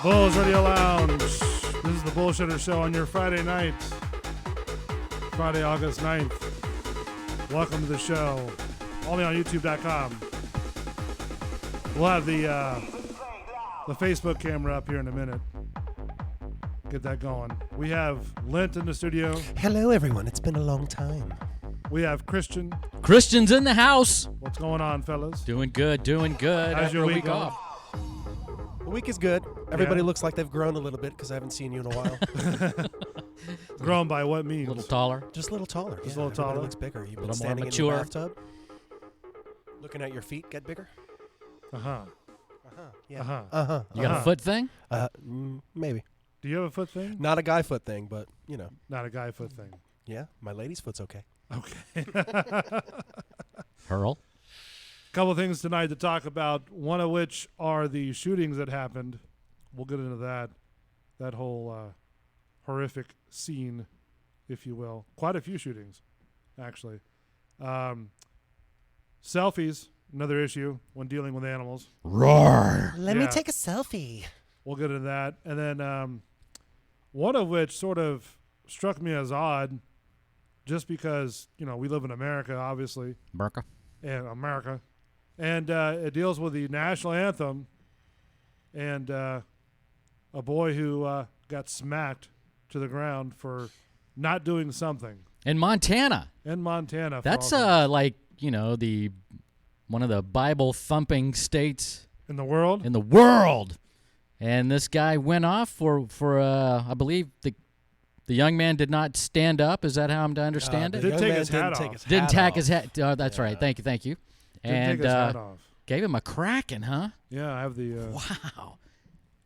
Bulls Radio Lounge. This is the Bullshitter Show on your Friday night. Friday, August 9th. Welcome to the show. Only on YouTube.com. We'll have the Facebook camera up here in a minute. Get that going. We have Lint in the studio. Hello, everyone. It's been a long time. We have Christian. Christian's in the house. What's going on, fellas? Doing good, doing good. How's your week off? The week is good. Everybody looks like they've grown a little bit because I haven't seen you in a while. Grown by what means? A little taller. Just a little taller. Just a little taller. Looks bigger. You've been Little more standing in mature. the bathtub, looking at your feet get bigger. Uh-huh. Yeah. Uh-huh. You got a foot thing? Maybe. Do you have a foot thing? Not a guy foot thing, but you know. Not a guy foot thing. Yeah, my lady's foot's okay. Okay. Hurl. Couple of things tonight to talk about, one of which are the shootings that happened. We'll get into that whole horrific scene, if you will. Quite a few shootings, actually. Selfies, another issue when dealing with animals. Roar. Let me Yeah. take a selfie. We'll get into that. And then one of which sort of struck me as odd just because, you know, we live in America, obviously. Burka. And it deals with the national anthem and a boy who got smacked to the ground for not doing something. In Montana. In Montana. That's like, you know, one of the Bible thumping states in the world? in the world. And this guy went off for I believe the young man did not stand up. Is that how I'm to understand it? Didn't take his hat off. Didn't take his hat. Oh, that's right. Thank you. Didn't And take his hat off. gave him a cracking, huh? Yeah, I have the Wow.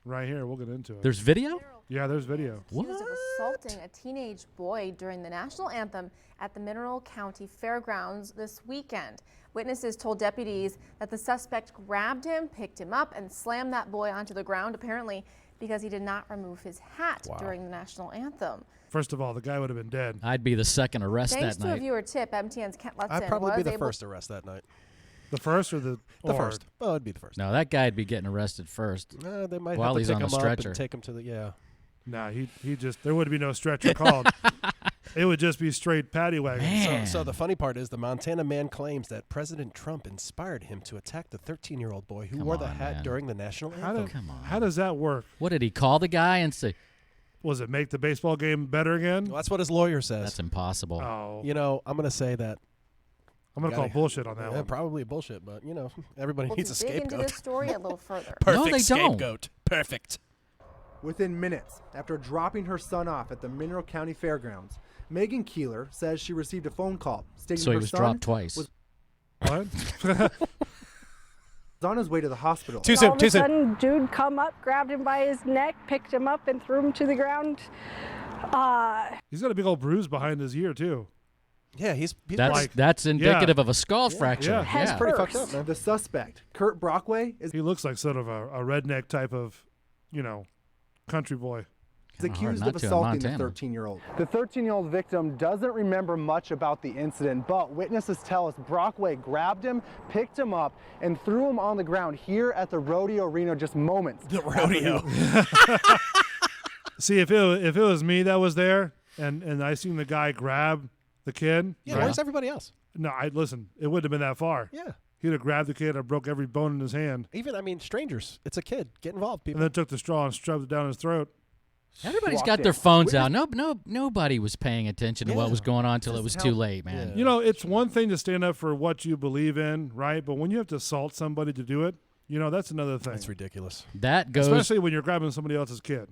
right here. We'll get into it. There's video? Yeah, there's video. Accused of assaulting a teenage boy during the national anthem at the Mineral County Fairgrounds this weekend. Witnesses told deputies that the suspect grabbed him, picked him up, and slammed that boy onto the ground, apparently because he did not remove his hat during the national anthem. First of all, the guy would have been dead. I'd be the second arrest Thanks that to a night. viewer tip, MTN's Kent Lutzen I'd probably was be the able first arrest that night. The first or the First. Oh, it'd be the first. No, that guy'd be getting arrested first. They might While have to he's pick on the him up stretcher. and take him to the Nah, he just, there would be no stretcher called. It would just be straight paddy wagon. Man. So the funny part is the Montana man claims that President Trump inspired him to attack the 13-year-old boy who Come wore the on, hat man. during the national How, anthem. Come on. how does that work? What did he call the guy and say? Was it make the baseball game better again? Well, that's what his lawyer says. That's impossible. Oh, You know, I'm going to say that. I'm going to call gotta- bullshit on that one. Probably bullshit, but, you know, everybody to needs a dig into scapegoat. this story a little further. Perfect No, they don't. scapegoat. Perfect. Within minutes after dropping her son off at the Mineral County Fairgrounds, Megan Keeler says she received a phone call stating So he her was son dropped twice. was What? on his way to the hospital. Too All soon. of Too a soon. sudden, dude come up, grabbed him by his neck, picked him up, and threw him to the ground. He's got a big old bruise behind his ear, too. Yeah, he's That's like- that's indicative of a skull fracture. yeah. Head Yeah. pretty fucked first. up, man. The suspect, Kurt Brockway, is He looks like sort of a redneck type of, you know, country boy. Kinda hard accused not of to in assaulting the Montana. 13-year-old. The 13-year-old victim doesn't remember much about the incident, but witnesses tell us Brockway grabbed him, picked him up, and threw him on the ground here at the rodeo arena just moments. The rodeo. See, if it was me that was there and I seen the guy grab the kid. Yeah, right? where's everybody else? No, listen, it wouldn't have been that far. Yeah. He'd have grabbed the kid or broke every bone in his hand Even, I mean, strangers. It's a kid. Get involved, and people. then took the straw and shoved it down his throat. Everybody's Walked got in. their phones out. Nobody was paying attention to what Yeah. was going on until it was Just too help. late, man. Yeah. You know, it's one thing to stand up for what you believe in, right? But when you have to assault somebody to do it, you know, that's another thing. That's ridiculous. That goes. Especially when you're grabbing somebody else's kid.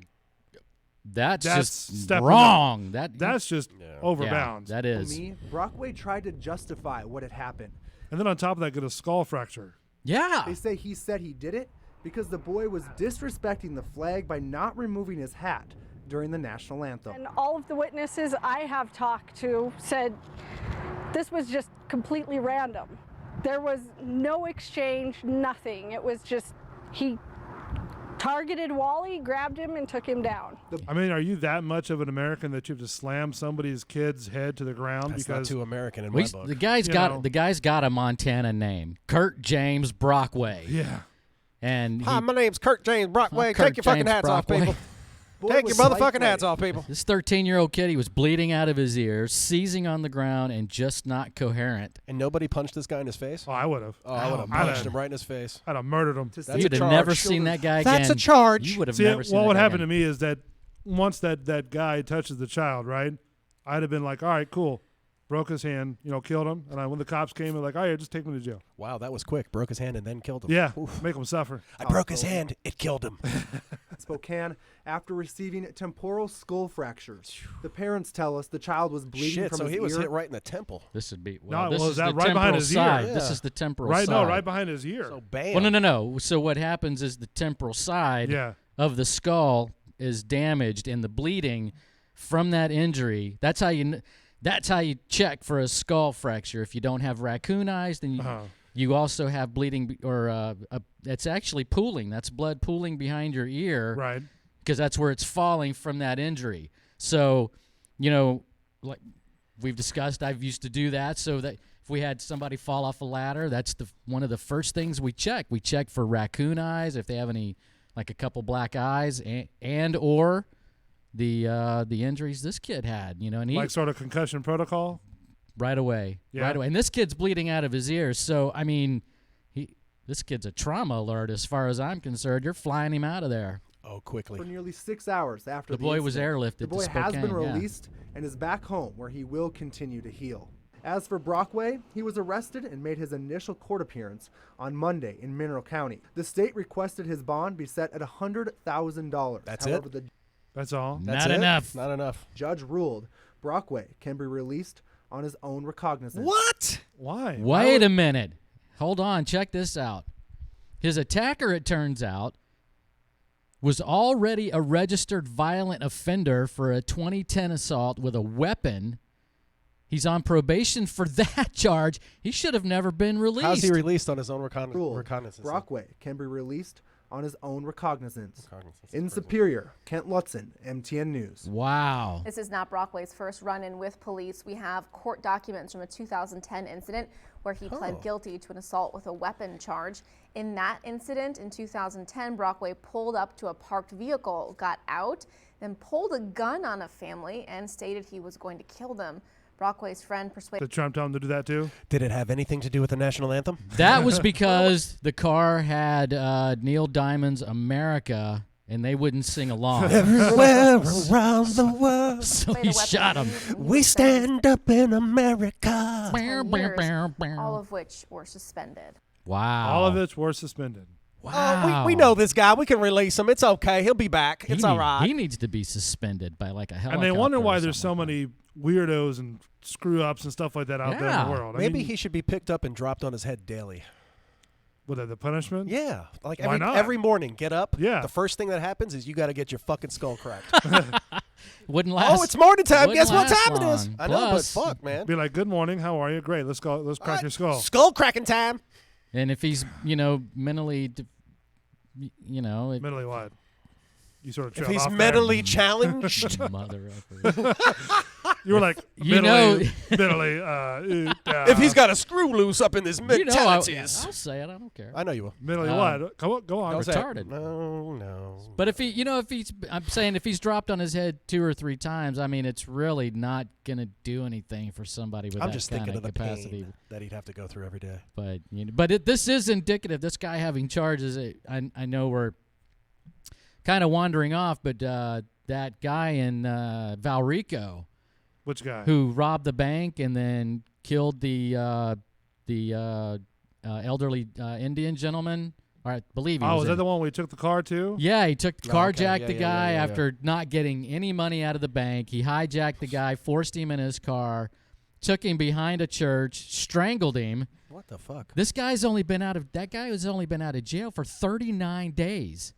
that's just stepping wrong. That's just over yeah, bounds. that is. me, Brockway tried to justify what had happened. And then on top of that, get a skull fracture. Yeah. They say he said he did it because the boy was disrespecting the flag by not removing his hat during the national anthem. And all of the witnesses I have talked to said this was just completely random. There was no exchange, nothing. It was just he targeted Wally, grabbed him, and took him down. I mean, are you that much of an American that you have to slam somebody's kid's head to the ground That's not because too American in We, my book. the guy's You got know. the guy's got a Montana name, Kurt James Brockway. yeah, And Hi, my name's Kirk James Brockway. Kirk Take your fucking James hats off, Brockway. people. Boy Take your was motherfucking lightweight. hats off, people. This 13-year-old kid, he was bleeding out of his ears, seizing on the ground, and just not coherent. And nobody punched this guy in his face? Oh, I would have. Oh, I would have I'd punched have- him right in his face. I'd have murdered him. To That's see You'd a have charge. never seen that guy again. That's a charge. You would have See, never seen what that would guy happen to again. me is that once that guy touches the child, right, I'd have been like, all right, cool. Broke his hand, killed him. And when the cops came, they're like, all right, just take him to jail. Wow, that was quick. Broke his hand and then killed him. Yeah, Oof. make him suffer. I broke his hand. It killed him. Spokane after receiving temporal skull fractures. The parents tell us the child was bleeding Shit, from so his he was ear. hit right in the temple. This would be No, this well, is is that the right behind temporal his ear? side. Yeah. This is the temporal Right, side. no, right behind his ear. So bam. Well, no. So what happens is the temporal side Yeah. of the skull is damaged, and the bleeding from that injury. That's how you check for a skull fracture. If you don't have raccoon eyes, then you also have bleeding, or it's actually pooling. That's blood pooling behind your ear, Right. because that's where it's falling from that injury. So, like we've discussed, I've used to do that so that if we had somebody fall off a ladder, that's one of the first things we check. We check for raccoon eyes, if they have any, like a couple black eyes, and or the injuries this kid had, and he Like sort of concussion protocol. right away. And this kid's bleeding out of his ears. So I mean, this kid's a trauma alert as far as I'm concerned. You're flying him out of there. Oh, quickly. For nearly 6 hours after The boy was incident. airlifted The to boy has been Spokane, yeah. released and is back home where he will continue to heal. As for Brockway, he was arrested and made his initial court appearance on Monday in Mineral County. The state requested his bond be set at $100,000. That's However, it? the That's all. That's Not it? enough. Not enough. judge ruled Brockway can be released on his own recognizance. What? Why? Wait a minute. Hold on. Check this out. His attacker, it turns out, was already a registered violent offender for a 2010 assault with a weapon. He's on probation for that charge. He should have never been released. How's he released on his own Ruled recognizance? Brockway can be released on his own recognizance. Recognizance. In Superior, Kent Lutzen, MTN News. Wow. This is not Brockway's first run-in with police. We have court documents from a 2010 incident where he pled guilty to an assault with a weapon charge. In that incident in 2010, Brockway pulled up to a parked vehicle, got out, then pulled a gun on a family and stated he was going to kill them. Brockway's friend persuaded Did Trump tell him to do that too? Did it have anything to do with the national anthem? That was because the car had Neil Diamond's America, and they wouldn't sing along. Everywhere around the world, So the he weapon shot him. we stand up in America. 10 years, all of which were suspended. Wow. All of it were suspended. Wow. We know this guy. We can release him. It's okay. He'll be back. It's all right. He needs to be suspended by like a helicopter. And they wonder or why there's so something. many weirdos and screw ups and stuff like that out there in Yeah. the world. I Maybe mean, he should be picked up and dropped on his head daily. what the punishment? Yeah, like Why not? every morning, get up. Yeah. The first thing that happens is you got to get your fucking skull cracked. Wouldn't last. Oh, it's morning time. wouldn't Guess what last time it is? long. I know, but Plus- fuck, man. Be like, good morning, how are you? Great, let's go. Let's crack your skull. Skull cracking time. And if he's, mentally, Mentally what? You sort of If trailed he's off there. mentally challenged. mother effer. You were like, You mentally, If he's got a screw loose up in his I'll mentalities. say it. I don't care. I know you will. mentally Um, what? Go on. Don't say it. retarded. No. But if I'm saying if he's dropped on his head 2 or 3 times, I mean, it's really not going to do anything for somebody with I'm that just kind thinking of of the capacity. pain that he'd have to go through every day. But this is indicative. This guy having charges. I know we're kind of wandering off, but that guy in Valrico Which guy? who robbed the bank and then killed the elderly Indian gentleman. Or I believe he Oh, was. was that in- the one we took the car to? Yeah, he took Oh, okay. carjacked Yeah, the yeah, guy yeah, yeah. after not getting any money out of the bank. He hijacked the guy, forced him in his car, took him behind a church, strangled him. What the fuck? That guy has only been out of jail for 39 days.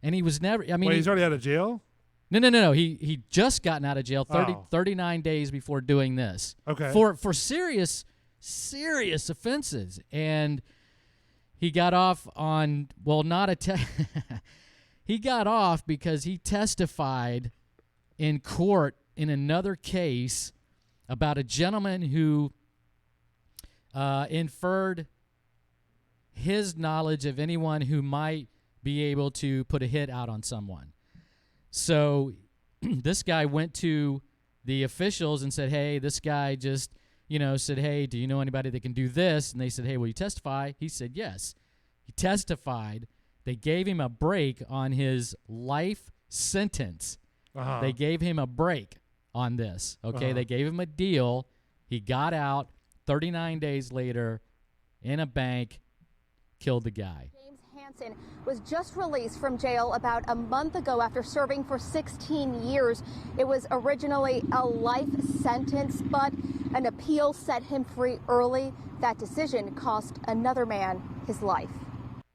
And he was never, I mean, Wait, he's already out of jail? no. He just gotten out of jail 39 days before doing this. Okay. For serious offenses. And he got off on, he got off because he testified in court in another case about a gentleman who inferred his knowledge of anyone who might be able to put a hit out on someone. So this guy went to the officials and said, hey, this guy just, said, hey, do you know anybody that can do this? And they said, hey, will you testify? He said, yes. He testified. They gave him a break on his life sentence. Uh-huh. They gave him a break on this. Okay, Uh-huh. They gave him a deal. He got out 39 days later in a bank, killed the guy. James Hansen was just released from jail about a month ago after serving for 16 years. It was originally a life sentence, but an appeal set him free early. That decision cost another man his life.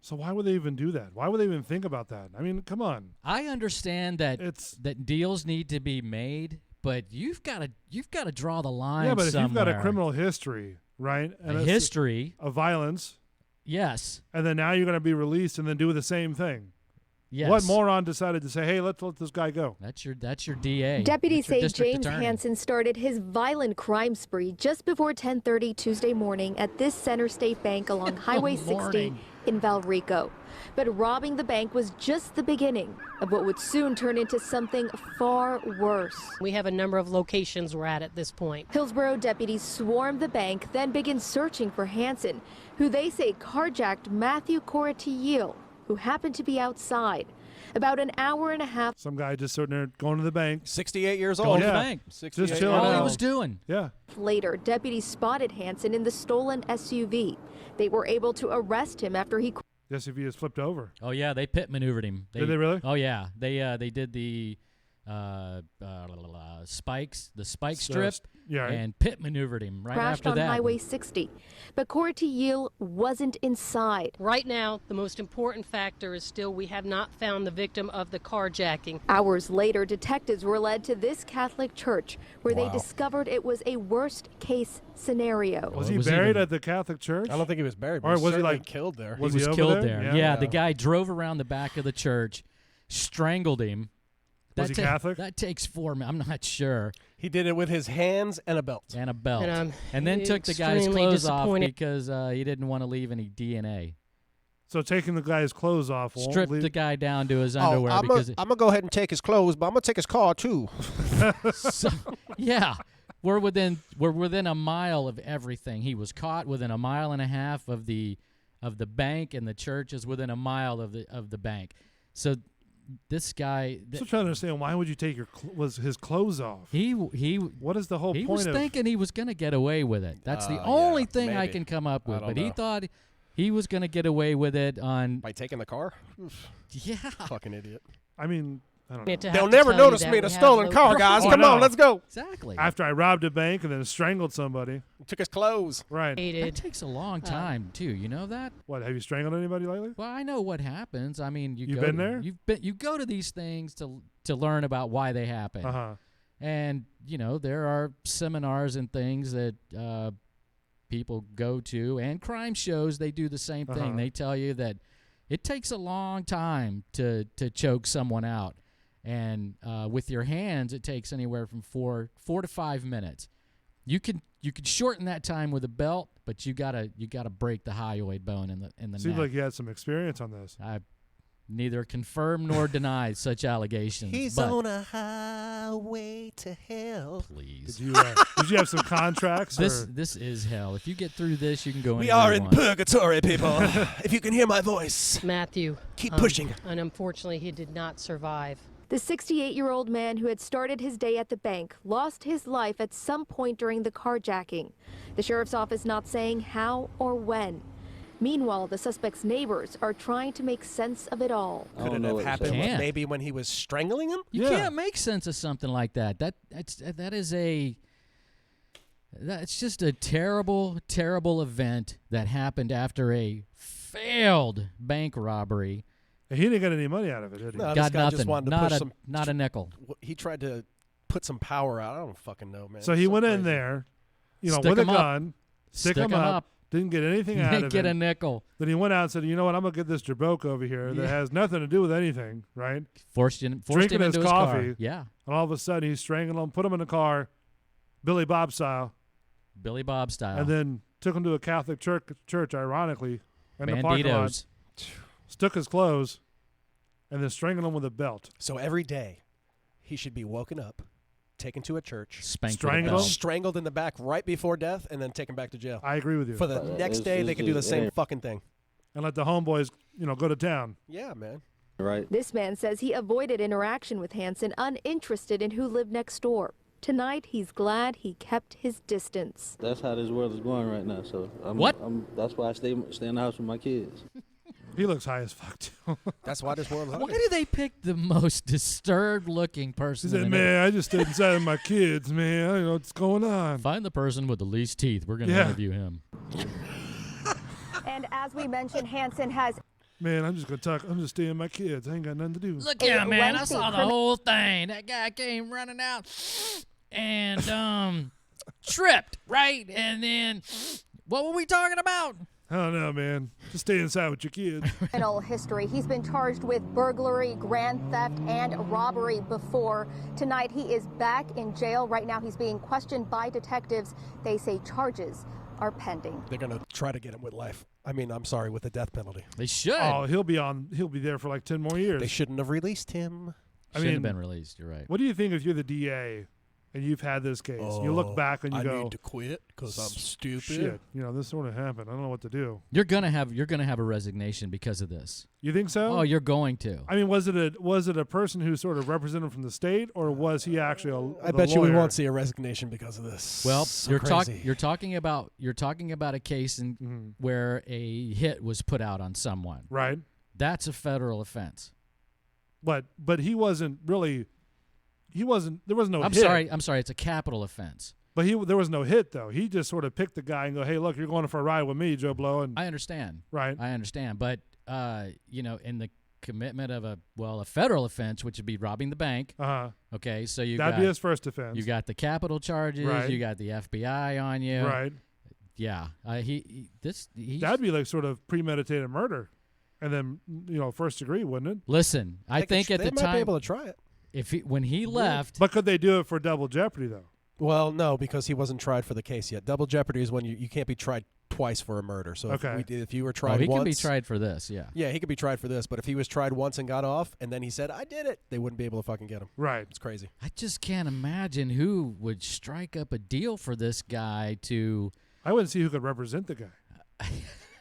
So why would they even do that? Why would they even think about that? I mean, come on. I understand that that deals need to be made, but you've got to draw the line. Yeah, but somewhere. if you've got a criminal history, right? And A history of violence. Yes. And then now you're going to be released and then do the same thing. Yes. What moron decided to say, hey, let's let this guy go? That's your DA. Deputies say That's your district James attorney. Hansen started his violent crime spree just before 10:30 Tuesday morning at this Center State Bank along Highway 60 morning. in Valrico. But robbing the bank was just the beginning of what would soon turn into something far worse. We have a number of locations we're at this point. Hillsborough deputies swarmed the bank, then began searching for Hansen, who they say carjacked Matthew Coratiel, who happened to be outside. About an hour and a half. Some guy just sitting there going to the bank. 68 years Going old. to the bank. Just chilling All he out. was doing. Yeah. Later, deputies spotted Hansen in the stolen SUV. They were able to arrest him after he The SUV has flipped over. Oh yeah, they pit maneuvered him. Did they really? Oh yeah, they did the spikes, the spike strip, yeah, right. and pit maneuvered him right crashed after on that. Highway 60. But Coratiel wasn't inside. Right now, the most important factor is still we have not found the victim of the carjacking. Hours later, detectives were led to this Catholic church where they Wow. discovered it was a worst-case scenario. Was Well, he it was buried even- at the Catholic church? I don't think he was buried, but Or he was he, certainly like, killed there. Was he was over killed there. Yeah. Yeah, the guy drove around the back of the church, strangled him. Was he Catholic? That takes 4 minutes. I'm not sure. He did it with his hands and a belt. And a belt. And I'm And then took the guy's extremely clothes off disappointed. because he didn't want to leave any DNA. So taking the guy's clothes off won't Stripped leave. the guy down to his underwear I'm because going to go ahead and take his clothes, but I'm going to take his car, too. yeah, we're within a mile of everything. He was caught within a mile and a half of the bank, and the church is within a mile of the bank. So this guy, I'm still trying to understand, why would you take was his clothes off? he What is the whole he point was of thinking he was going to get away with it. That's the Yeah, only thing I maybe. can come up I with. don't But he know. thought he was going to get away with it on By taking the car? yeah. Fucking idiot. I mean, I don't know. To have They'll to never tell you notice that me we in a have stolen no- car, guys. Oh, Come I on, know. let's go. Exactly. After I robbed a bank and then strangled somebody. Took his clothes. Right. That Hated. takes a long time too. You know that? What, have you strangled anybody lately? Well, I know what happens. I mean, You've go been there? You go to these things to learn about why they happen. Uh-huh. And there are seminars and things that people go to, and crime shows. They do the same thing. Uh-huh. They tell you that it takes a long time to choke someone out, and with your hands, it takes anywhere from 4 to 5 minutes. You can shorten that time with a belt, but you gotta break the hyoid bone in the Seems neck. like you had some experience on this. I neither confirm nor deny such allegations. but a highway to hell. please. Did you have some contracts? This is hell. If you get through this, you can go We anywhere are you in want. purgatory, people. If you can hear my voice, Matthew. keep pushing. And unfortunately, he did not survive. The 68-year-old man who had started his day at the bank lost his life at some point during the carjacking. The sheriff's office not saying how or when. Meanwhile, the suspect's neighbors are trying to make sense of it all. Could it have happened Can't. maybe when he was strangling him? You Yeah. can't make sense of something like that. That's just a terrible, terrible event that happened after a failed bank robbery. He didn't get any money out of it, did he? No, this Got guy nothing. just wanted to Not push a some. not a nickel. He tried to put some power out. I don't fucking know, man. So It's he went in crazy. there, Stick with a 'em up. gun, stick him up, didn't get anything out Didn't of get a it. nickel. Then he went out and said, you know what, I'm going to get this Jaboke over here that Yeah. has nothing to do with anything, right? Forced him Drinking his into his car. coffee. Yeah, And all of a sudden he's strangling him, put him in the car, Billy Bob style, Billy Bob style. and then took him to a Catholic church, ironically, in the parking lot, Banditos. took his clothes, and then strangled him with a belt. So every day, he should be woken up, taken to a church, Spanked with a Strangled? belt. strangled in the back right before death, and then taken back to jail. I agree with you. For the next day, they can do the same fucking thing. And let the homeboys, go to town. Yeah, man. Right. This man says he avoided interaction with Hansen, uninterested in who lived next door. Tonight, he's glad he kept his distance. That's how this world is going right now. So that's why I stay in the house with my kids. He looks high as fuck, too. That's why this world is Why do they pick the most disturbed-looking He person? said, in man, I just stood inside with my kids, man. I don't know what's going on. Find the person with the least teeth. We're going to Yeah. interview him. And as we mentioned, Hansen has Man, I'm just going to talk. I'm just staying with my kids. I ain't got nothing to do. Look A at man. I lengthy saw the whole thing. That guy came running out and tripped, right? And then what were we talking about? I don't know, man. Just stay inside with your kids. criminal history. He's been charged with burglary, grand theft, and robbery before. Tonight, he is back in jail. Right now, he's being questioned by detectives. They say charges are pending. They're going to try to get him with life. I mean, I'm sorry, with the death penalty. They should. Oh, he'll be there for like 10 more years. They shouldn't have released him. Shouldn't have been released. You're right. What do you think if you're the DA and you've had this case? You look back and you go, I need to quit because I'm stupid. shit, this sort of happened. I don't know what to do. You're gonna have a resignation because of this. You think so? Oh, you're going to. I mean, was it a person who sort of represented him from the state, or was he actually I bet you we won't see a resignation because of this. Well, So you're crazy. talking about a case where a hit was put out on someone. Right. That's a federal offense. But he wasn't really. He wasn't. There was no. I'm hit. sorry. It's a capital offense. But there was no hit though. He just sort of picked the guy and go, "Hey, look, you're going for a ride with me, Joe Blow." And I understand. Right. I understand. But in the commitment of a federal offense, which would be robbing the bank. Okay, so that'd be his first offense. You got the capital charges. Right. You got the FBI on you. Right. Yeah. That'd be like sort of premeditated murder, and then first degree, wouldn't it? Listen, I think at the they time might be able to try it. when he left. But could they do it for double jeopardy though? Well, no, because he wasn't tried for the case yet. Double jeopardy is when you can't be tried twice for a murder. So if you were tried he once, can be tried for this. Yeah. Yeah, he could be tried for this. But if he was tried once and got off, and then he said, "I did it," they wouldn't be able to fucking get him. Right. It's crazy. I just can't imagine who would strike up a deal for this guy to. I wouldn't see who could represent the guy.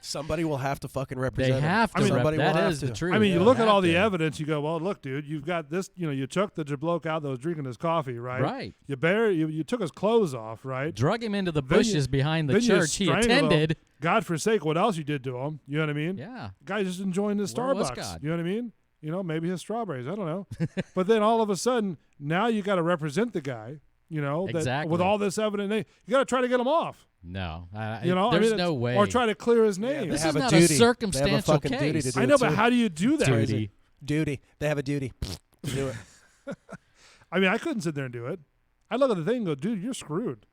Somebody will have to fucking represent him. They have to. Somebody will that have is to. the truth. I mean, you They'll look at have all the to. evidence. You go, well, look, dude, you've got this. You took the bloke out that was drinking his coffee, right? Right. You took his clothes off, right? Drug him into the Then you- bushes behind the then you church he strangled him. attended. God forsake what else you did to him. You know what I mean? Yeah. Guy's just enjoying his Where was Starbucks. God? You know what I mean? Maybe his strawberries. I don't know. But then all of a sudden, now you got to represent the guy. That Exactly. with all this evidence, you got to try to get him off. No. There's no way. Or try to clear his name. This have is a not duty. a They have a circumstantial fucking duty case. to do I know, it but too. how do you do that? Duty. Duty. They have a duty to do it. I mean, I couldn't sit there and do it. I look at the thing and go, dude, you're screwed.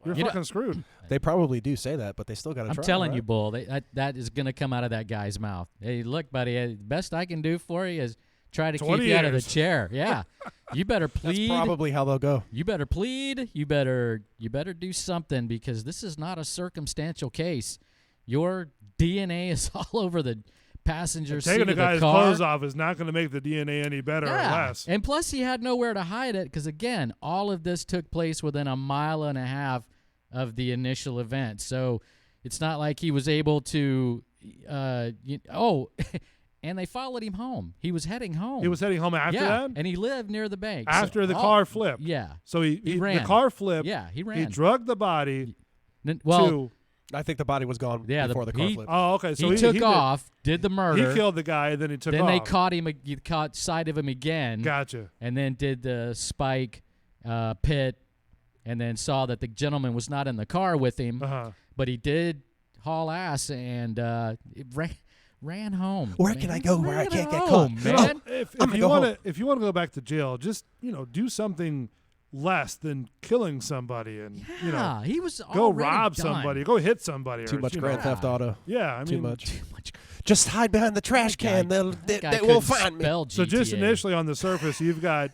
You're You know- fucking screwed. They probably do say that, but they still got to I'm try. telling right? you, Bull, that is going to come out of that guy's mouth. Hey, look, buddy, the best I can do for you is try to keep 20 you out of the years. chair. Yeah. You better That's plead. probably how they'll go. You better plead. You better do something because this is not a circumstantial case. Your DNA is all over the passenger seat Taking of the the guy's car. clothes off is not going to make the DNA any better or less. And plus, he had nowhere to hide it because, again, all of this took place within 1.5 miles of the initial event. So it's not like he was able to and they followed him home. He was heading home. He was heading home after that? And he lived near the bank. After the car flipped. Yeah. So he ran. The car flipped. Yeah, he ran. He drugged the body Well, to... I think the body was gone Yeah, before the car he- flipped. Oh, okay. So he took did- off, did the murder. He killed the guy, and then he took Then off. they caught him. You caught sight of him again. Gotcha. And then did the spike pit, and then saw that the gentleman was not in the car with him, but he did haul ass and ran home. Where man. can I go where I Ran can't get home, caught? man? If I'm gonna you go want home. to, if you want to go back to jail, just do something less than killing somebody and Yeah, he was go already rob done. somebody, go hit somebody. Too or, much you Grand know. Theft Auto. Yeah, I Too mean, much. Just hide behind the trash can. They guy will couldn't find me. spell So just GTA. initially on the surface, you've got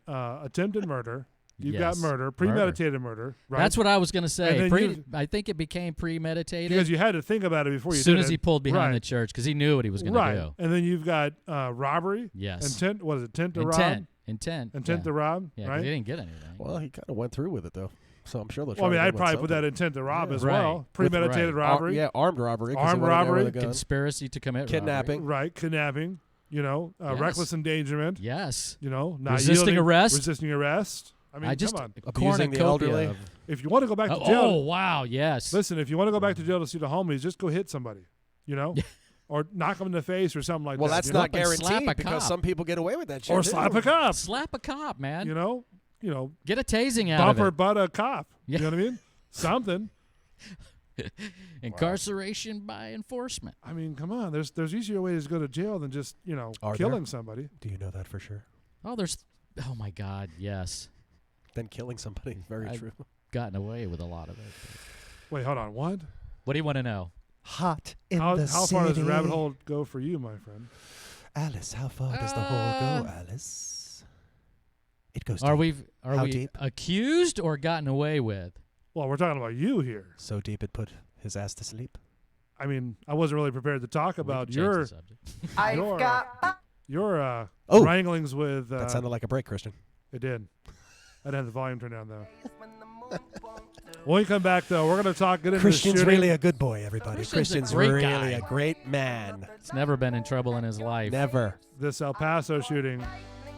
attempted murder, You've got murder, premeditated murder. Right? That's what I was going to say. I think it became premeditated because you had to think about it before you did it. As soon as he pulled behind the church, because he knew what he was going to do. And then you've got robbery. Yes. Intent. What is it? Intent to rob. Intent to rob. Yeah, right. He didn't get anything. Well, he kind of went through with it though. So I'm sure they'll try. Well, I mean, to I'd probably put that intent to rob as right. well. Premeditated robbery. Armed robbery. Armed robbery. Conspiracy to commit kidnapping. robbery. Right. Kidnapping. Reckless endangerment. Yes. Not resisting arrest. Resisting arrest. I mean, come on. Abusing the elderly. If you want to go back to jail. Oh, wow, yes. Listen, if you want to go back to jail to see the homies, just go hit somebody, or knock them in the face or something like that. Well, that's not guaranteed because some people get away with that shit. Or slap a cop. Slap a cop, man. Get a tasing out of it. Bumper butt a cop. You know what I mean? Something. Incarceration by enforcement. I mean, come on. There's easier ways to go to jail than just, killing somebody. Do you know that for sure? Oh, my God, yes. Then killing somebody. Very true. Gotten away with a lot of it. Wait, hold on. What? What do you want to know? Hot in the How far does the rabbit hole go for you, my friend? Alice, how far does the hole go, Alice? It goes deep. Are we deep? accused or gotten away with? Well, we're talking about you here. So deep it put his ass to sleep. I mean, I wasn't really prepared to talk about your wranglings with. That sounded like a break, Christian. It did. I didn't have the volume turned down though. When we come back, though, we're going to talk. Christian's really a good boy, everybody. Christian's really guy. a great man. He's never been in trouble in his life. Never. This El Paso shooting.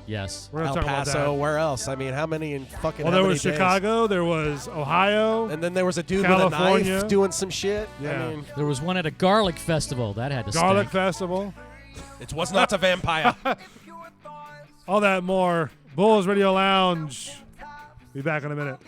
Yes. We're going to El talk Paso, about that. where else? I mean, how many in fucking Well, there was Chicago, there was Ohio. And then there was a dude California. with a knife doing some shit. Yeah. I mean, there was one at a garlic festival. That had to Garlic stink. Festival. It was not a vampire. All that more. Bulls Radio Lounge. Be back in a minute.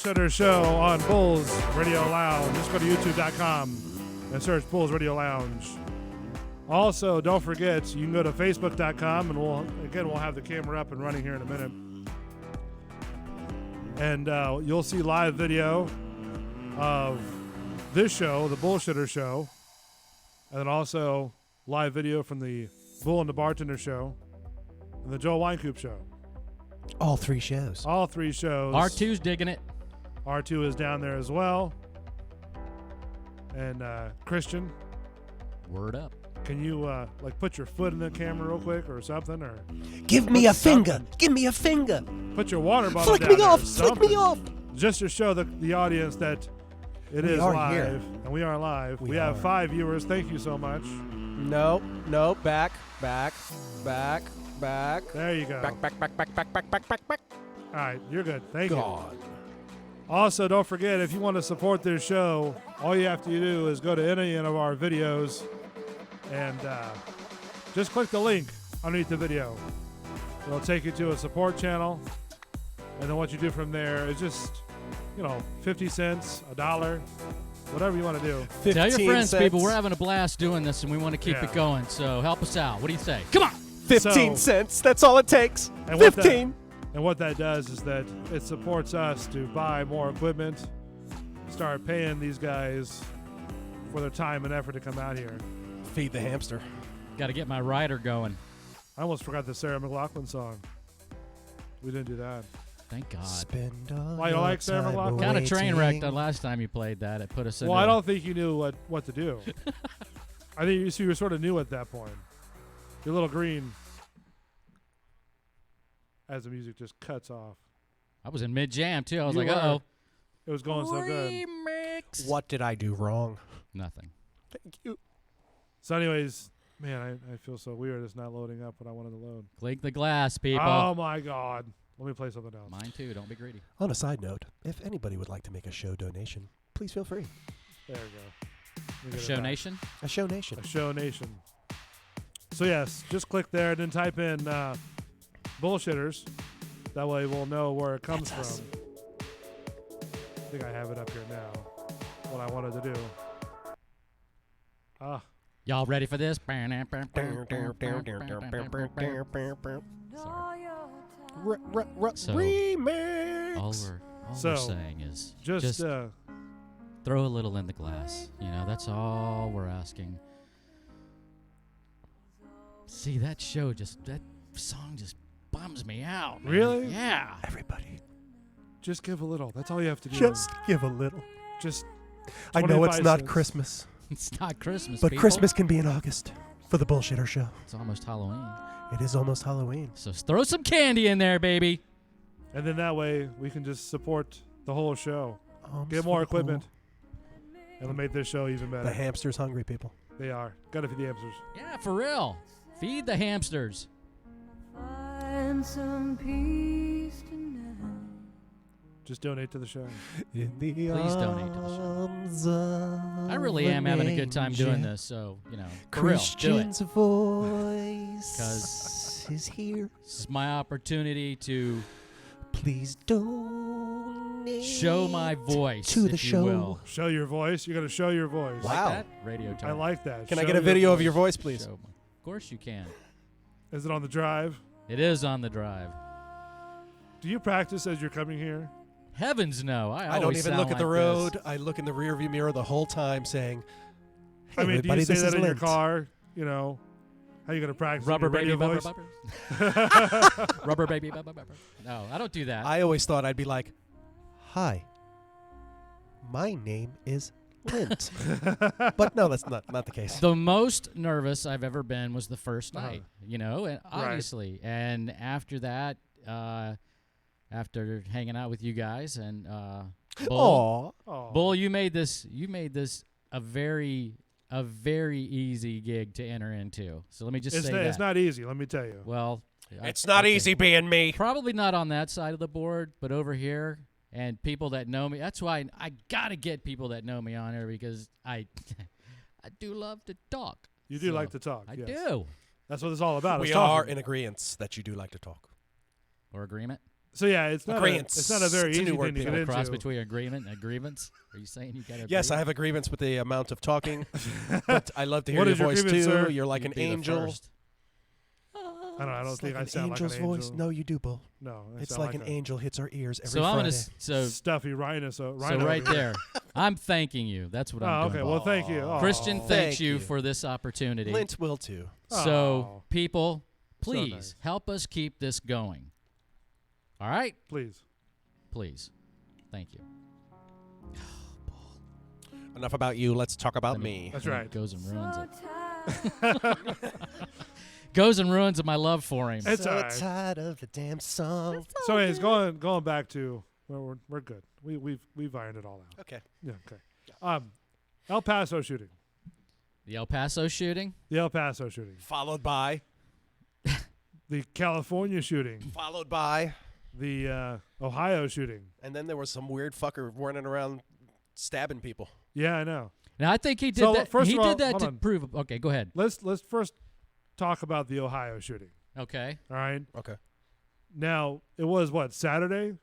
Bullshitter Show on Bulls Radio Lounge. Just go to youtube.com and search Bulls Radio Lounge. Also, don't forget, you can go to facebook.com, and we'll have the camera up and running here in a minute. And you'll see live video of this show, the Bullshitter Show, and then also live video from the Bull and the Bartender Show and the Joel Weinkoop Show. All 3 shows. All 3 shows. R2's digging it. R2 is down there as well. And Christian. Word up. Can you put your foot in the camera real quick or something? Or give me a finger. Give me a finger. Put your water bottle flick down me there off. or Flick me off. Just to show the audience that it is live. Here. And we are live. We have 5 viewers. Thank you so much. No. Back. There you go. Back. All right, you're good. Thank God. you. Also, don't forget, if you want to support this show, all you have to do is go to any of our videos and just click the link underneath the video. It'll take you to a support channel. And then what you do from there is just, 50 cents, $1, whatever you want to do. Tell your friends, cents. people, we're having a blast doing this, and we want to keep it going. So help us out. What do you say? Come on. 15 cents. That's all it takes. And 15. What that does is that it supports us to buy more equipment, start paying these guys for their time and effort to come out here. Feed the hamster. Got to get my rider going. I almost forgot the Sarah McLachlan song. We didn't do that. Thank God. Why, you like Sarah McLachlan? Kind of train wrecked the last time you played that. It put us in. Well, I don't think you knew what to do. I think you were sort of new at that point. You're a little green as the music just cuts off. I was in mid-jam, too. I was You like, were. uh-oh. It was going so good. Remix. What did I do wrong? Nothing. Thank you. So anyways, man, I feel so weird. It's not loading up what I wanted to load. Click the glass, people. Oh, my God. Let me play something else. Mine, too. Don't be greedy. On a side note, if anybody would like to make a show donation, please feel free. There we go. A Show Nation? A Show Nation. A Show Nation. So, yes, just click there and then type in Bullshitters. That way we'll know where it comes from. I think I have it up here now. What I wanted to do. Y'all ready for this? Sorry. So, remix. All we're saying is just throw a little in the glass. That's all we're asking. See, that song just bums me out, man. Really? Yeah. Everybody. Just give a little. That's all you have to do. Just give a little. Just I know it's not cents. Christmas. It's not Christmas, But people. Christmas can be in August for the Bullshitter Show. It's almost Halloween. It is almost Halloween. So throw some candy in there, baby. And then that way we can just support the whole show. Almost Get more for the equipment. And it'll make this show even better. The hamster's hungry, people. They are. Gotta feed the hamsters. Yeah, for real. Feed the hamsters. Find some peace tonight. Just donate to the show. Please donate to the show. I really am having a good time doing this, so, for real, do it. Christian's voice 'Cause is here. This is my opportunity to please donate show my voice to the if you show. will. Show your voice. You're gonna show your voice. Wow. Like that? Radio time. I like that. Can I Show get a your video of voice. your voice, please? Of course you can. Is it on the drive? It is on the drive. Do you practice as you're coming here? Heavens no. I don't always even sound look at the like road. this. I look in the rearview mirror the whole time saying, hey, I mean, do everybody, you say this that is in your Lint. car? How you gonna practice Rubber your baby, radio rubber, voice? rubber baby, rubber. No, I don't do that. I always thought I'd be like, hi, my name is Lint. But no, that's not the case. The most nervous I've ever been was the first night, and obviously. Right. And after that, after hanging out with you guys and Bull, you made this a very easy gig to enter into. So let me just say that. It's not easy, let me tell you. Well, it's not easy being me. Probably not on that side of the board, but over here. And people that know me, that's why I got to get people that know me on here because I do love to talk. You do like to talk. I yes. do. That's what it's all about. We is are talking. in agreement that you do like to talk. Or agreement? So yeah, it's not Agreements. a very It's a easy new word, thing to people. get A cross into. between agreement and agreements? Are you saying you got to Yes, I have agreements with the amount of talking, but I love to hear What your is your voice too. grievance, sir? You're like an angel. I don't It's think like I an sound angel's like an voice. angel. No, you do, Bull. No, I It's sound like an a angel hits our ears every So I'm Friday. gonna stuffy rhino. So right there. I'm thanking you. That's what I'm doing. Okay. Well, thank you. Aw. Christian thanks Thank you you. for this opportunity. Lint will too. So, people, So please nice. help us keep this going. All right? Please. Please. Thank you. Enough about you. Let's talk about Me. me. That's right. Goes and ruins So it. tired. Goes and ruins my love for him. It's so all right. tired of the damn song. So anyways, going back to we're good. We've ironed it all out. Okay. Yeah. Okay. El Paso shooting. The El Paso shooting. The El Paso shooting. Followed by. The California shooting. Followed by. The Ohio shooting. And then there was some weird fucker running around stabbing people. Yeah, I know. Now, I think he did So, that. first He of all, did that hold to on. prove. Okay, go ahead. Let's first talk about the Ohio shooting. Okay. All right. Okay. Now it was what, Saturday?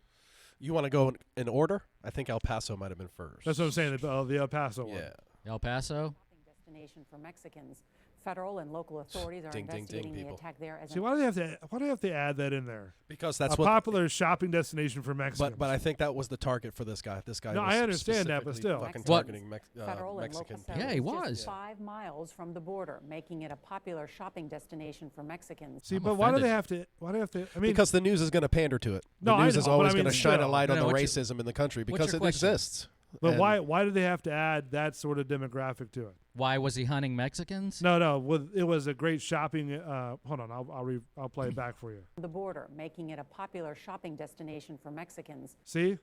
You want to go in order? I think El Paso might have been first. That's what I'm saying. The El Paso one. Yeah. El Paso. Destination for Mexicans. Federal and local authorities are Ding, ding, ding, investigating the people. attack there as See, why do they have to add that in there? Because that's a what popular shopping destination for Mexicans. But I think that was the target for this guy. This guy. No, was I understand that, but specifically still. fucking What? targeting federal and Mexican local people. Yeah, he settlers was. just 5 miles from the border, making it a popular shopping destination for Mexicans. See, I'm but why do they offended. have to? Why do they have to? I mean, Because the news is going to pander to it. No, The I news know, is but always I mean, going to shine a still. light on No, the what's your- racism in the country what's because your it question? exists. but And why do they have to add that sort of demographic to it? Why was he hunting Mexicans? No. It was a great shopping. Hold on, I'll play it back for you. The border, making it a popular shopping destination for Mexicans. See?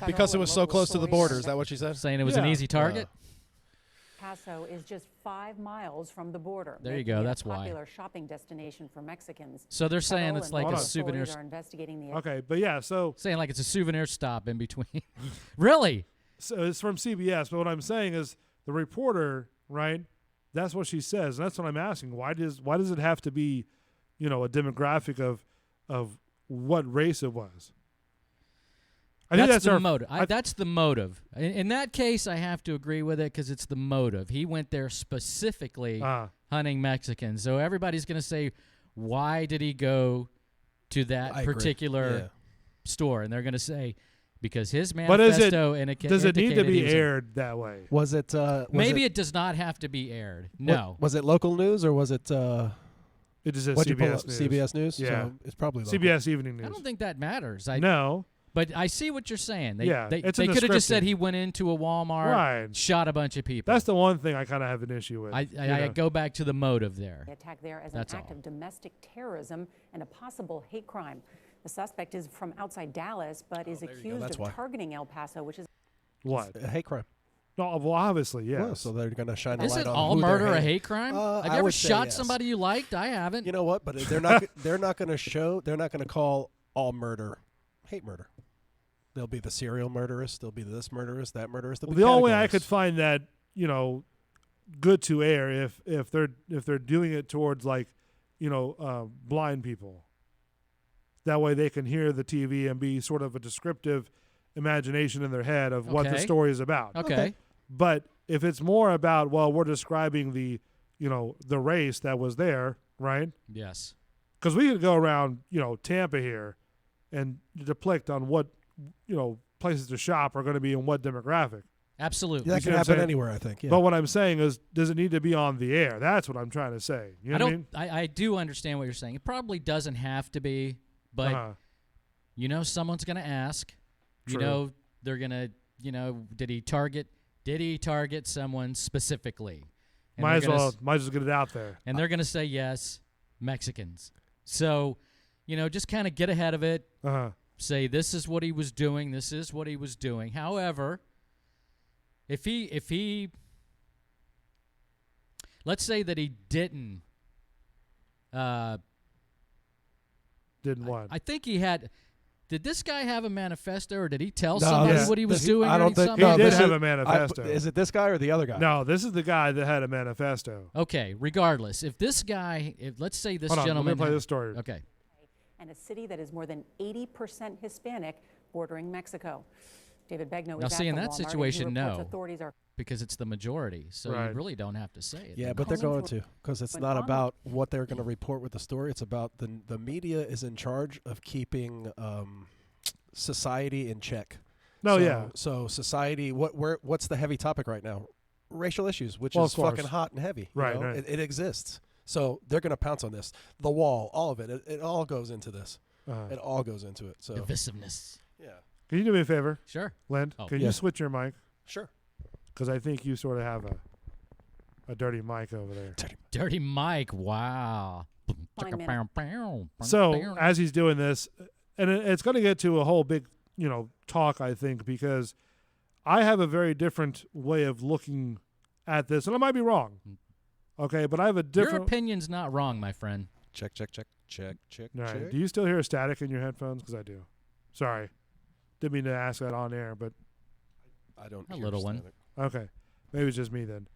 Because it was so local close to the authorities border. are Is that what she said? Saying it was an Yeah. easy target? Paso is just 5 miles from the border. There you making go, it that's a why. popular shopping destination for Mexicans. So they're saying Federal it's and like local a souvenir. authorities are investigating the Okay, but yeah. So Saying like it's a souvenir stop in between. Really? So it's from CBS, but what I'm saying is the reporter, right? That's what she says, and that's what I'm asking. Why does it have to be, a demographic of what race it was? I think that's the our motive. That's the motive. In that case, I have to agree with it because it's the motive. He went there specifically hunting Mexicans. So everybody's going to say, why did he go to that I agree. particular store? And they're going to say, because his But is it- manifesto does it need to indicated he be was a- aired that way? Was it? Maybe it does not have to be aired. No. Was it local news or was it? It just says What'd you pull CBS up? News. CBS News. Yeah. So it's probably local. CBS Evening News. I don't think that matters. No. But I see what you're saying. They, Yeah, they, it's they in the could have just said scripting. he went into a Walmart, Right. shot a bunch of people. That's the one thing I kind of have an issue with. I go back to the motive there. The attack there as That's an act all. of domestic terrorism and a possible hate crime. The suspect is from outside Dallas, but is there you go. accused That's of why. targeting El Paso, which is What? A hate crime. No, well, obviously, yes. Well, so they're going to shine a Is light it on all who they're murder a hating. hate crime? Have I you ever would say shot yes. somebody you liked? I haven't. You know what? But they're not. They're not going to show. They're not going to call all murder hate murder. There'll be the serial murderers. There'll be this murderers, that murderers. Well, the only way I could find that, good to air if they're doing it towards like, blind people. That way they can hear the TV and be sort of a descriptive imagination in their head of what the Okay. story is about. Okay. But if it's more about, well, we're describing the race that was there, right? Yes. Because we could go around, Tampa here and depict on what, places to shop are going to be in what demographic. Absolutely. That You see can what I'm happen saying? anywhere. I think. Yeah. But what I'm saying is, does it need to be on the air? That's what I'm trying to say. You know I what don't. I do understand what you're saying. It probably doesn't have to be, but Uh-huh. someone's going to ask. True. They're going to. Did he target someone specifically? And Might as they're gonna well get it out there. And they're going to say yes, Mexicans. So, just kind of get ahead of it. Uh-huh. Say this is what he was doing. This is what he was doing. However, if he let's say that he didn't. Didn't what? I think he had. Did this guy have a manifesto, or did he tell No, somebody this- what he was this- doing? I or don't think. something? He No, did this have is- a manifesto. Is it this guy or the other guy? No, this is the guy that had a manifesto. Okay, regardless, if this guy, let's say this Hold on, gentleman, let me play this story. Okay, and a city that is more than 80% Hispanic bordering Mexico. David Begnaud Now, is see, at in the that Walmart, and he situation, reports no, authorities are because it's the majority, so you Right. really don't have to say it. Yeah, but they're going to, because it's When not on- about what they're going to report with the story. It's about the media is in charge of keeping society in check. No, so, yeah. So society, what's the heavy topic right now? Racial issues, which Well, is of course. fucking hot and heavy. you Right, know? right. It exists. So they're going to pounce on this. The wall, all of it. It all goes into this. Uh-huh. It all goes into it. So Divisiveness. yeah, Can you do me a favor, Sure. Lynn? Oh. Can Yeah. you switch your mic? sure. Because I think you sort of have a dirty mic over there. Dirty Mike. Wow. Fine minute. So as he's doing this, and it's going to get to a whole big, talk, I think, because I have a very different way of looking at this, and I might be wrong. Okay, but I have a Your different. opinion's not wrong, my friend. Check. All right. check. Do you still hear static in your headphones? Because I do. Sorry, didn't mean to ask that on air, but I don't. A hear little one. static. okay, maybe it's just me then.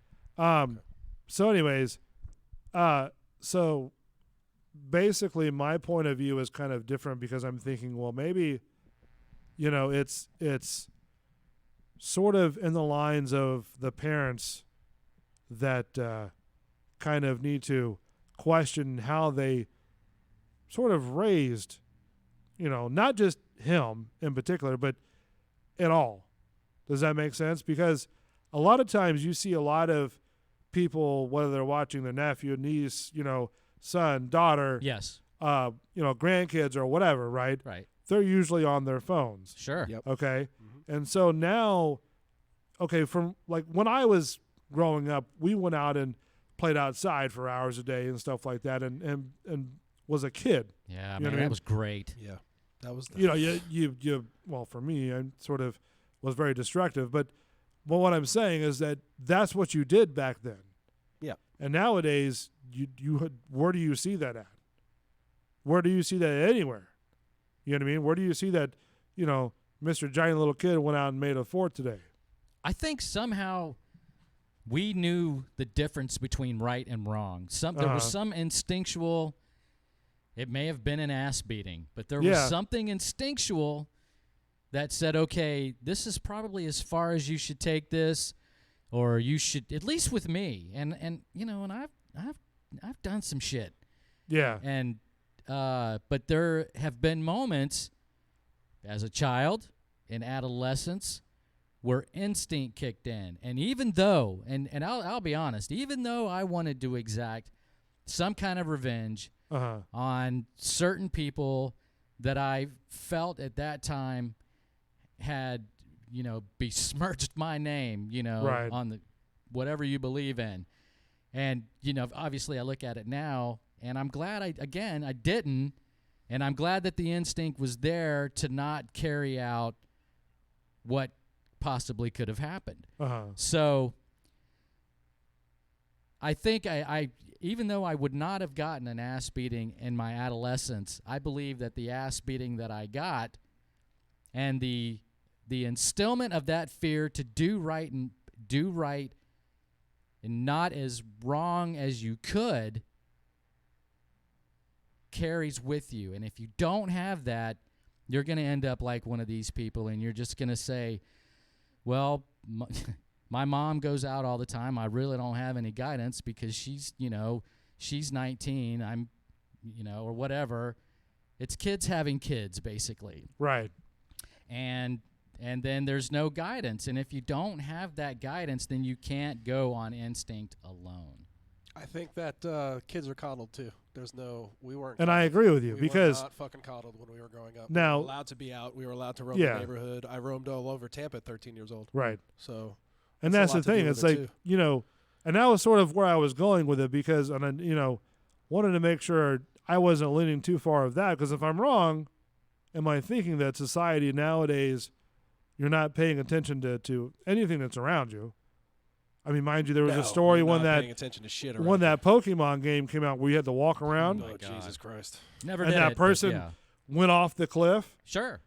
So, anyways, so basically, my point of view is kind of different because I'm thinking, well, maybe, it's sort of in the lines of the parents that kind of need to question how they sort of raised, not just him in particular, but it all. Does that make sense? Because a lot of times you see a lot of people, whether they're watching their nephew, niece, son, daughter, Yes. grandkids or whatever, right? Right. They're usually on their phones. Sure. Yep. Okay. And so now, from like when I was growing up, we went out and played outside for hours a day and stuff like that, and was a kid. Yeah, You know man, what I mean? that was great. Yeah, that was. You well, for me, I sort of was very destructive, but what I'm saying is that that's what you did back then. Yeah. And nowadays, where do you see that at? Where do you see that anywhere? You know what I mean? Where do you see that, Mr. Giant Little Kid went out and made a fort today? I think somehow we knew the difference between right and wrong. There was some instinctual. It may have been an ass beating, but there was something instinctual that said, okay, this is probably as far as you should take this, or you should, at least with me. And I've done some shit. Yeah. And but there have been moments as a child in adolescence where instinct kicked in. And even though, and I'll be honest, even though I wanted to exact some kind of revenge on certain people that I felt at that time had, besmirched my name, Right. on the whatever you believe in. And, obviously I look at it now and I'm glad I didn't. And I'm glad that the instinct was there to not carry out what possibly could have happened. So I think I even though I would not have gotten an ass beating in my adolescence, I believe that the ass beating that I got and the instillment of that fear to do right and not as wrong as you could carries with you. And if you don't have that, you're going to end up like one of these people, and you're just going to say, well, my mom goes out all the time. I really don't have any guidance because she's 19. I'm, or whatever. It's kids having kids, basically. Right. And then there's no guidance. And if you don't have that guidance, then you can't go on instinct alone. I think that kids are coddled too. We weren't. And coddled. I agree with you we because were not fucking coddled when we were growing up. Now, we were allowed to be out. We were allowed to roam the neighborhood. I roamed all over Tampa at 13 years old. Right. So, and that's the thing. It's like, and that was sort of where I was going with it because, and I, wanted to make sure I wasn't leaning too far of that, because if I'm wrong, am I thinking that society nowadays, you're not paying attention to anything that's around you? I mean, mind you, there was a story when that Pokemon game came out where you had to walk around. Oh, Jesus Christ! Never and did that it, person went off the cliff. Sure.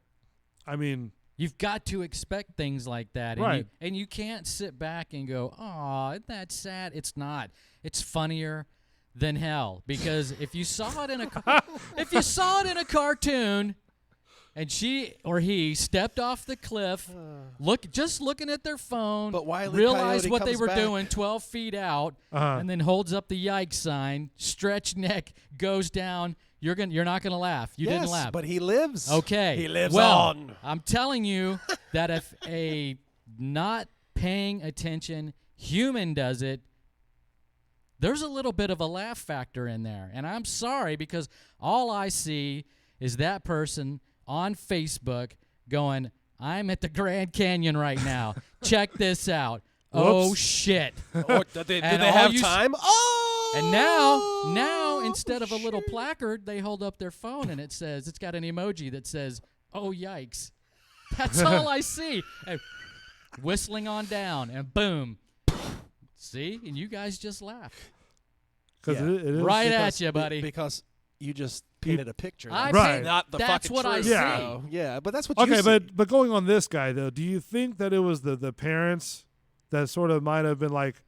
I mean, you've got to expect things like that, right? And you can't sit back and go, "Oh, isn't that sad?" It's not. It's funnier than hell, because if you saw it in a cartoon, and she or he stepped off the cliff, looking at their phone, But Wile E. realized Coyote what they comes were back. doing 12 feet out, and then holds up the yikes sign, stretched neck, goes down. You're not gonna laugh. You didn't laugh. But he lives. Okay. He lives well, on. I'm telling you that if a not paying attention human does it, there's a little bit of a laugh factor in there. And I'm sorry, because all I see is that person on Facebook going, I'm at the Grand Canyon right now. Check this out. Oh, Whoops. shit. Did they And have all you time? And now instead of a little placard, they hold up their phone and it's got an emoji that says, oh, yikes. That's all I see. And whistling on down, and boom. See? And you guys just laugh. Because it is Right because at you, buddy. Because you just painted a picture. Right. That's what I see. Yeah. Yeah, but that's what you Okay, see. but going on this guy though, do you think that it was the parents that sort of might have been like?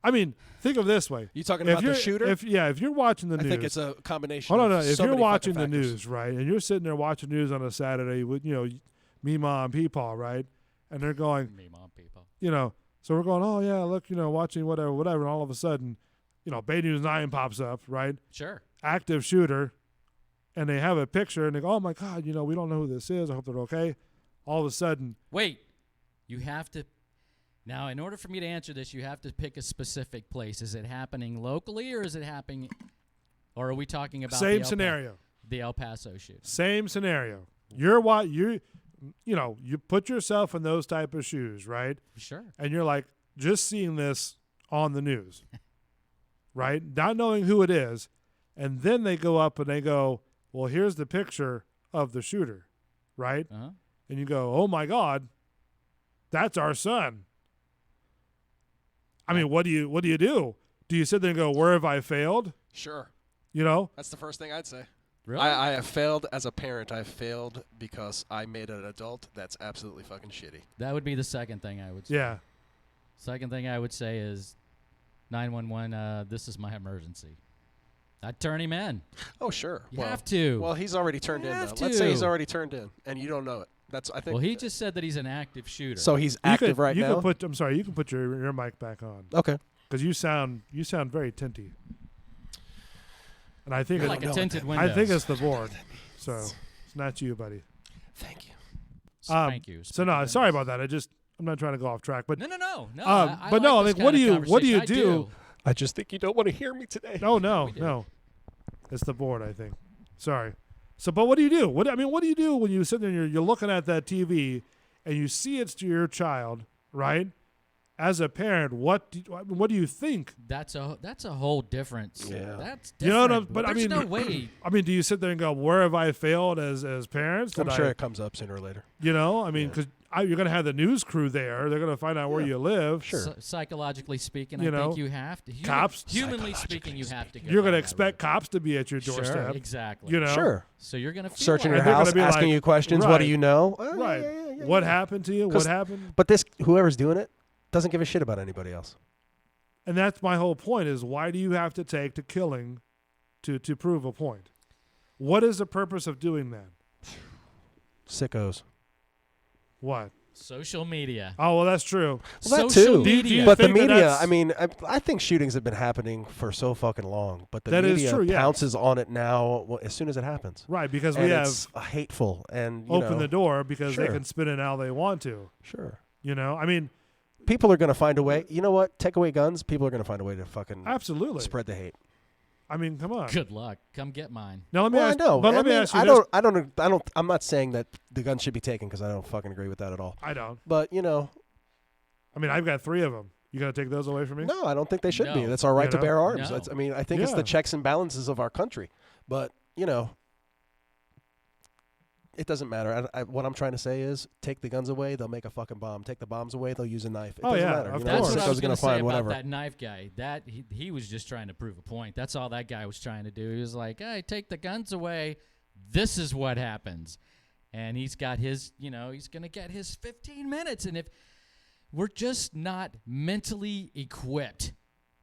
I mean, think of it this way. You talking If about the you're- shooter? If you're watching the I news, think it's a combination. Hold on, no. of If so you're many watching fucking the factors. news, right, and you're sitting there watching news on a Saturday with me, mom, Peepaw, right, and they're going, Me, mom, people. So we're going, oh yeah, look, watching whatever, and all of a sudden, Bay News 9 pops up, right? Sure. Active shooter, and they have a picture, and they go, oh my God, we don't know who this is. I hope they're okay. All of a sudden, Wait. You have to. Now, in order for me to answer this, you have to pick a specific place. Is it happening locally, or is it happening, or are we talking about same scenario. The El Paso shooting? Same scenario. You put yourself in those type of shoes, right? Sure. And you're like, just seeing this on the news, right? Not knowing who it is. And then they go up and they go, well, here's the picture of the shooter, right? Uh-huh. And you go, oh my God, that's our son. I mean, what do you do? Do you sit there and go, where have I failed? Sure. That's the first thing I'd say. Really? I have failed as a parent. I've failed because I made an adult that's absolutely fucking shitty. That would be the second thing I would say. Yeah. Second thing I would say is 911, this is my emergency. I'd turn him in. Oh, sure. You have to. Well, he's already turned in, have though. Let's say he's to. already turned in, and you don't know it. I think. Well, he just said that he's an active shooter. So he's active right now? I'm sorry, you can put your mic back on. Okay. Because you sound very tinty. And I think You're like a tinted window. I think it's the board. So it's not you, buddy. Thank you. Thank you. So no, sorry about that. I'm not trying to go off track, but No. I like no, this like what do kind of you conversation. I do? I just think you don't want to hear me today. No. It's the board, I think. Sorry. So, but what do you do? What do you do when you sit there and you're looking at that TV and you see it's to your child, right? As a parent, what do you think? That's a whole difference. Yeah. That's You know different. what I mean? There's no way. I mean, do you sit there and go, "Where have I failed as parents?" I'm sure it comes up sooner or later. Because you're going to have the news crew there. They're going to find out where you live. Sure. Psychologically speaking, You I know, think you have to. cops- Humanly speaking, you have to go. You're going to down that expect cops to be at your road. Sure, doorstep. exactly. Sure. So you're going to feel Searching like your they're gonna house, be asking like, you questions. What do right. you know? Right. Yeah. What happened to you? What 'Cause- happened? But whoever's doing it doesn't give a shit about anybody else. And that's my whole point is why do you have to take to killing to prove a point? What is the purpose of doing that? Sickos. What? Social media. Oh, well, that's true. Well, that Social too. media. But the think that media, that's- I mean, I think shootings have been happening for so fucking long. But the That is media true, yeah. pounces on it now as soon as it happens. Right, because And we have it's hateful and opened the door because they Sure. can spin it how they want to. Sure. I mean, People are going to find a way. You know what? Take away guns. People are going to find a way to fucking absolutely. spread the hate. I mean, come on. Good luck. Come get mine. Now let me Well, ask. I know. But I let me mean, ask you I this. don't. I'm not saying that the gun should be taken because I don't fucking agree with that at all. I don't. But I mean, I've got 3 of them. You gonna take those away from me? no, I don't think they should be. No. That's our right You to know? bear arms. No. That's, I think it's Yeah. the checks and balances of our country. But it doesn't matter. What I'm trying to say is, take the guns away, they'll make a fucking bomb. Take the bombs away, they'll use a knife. It Oh, doesn't yeah, matter. of That's course. what I was Sicko's going gonna to say find about whatever. that knife guy. That he was just trying to prove a point. That's all that guy was trying to do. He was like, "Hey, take the guns away. This is what happens." And he's got his, he's going to get his 15 minutes. And if we're just not mentally equipped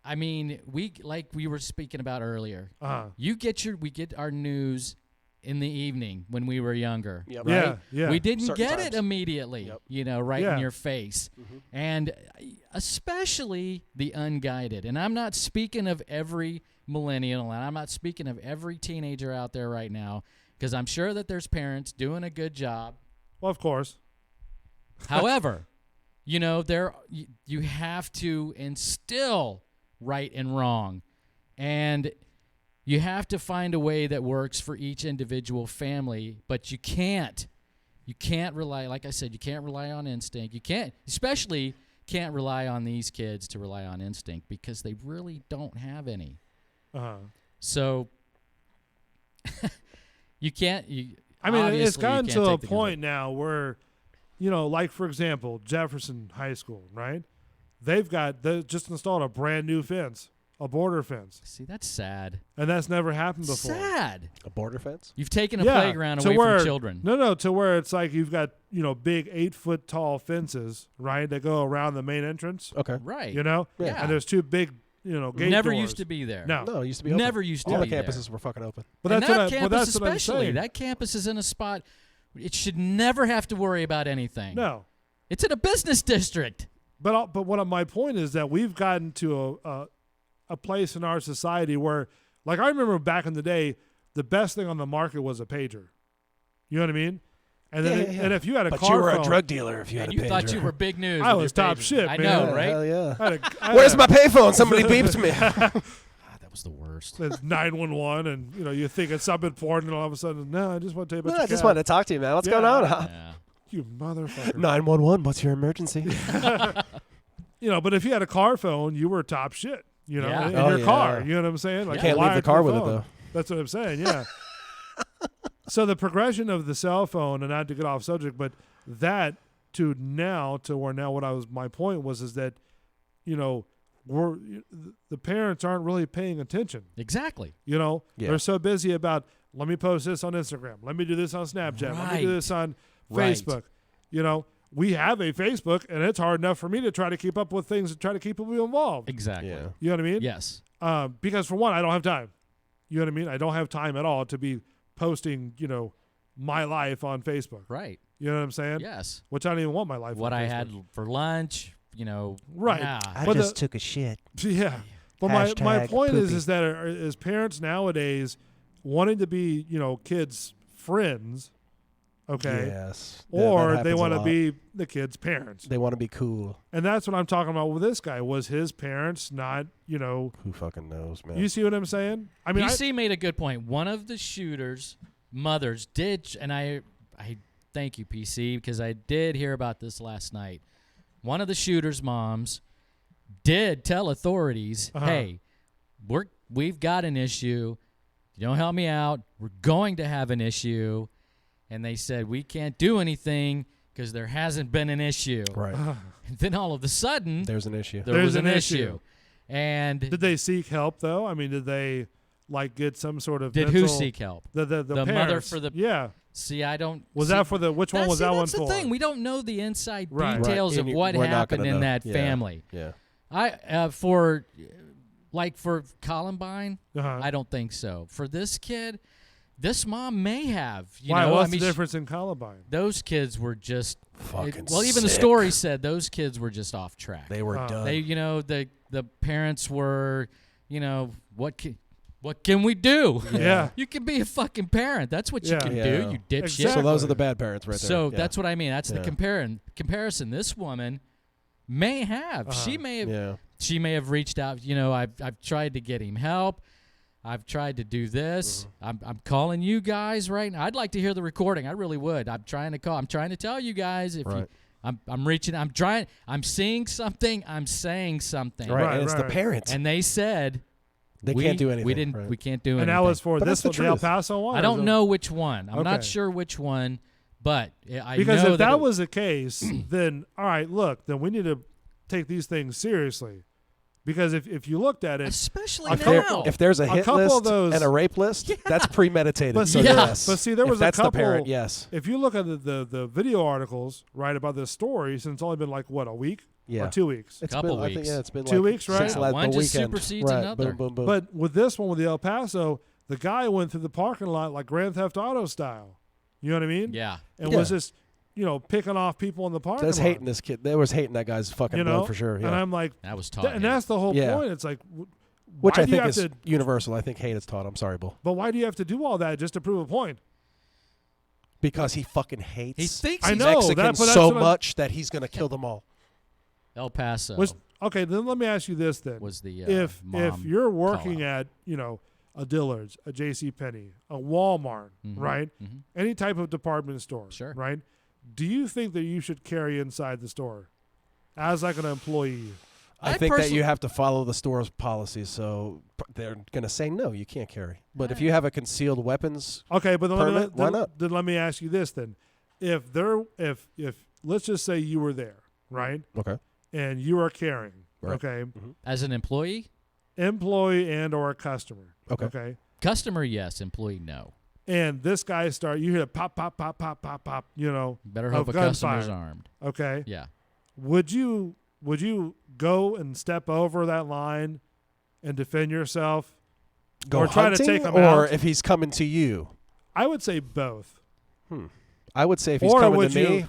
I mean, like we were speaking about earlier. Uh-huh. We get our news in the evening when we were younger. Yep. Right? Yeah. We didn't Certain get times. it immediately. Yep. You know, right Yeah. in your face, and especially the unguided. And I'm not speaking of every millennial, and I'm not speaking of every teenager out there right now, because I'm sure that there's parents doing a good job. Well, of course. However, you know, you have to instill right and wrong, and you have to find a way that works for each individual family, but you can't rely, like I said, you can't rely on instinct. You especially can't rely on these kids to rely on instinct, because they really don't have any. Uh-huh. So you can't. I mean, it's obviously, you gotten can't to a take the good point now where, you know, like, for example, Jefferson High School, right? They just installed a brand new fence, a border fence. See, that's sad. And that's never happened before. Sad. A border fence? You've taken a playground to away where, from children. No, to where it's like you've got, you know, big 8-foot tall fences, right, that go around the main entrance. Okay. Right. You know? Yeah. And there's 2 big, you know, gate Never doors. used to be there. No. No, it used to be open. Never used to All be the there. campuses were fucking open. But And that's that what campus that's what I'm especially. saying. That campus is in a spot. It should never have to worry about anything. No. It's in a business district. But my point is that we've gotten to a place in our society where, like, I remember back in the day, the best thing on the market was a pager. You know what I mean? And then Yeah. and if you had a but car you were phone, a drug dealer if you had And a you pager. thought you were big news. I with was your top pager. shit, I man. know, right? Hell yeah. I had Where's a- my payphone? Somebody beeped me. That was the worst. It's 911, and you know you think it's something important, and all of a sudden, no, I just want to tell you about No, your I just cat. wanted to talk to you, man. What's Yeah. going on? Yeah. You motherfucker. 911. What's your emergency? You know, but if you had a car phone, you were top shit. You know, Yeah. in Oh, your yeah. car. You know what I'm saying? Like, You can't leave the wired car to with it, phone. though. That's what I'm saying. Yeah. So the progression of the cell phone, and not to get off subject, but that to where my point was is that, you know, the parents aren't really paying attention. Exactly. You know, Yeah. they're so busy about, let me post this on Instagram, let me do this on Snapchat, let me do Right. this on Right. Facebook. You know, we have a Facebook, and it's hard enough for me to try to keep up with things and try to keep people involved. Exactly. Yeah. You know what I mean? Yes. Because for one, I don't have time. You know what I mean? I don't have time at all to be posting, you know, my life on Facebook. Right. You know what I'm saying? Yes. Which I don't even want my life What on I Facebook. had for lunch, you know. Right. Yeah. I But just the- took a shit. Yeah. But my Hashtag point poopy. is that as parents nowadays wanting to be, you know, kids' friends, okay? Yes. Or that they happens a want to lot. be the kids' parents. They want to be cool. And that's what I'm talking about with this guy. Was his parents not, you know, Who fucking knows, man? you see what I'm saying? I mean, PC made a good point. One of the shooters' mothers did, and I thank you, PC, because I did hear about this last night. One of the shooters' moms did tell authorities, "Hey, we've got an issue. You don't help me out, we're going to have an issue." And they said, "We can't do anything because there hasn't been an issue." Right. And then all of a sudden, There's an issue. there was an issue. And did they seek help though? I mean, did they like get some sort of did mental, who seek help? The mother parents. for the yeah. See, I don't. Was see, that for the which one was that one that's for? the thing. We don't know the inside Right. details Right. of And what we're not happened gonna in know. that Yeah. family. Yeah. I for Columbine, Uh-huh. I don't think so. For this kid, this mom may have. You Why? know, What's I mean, the difference in Columbine? those kids were just Fucking well, even the sick. story said those kids were just off track. They were done. They, you know, the parents were, you know, what can we do? Yeah. You can be a fucking parent. That's what you Yeah. can Yeah. do. You dipshit. Exactly. So those are the bad parents right there. So Yeah. that's what I mean. That's the Yeah. comparison. This woman may have. She may have. Yeah. She may have reached out. You know, I've tried to get him help. I've tried to do this. I'm calling you guys right now. I'd like to hear the recording. I really would. I'm trying to call. I'm trying to tell you guys if you. I'm reaching. I'm trying. I'm seeing something. I'm saying something. Right. And it's the parents. And they said They can't do anything. We didn't. Right. We can't do And anything. that was for But this that's the the El truth. Paso one. I or don't the- know which one. I'm not Okay. sure which one, but I Because know if that it- was the case, then all right, look, then we need to take these things seriously. Because if you looked at it, especially a now. couple- If there's a hit couple list of those, and a rape list, that's premeditated. But so see, yes. but see, there If was that's a couple. the parent, yes. If you look at the video articles, right, about this story, since it's only been like what, a week, Yeah. Or 2 weeks. It's Couple been, I think, weeks. yeah, it's been 2 like weeks, right? since Yeah, the one just weekend. supersedes right. another. Boom, boom, boom. But with this one, with the El Paso, the guy went through the parking lot like Grand Theft Auto style. You know what I mean? Yeah. And Yeah. was just, picking off people in the parking There's lot. hating this kid. There was hating that guy's fucking blood for sure. Yeah. And I'm like, That was taught. and that's the whole Yeah. point. It's like, Which why I do you think have is to, universal. I think hate is taught. I'm sorry, Bull. but why do you have to do all that just to prove a point? Because he fucking hates He thinks I he's know, Mexicans but that's so what I'm- much that he's going to kill them all. El Paso. Okay, then let me ask you this then. Was the if mom you're working call-out. at, a Dillard's, a JCPenney, a Walmart, right? Mhm. Any type of department store, Sure. right? Do you think that you should carry inside the store as like an employee? I think that you have to follow the store's policies, so they're going to say no, you can't carry. But if you have a concealed weapons Okay, but then permit, why not? Then let me ask you this then. If let's just say you were there, right? Okay. And you are carrying, Right. okay? As an employee? Employee and or a customer. Okay. Okay. Customer, yes. Employee, no. And this guy you hear pop, pop, pop, pop, pop, pop, Better of hope a customer's gunfire. armed. Okay. Yeah. Would you go and step over that line and defend yourself? Go or try hunting, to take him or out? if he's coming to you? I would say both. I would say if he's Or coming would to me.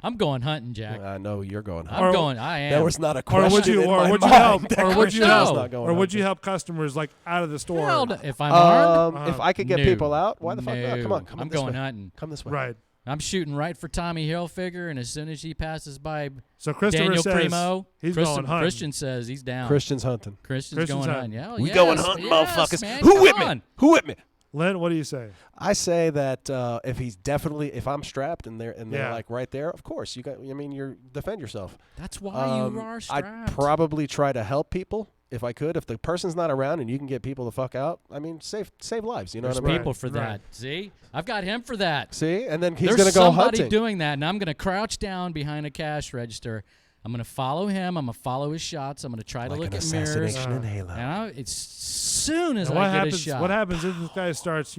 I'm going hunting, Jack. I know you're going I'm hunting. going. I am. There was not a Or question would you in or my would you mind help that or would you Christian was help not going or would you hunting. help customers like out of the store? Hell, if I'm armed, If I could get no. people out, why the fuck not? Come No. on, come I'm this going way. hunting. Come this way. Right. I'm shooting right for Tommy Hilfiger, and as soon as he passes by So Christopher Daniel says Primo, he's going hunting. Christian says he's down. Christian's hunting. Christian's going hunting. Yeah, We yes, going hunting, yes, motherfuckers. man, Who come with me? on. Who with me? Len, what do you say? I say that if I'm strapped and they're Yeah. like right there, of course you're defend yourself. That's why you are strapped. I'd probably try to help people if I could. If the person's not around and you can get people the fuck out, I mean, save lives. You know There's what I mean? people for that. See, I've got him for that. See, and then he's There's gonna go somebody hunting. doing that, and I'm gonna crouch down behind a cash register. I'm gonna follow him. I'm gonna follow his shots. I'm gonna try to Like look an at mirrors. assassination in Halo. And it's soon as Now, I get a shot. What happens if this guy starts,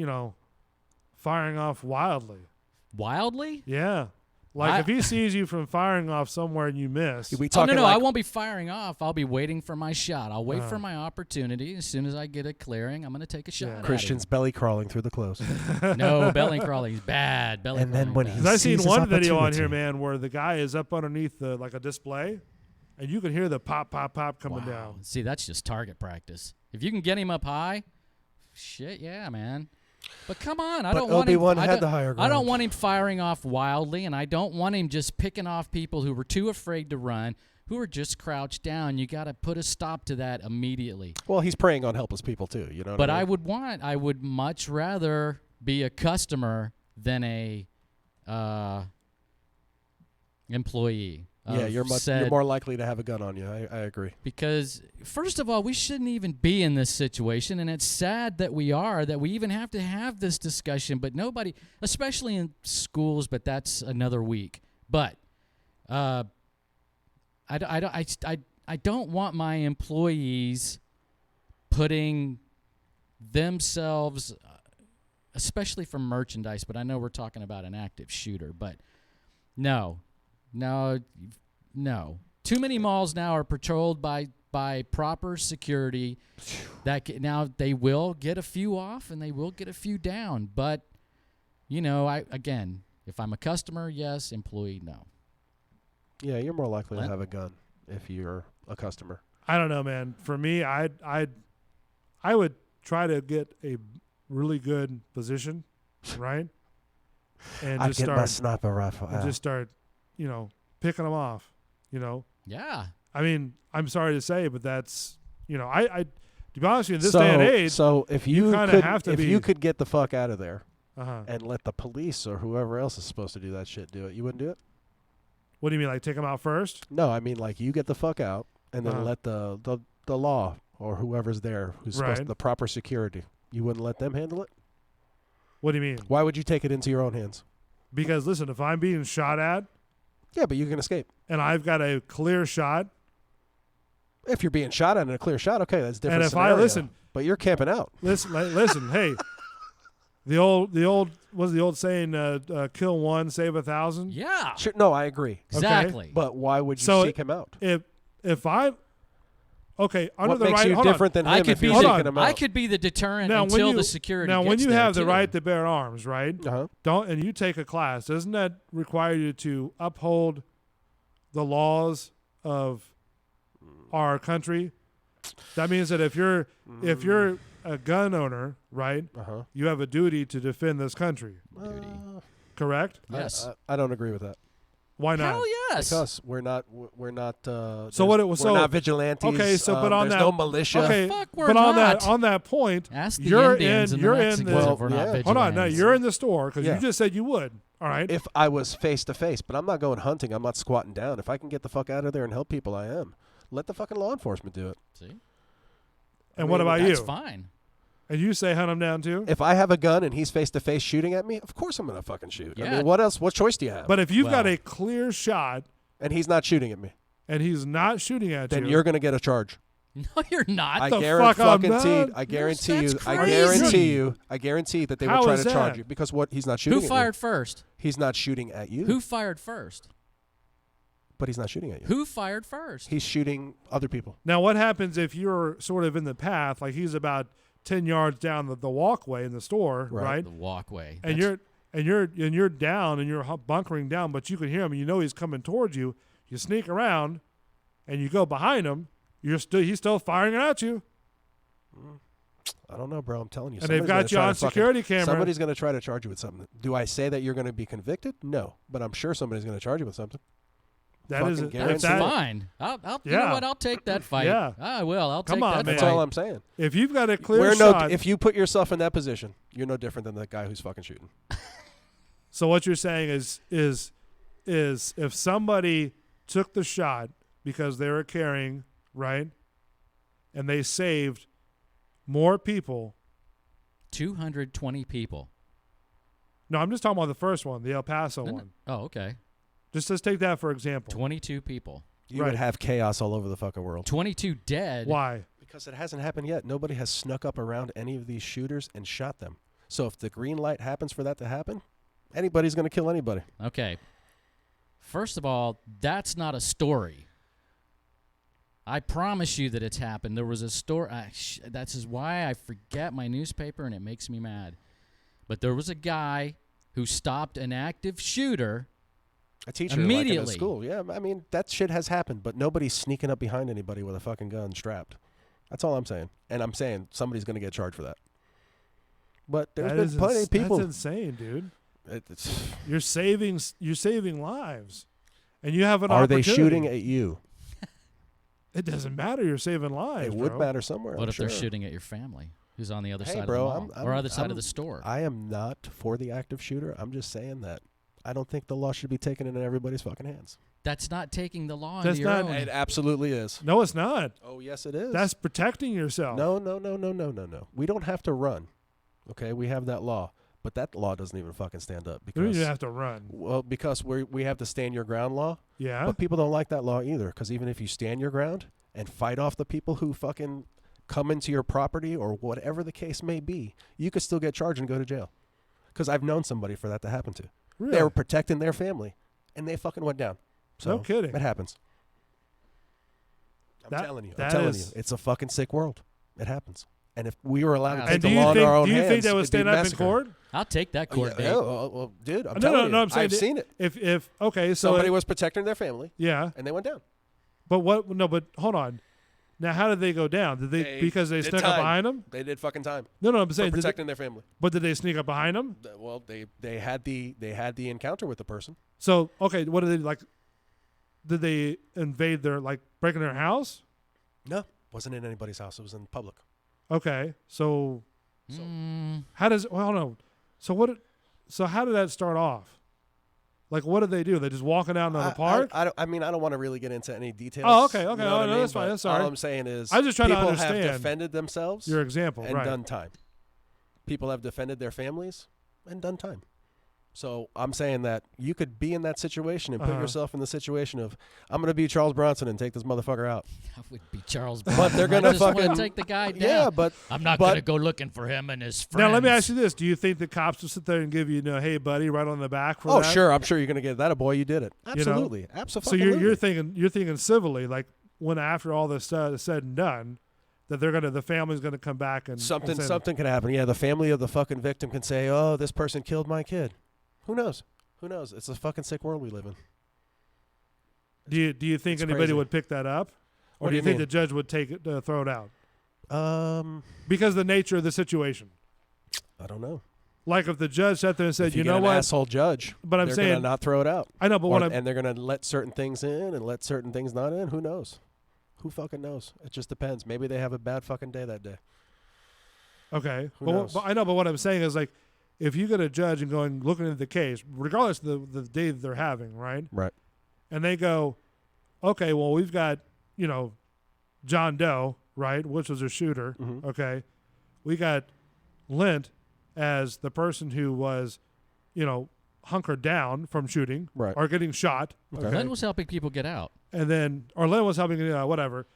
firing off wildly? Wildly? Yeah. Like if he sees you from firing off somewhere and you miss. Oh, no, I won't be firing off. I'll be waiting for my shot. I'll wait for my opportunity. As soon as I get a clearing, I'm going to take a shot at him. Christian's belly crawling through the clothes. No, belly crawling is bad. Belly And then crawling when bad. he 'Cause I seen sees his one video on here, opportunity. man, where the guy is up underneath like a display, and you can hear the pop, pop, pop coming down. See, that's just target practice. If you can get him up high, shit, yeah, man. But come on, I But don't want him. Obi-Wan I had don't- the higher I don't ground. want him firing off wildly, and I don't want him just picking off people who were too afraid to run, who are just crouched down. You got to put a stop to that immediately. Well, he's preying on helpless people too. You know. What But I I mean? would much rather be a customer than a employee. Yeah, of you're said- more likely to have a gun on you. I agree. Because first of all, we shouldn't even be in this situation, and it's sad that we are, that we even have to have this discussion. But nobody, especially in schools, but that's another week. But I don't want my employees putting themselves, especially for merchandise. But I know we're talking about an active shooter. But no. Too many malls now are patrolled by proper security. Now they will get a few off and they will get a few down. But if I'm a customer, yes. Employee, no. Yeah, you're more likely to have a gun if you're a customer. I don't know, man. For me, I would try to get a really good position, right? And I'd just get start my sniper rifle and out. just start, picking them off. Yeah. I mean, I'm sorry to say, but that's to be honest with you, in this day and age, So if you kind could, of have to if be. you could get the fuck out of there Uh-huh. and let the police or whoever else is supposed to do that shit do it, you wouldn't do it? What do you mean, like take them out first? No, I mean like you get the fuck out and then Uh-huh. let the law or whoever's there who's supposed Right. the proper security. You wouldn't let them handle it? What do you mean? Why would you take it into your own hands? Because listen, if I'm being shot at, Yeah, but you can escape. and I've got a clear shot, If you're being shot at in a clear shot, okay, that's a different and if scenario. I listen, But you're camping out. listen, hey, The old was the old saying, kill one, save 1,000. Yeah. Sure, no, I agree. Exactly. But why would you seek him out? If I under what the makes right, you hold different on. than him if you're seeking him out? I could be the deterrent Now, until when the security Now, gets when you there, have the too. right to bear arms, right? Uh-huh. And you take a class, doesn't that require you to uphold the laws of our country? That means that if you're a gun owner, right? You have a duty to defend this country. Correct? Yes. I don't agree with that. Why not? Hell yes. Because we're not. So what it was? We're not vigilantes. Okay, so but on there's that, no militia. Okay, Fuck, we're but not. on that point, Ask the you're Indians in and the you're in Mexicans the if we're not hold on. No, vigilantes. you're in the store because Yeah. you just said you would. All right. If I was face to face, but I'm not going hunting. I'm not squatting down. If I can get the fuck out of there and help people, I am. Let the fucking law enforcement do it. See? And what about you? That's fine. And you say hunt him down too? If I have a gun and he's face to face shooting at me, of course I'm gonna fucking shoot. I Yeah. mean, what else? What choice do you have? But if you've got a clear shot and he's not shooting at me, and he's not shooting at you, then you're gonna get a charge. No, you're not. I The guarantee fuck I'm not. I guarantee you. That's I crazy. guarantee you. I guarantee that they How will try is to charge that? you because what he's not shooting. Who at fired you. first? He's not shooting at you. Who fired first? But he's not shooting at you. Who fired first? He's shooting other people. Now, what happens if you're sort of in the path, like he's about 10 yards down the walkway in the store, right? The walkway. And you're down and you're bunkering down, but you can hear him and you know he's coming towards you. You sneak around and you go behind him. He's still firing at you. I don't know, bro. I'm telling you. And they've got you on security camera. Somebody's going to try to charge you with something. Do I say that you're going to be convicted? No, but I'm sure somebody's going to charge you with something. That's fine. You know what? I'll take that fight. Yeah. I will. I'll Come take on, that man. That's fight. all I'm saying. If you've got a clear shot. If you put yourself in that position, you're no different than that guy who's fucking shooting. So what you're saying is if somebody took the shot because they were carrying, right, and they saved more people. 220 people. No, I'm just talking about the first one, the El Paso one. Oh, okay. Just let's take that for example. 22 people. You would have chaos all over the fucking world. 22 dead. Why? Because it hasn't happened yet. Nobody has snuck up around any of these shooters and shot them. So if the green light happens for that to happen, anybody's going to kill anybody. Okay. First of all, that's not a story. I promise you that it's happened. There was a story. That's why I forget my newspaper, and it makes me mad. But there was a guy who stopped an active shooter. A teacher immediately. Like in a school. Yeah, I mean, that shit has happened, but nobody's sneaking up behind anybody with a fucking gun strapped. That's all I'm saying. And I'm saying somebody's going to get charged for that. But there's been plenty of people. That's insane, dude. It's You're saving lives. And you have an Are opportunity. they shooting at you? It doesn't matter. You're saving lives. It would bro. matter somewhere. What I'm if sure. they're shooting at your family who's on the other Hey, side bro, of the mall or other side of the store? I am not for the active shooter. I'm just saying that I don't think the law should be taken into everybody's fucking hands. That's not taking the law That's into your not- own. It absolutely is. No, it's not. Oh, yes, it is. That's protecting yourself. No. We don't have to run. Okay, we have that law. But that law doesn't even fucking stand up. You don't Because even have to run. Well, because we have the stand your ground law. Yeah. But people don't like that law either. Because even if you stand your ground and fight off the people who fucking come into your property or whatever the case may be, you could still get charged and go to jail. Because I've known somebody for that to happen to. Really? They were protecting their family, and they fucking went down. So No kidding. It happens. I'm That- telling you. I'm that telling is- you. It's a fucking sick world. It happens. And if we were allowed to And take do the you law in think? our own Do you hands, think that would it'd be stand up in massacre. court? I'll take that court yeah, date. well, dude, I'm No, telling you. no. I'm saying I've seen it. If okay, so Somebody was protecting their family. Yeah. And they went down. But what? No, but hold on. Now, how did they go down? Did they because they did snuck up time. behind them? They did fucking time. No, I'm saying for did they- protecting their family. But did they sneak up behind them? Well, they had the encounter with the person. So okay, what did they like? Did they invade their break in their house? No, wasn't in anybody's house. It was in public. Okay, so how does? Well, no. So what? So how did that start off? Like, what did they do? They just walking out in the park? I don't want to really get into any details. Oh, okay. You know what Oh, I no, mean? that's fine. But That's all right. All I'm saying is, I'm just trying to people understand have defended themselves. your example, and right. done time. People have defended their families and done time. So I'm saying that you could be in that situation and put Uh-huh. yourself in the situation of, I'm going to be Charles Bronson and take this motherfucker out. I would be Charles Bronson. But they're going to I just fucking wanna take the guy down. Yeah, but I'm not but- going to go looking for him and his friends. Now, let me ask you this. Do you think the cops will sit there and give you, hey, buddy, right on the back for Oh, that? sure. I'm sure you're going to get that. A boy, you did it. You know? Absolutely. So Absolutely. you're thinking civilly, like when after all this is said and done, that the family's gonna come back and Something say, could happen. Yeah, the family of the fucking victim can say, "Oh, this person killed my kid." Who knows? Who knows? It's a fucking sick world we live in. Do you think it's anybody crazy. would pick that up, or What do you do you think mean? the judge would take it throw it out? Because of the nature of the situation. I don't know. Like if the judge sat there and said, If you "You get know an what, asshole judge," but I'm they're saying gonna not throw it out. I know, but and they're gonna let certain things in and let certain things not in. Who knows? Who fucking knows? It just depends. Maybe they have a bad fucking day that day. Okay. Who But knows? I know, but what I'm saying is like, if you get a judge and going looking at the case, regardless of the day that they're having, right? Right. And they go, okay, well, we've got, John Doe, right, which was a shooter. Mhm. Okay. We got Lint as the person who was, hunkered down from shooting Right. or getting shot. Okay. Lynn was helping people get out. And then, or Lynn was helping, whatever.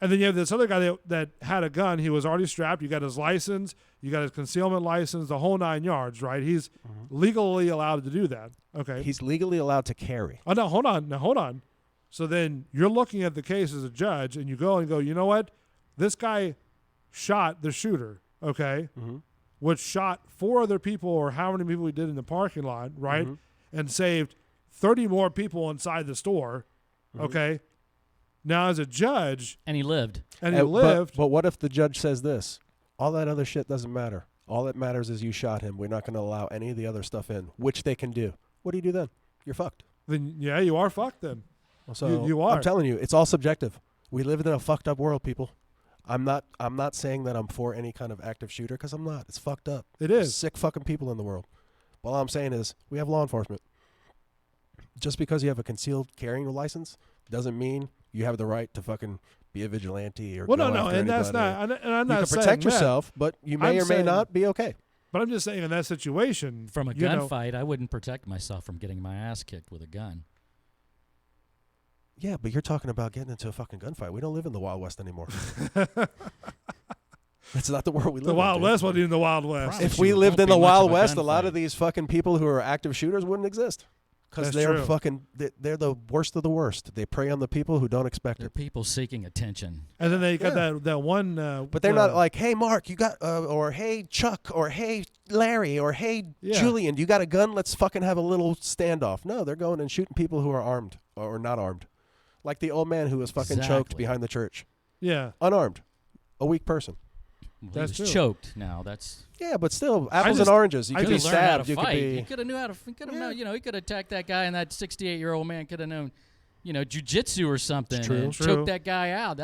And then you have this other guy that had a gun. He was already strapped. You got his license. You got his concealment license, the whole 9 yards, right? He's legally allowed to do that. Okay. He's legally allowed to carry. Oh, no, hold on. Now, hold on. So then you're looking at the case as a judge, and you go, you know what? This guy shot the shooter, okay? Mm-hmm. Which shot 4 other people or how many people he did in the parking lot, right? Mm-hmm. And saved 30 more people inside the store, okay? Now, as a judge, and he lived. And he lived. But what if the judge says this? All that other shit doesn't matter. All that matters is you shot him. We're not going to allow any of the other stuff in, which they can do. What do you do then? You're fucked. Then, yeah, you are fucked then. So you are. I'm telling you, it's all subjective. We live in a fucked up world, people. I'm not saying that I'm for any kind of active shooter because I'm not. It's fucked up. It There's is. sick fucking people in the world. All I'm saying is we have law enforcement. Just because you have a concealed carrying license doesn't mean you have the right to fucking be a vigilante or Well, go no, after and that's anybody. not. And I'm You not can saying protect that. yourself, but you may I'm or may saying- not be okay. But I'm just saying in that situation, From a you know- gunfight, I wouldn't protect myself from getting my ass kicked with a gun. Yeah, but you're talking about getting into a fucking gunfight. We don't live in the Wild West anymore. That's not the world we live The in. Wild dude. West wasn't even the Wild West. If we lived in the Wild West, a lot of these fucking people who are active shooters wouldn't exist. Because That's they're true. fucking, they're the worst of the worst. They prey on the people who don't expect They're it. people seeking attention. And then they got that one. But they're not like, hey, Mark, you got, or hey, Chuck, or hey, Larry, or hey, Yeah. Julian, you got a gun? Let's fucking have a little standoff. No, they're going and shooting people who are armed or not armed. Like the old man who was fucking choked Exactly. behind the church. Yeah. Unarmed. A weak person. Well, That's he was true. choked. Now that's Yeah, but still, apples just- and oranges. You I could be just learned how to stabbed. You could fight. be. He could have knew how to. He could have known. He could have attacked that guy, and that 68-year-old man could have known, jujitsu or something, True. and True. choked that guy out.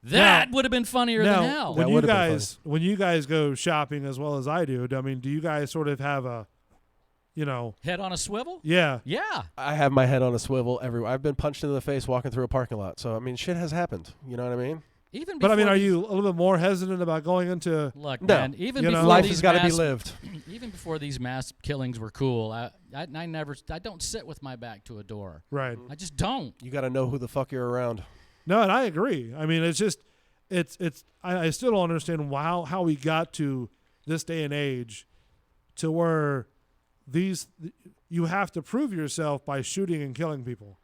That would have been funnier now, than hell. when That you would've been guys go shopping as well as I do, I mean, do you guys sort of have a, Head on a swivel. yeah, Yeah. I have my head on a swivel everywhere. I've been punched in the face walking through a parking lot. So, I mean, shit has happened. You know what I mean? Even. but I mean, before are these- you a little bit more hesitant about going into? Look, No. man. Even You know, before Life these has got to be mass- lived. Even before these mass killings were cool, I don't sit with my back to a door. Right. I just don't. You got to know who the fuck you're around. No, and I agree. I mean, it's just, I still don't understand how we got to this day and age, to where you have to prove yourself by shooting and killing people.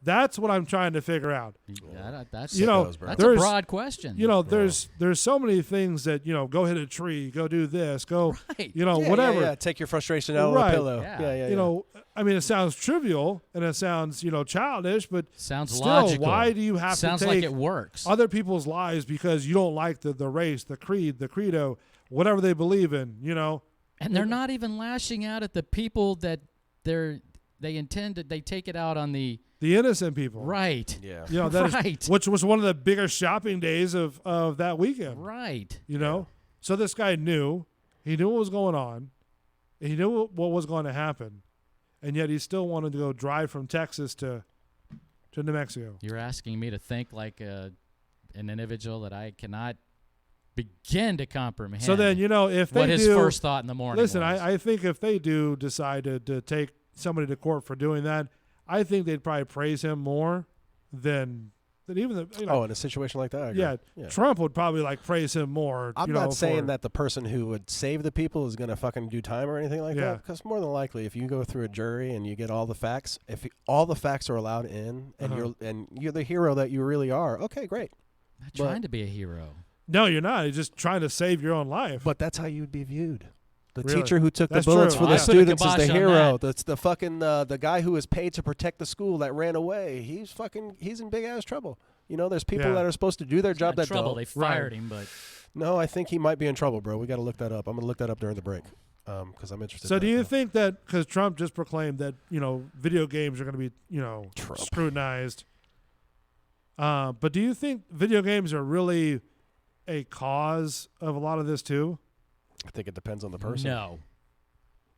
That's what I'm trying to figure out. That's Sickos, bro. that's a there's- broad question. There's so many things that, go hit a tree, go do this, go, Right. whatever. Yeah. Take your frustration out on Right. a pillow. Yeah. Yeah. I mean, it sounds trivial and it sounds, childish, but Sounds still, logical. why do you have Sounds to like take it works. other people's lives because you don't like the race, the creed, the credo, whatever they believe in, And they're not even lashing out at the people that they take it out on the innocent people. right. Yeah. That is- Right. which was one of the bigger shopping days of that weekend. Right. So this guy knew. He knew what was going on. He knew what was going to happen. And yet he still wanted to go drive from Texas to New Mexico. You're asking me to think like an individual that I cannot begin to comprehend. So then, if they what his do, first thought in the morning. Listen, was. I think if they do decide to take somebody to court for doing that, I think they'd probably praise him more than even the. In a situation like that, I agree. Yeah, Trump would probably praise him more. I'm not saying that the person who would save the people is going to fucking do time or anything like that. Because more than likely, if you go through a jury and you get all the facts, all the facts are allowed in, and you're the hero that you really are, okay, great. I'm not trying to be a hero. No, you're not. You're just trying to save your own life. But that's how you'd be viewed. The Really? teacher who took That's the bullets true. for the I put a students is the kibosh on hero. that. That's the fucking the guy who was paid to protect the school that ran away. He's in big ass trouble. There's people that are supposed to do their job that trouble. don't. They fired him, but No, I think he might be in trouble, bro. We got to look that up. I'm gonna look that up during the break because I'm interested. So in do that, you though. think that because Trump just proclaimed that video games are going to be scrutinized, but do you think video games are really a cause of a lot of this too? I think it depends on the person. no.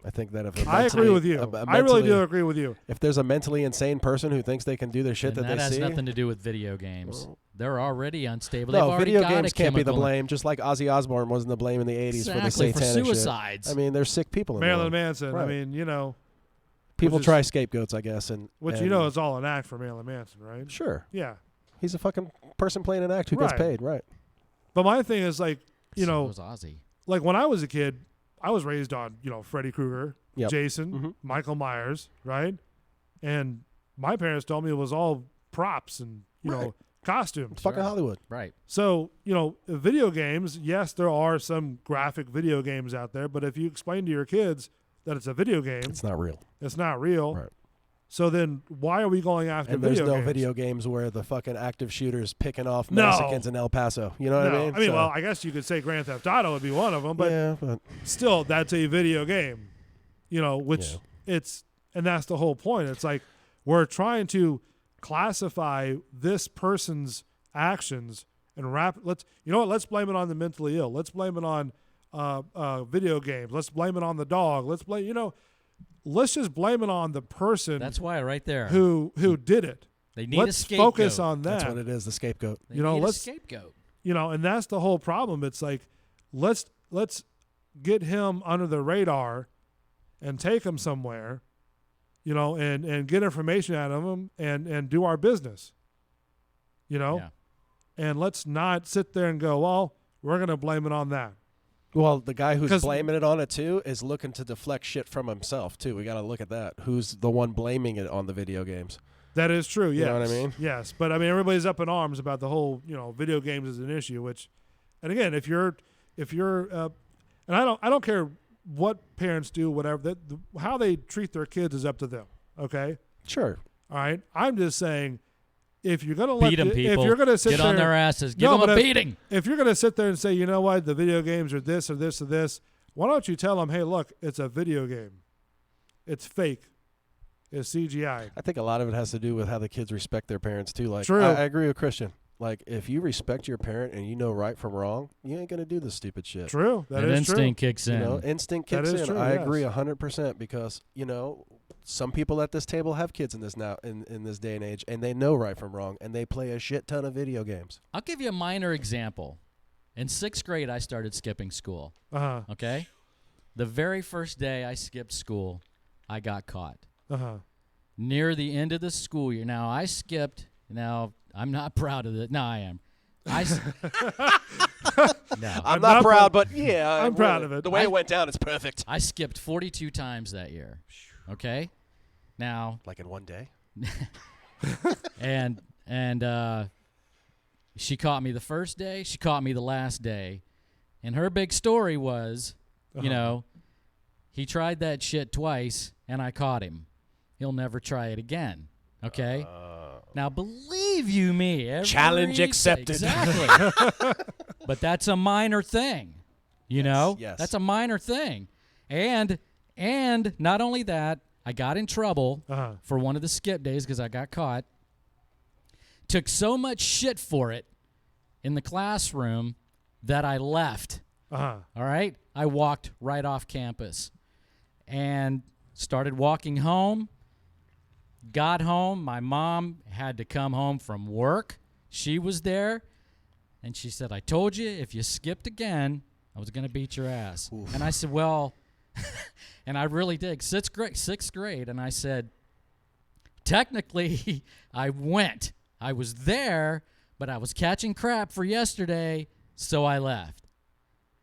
I think that if I agree with you. I really do agree with you. If there's a mentally insane person who thinks they can do their shit And that they has see, nothing to do with video games. They're already unstable. no, They've already video got games a can't be the chemical- blame. Just like Ozzy Osbourne wasn't the blame in the '80s for the Exactly, for satanic suicides. shit. I mean, there's sick people in the Marilyn world. Manson. Right. I mean, People which is- try scapegoats, I guess, and which and is all an act for Marilyn Manson, right? Sure, Yeah. he's a fucking person playing an act who gets Right. paid, right? But my thing is So was Ozzy. when I was a kid, I was raised on, Freddy Krueger, Yep. Jason, Mhm. Michael Myers, right? And my parents told me it was all props and, Right. costumes. Fucking Hollywood. Right. So, video games, yes, there are some graphic video games out there, but if you explain to your kids that it's a video game, It's not real. it's not real. Right. So then why are we going after And video there's no games? video games where the fucking active shooter's picking off No. Mexicans in El Paso. You know what I mean? So- well, I guess you could say Grand Theft Auto would be one of them, but yeah, but still, that's a video game, which and that's the whole point. It's like we're trying to classify this person's actions and let's blame it on the mentally ill. Let's blame it on video games. Let's blame it on the dog. Let's just blame it on the person. That's why right there. who did it. They need let's a scapegoat. focus on that. that's what it is, the scapegoat. They need a let's scapegoat. and that's the whole problem. It's like let's get him under the radar and take him somewhere, and get information out of him and do our business. Yeah. And let's not sit there and go, well, we're going to blame it on that. Well, the guy who's 'Cause- blaming it on it too is looking to deflect shit from himself too. We got to look at that. Who's the one blaming it on the video games? That is true. Yes. You know what I mean? Yes. But everybody's up in arms about the whole, video games is an issue, and again, if you're, and I don't care what parents do, whatever, how they treat their kids is up to them. Okay. Sure. All right. I'm just saying, if you're gonna let Beat 'em, if people. you're gonna sit Get there, on their asses. Give No, them a but beating. If you're gonna sit there and say, you know what, the video games are this or this or this, why don't you tell them, hey, look, it's a video game, it's fake, it's CGI. I think a lot of it has to do with how the kids respect their parents too. Like, True. I agree with Christian. Like, if you respect your parent and you know right from wrong, you ain't gonna do this stupid shit. True. That And is instinct true. kicks in. Instinct That kicks is in. true, I yes. agree 100% because some people at this table have kids in this in this day and age, and they know right from wrong, and they play a shit ton of video games. I'll give you a minor example. In 6th grade, I started skipping school. Uh-huh. Okay? The very first day I skipped school, I got caught. Uh-huh. Near the end of the school year. Now, I skipped. Now, I'm not proud of it. No, I am. No. I'm not proud, but yeah, I'm proud of it. The way it went down, it's perfect. I skipped 42 times that year. Okay? Now, Like in one day. and she caught me the first day. She caught me the last day. And her big story was, he tried that shit twice, and I caught him. He'll never try it again. Okay? Now, believe you me. Challenge accepted. Exactly. But that's a minor thing. You know? yes. That's a minor thing. And not only that, I got in trouble for one of the skip days because I got caught. Took so much shit for it in the classroom that I left. All right? I walked right off campus and started walking home. Got home. My mom had to come home from work. She was there. And she said, I told you if you skipped again, I was going to beat your ass. Oof. And I said, well, and I really did. Sixth grade. And I said, technically, I went. I was there, but I was catching crap for yesterday, so I left.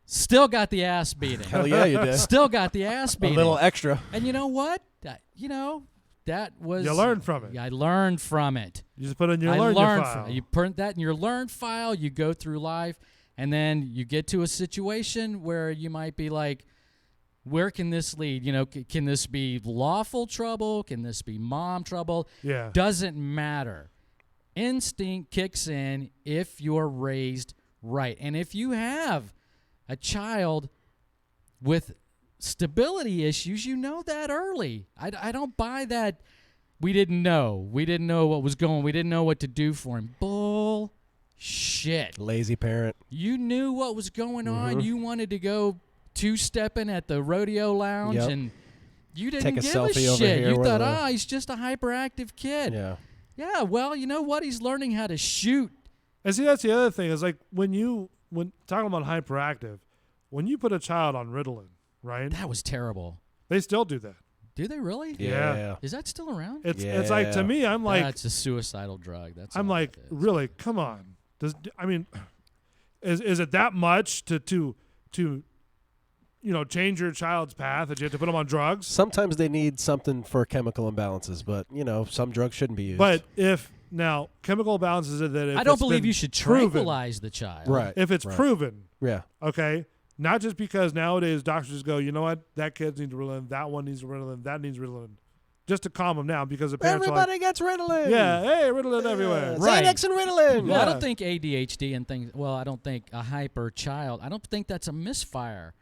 Still got the ass beating. Hell yeah, you did. Still got the ass beating. A little extra. And you know what? That was... You learned from it. I learned from it. You just put it in your learn file. You put that in your learn file. You go through life, and then you get to a situation where you might be like, where can this lead? Can this be lawful trouble? Can this be mom trouble? Yeah. Doesn't matter. Instinct kicks in if you're raised right. And if you have a child with stability issues, you know that early. I don't buy that. We didn't know. We didn't know what was going. We didn't know what to do for him. Bullshit. Lazy parent. You knew what was going on. You wanted to go two-stepping at the rodeo lounge, and you didn't give a shit. You thought, he's just a hyperactive kid. Yeah. Yeah, well, you know what? He's learning how to shoot. And see, that's the other thing is like when talking about hyperactive, when you put a child on Ritalin, right? That was terrible. They still do that. Do they really? Yeah. Is that still around? It's like, to me, I'm like, that's a suicidal drug. I'm like, really? Come on. Is it that much to change your child's path that you have to put them on drugs? Sometimes they need something for chemical imbalances, but some drugs shouldn't be used. But if now chemical imbalances are that if I don't believe you should tranquilize the child. Right. If it's proven. Yeah. Okay. Not just because nowadays doctors just go, you know what, that kid needs Ritalin, that one needs Ritalin, that needs Ritalin. Just to calm them down because the parents everybody are like, gets Ritalin. Yeah, hey, Ritalin everywhere. Right. Xanax and Ritalin. Well, I don't think ADHD and things, I don't think a hyper child, I don't think that's a misfire.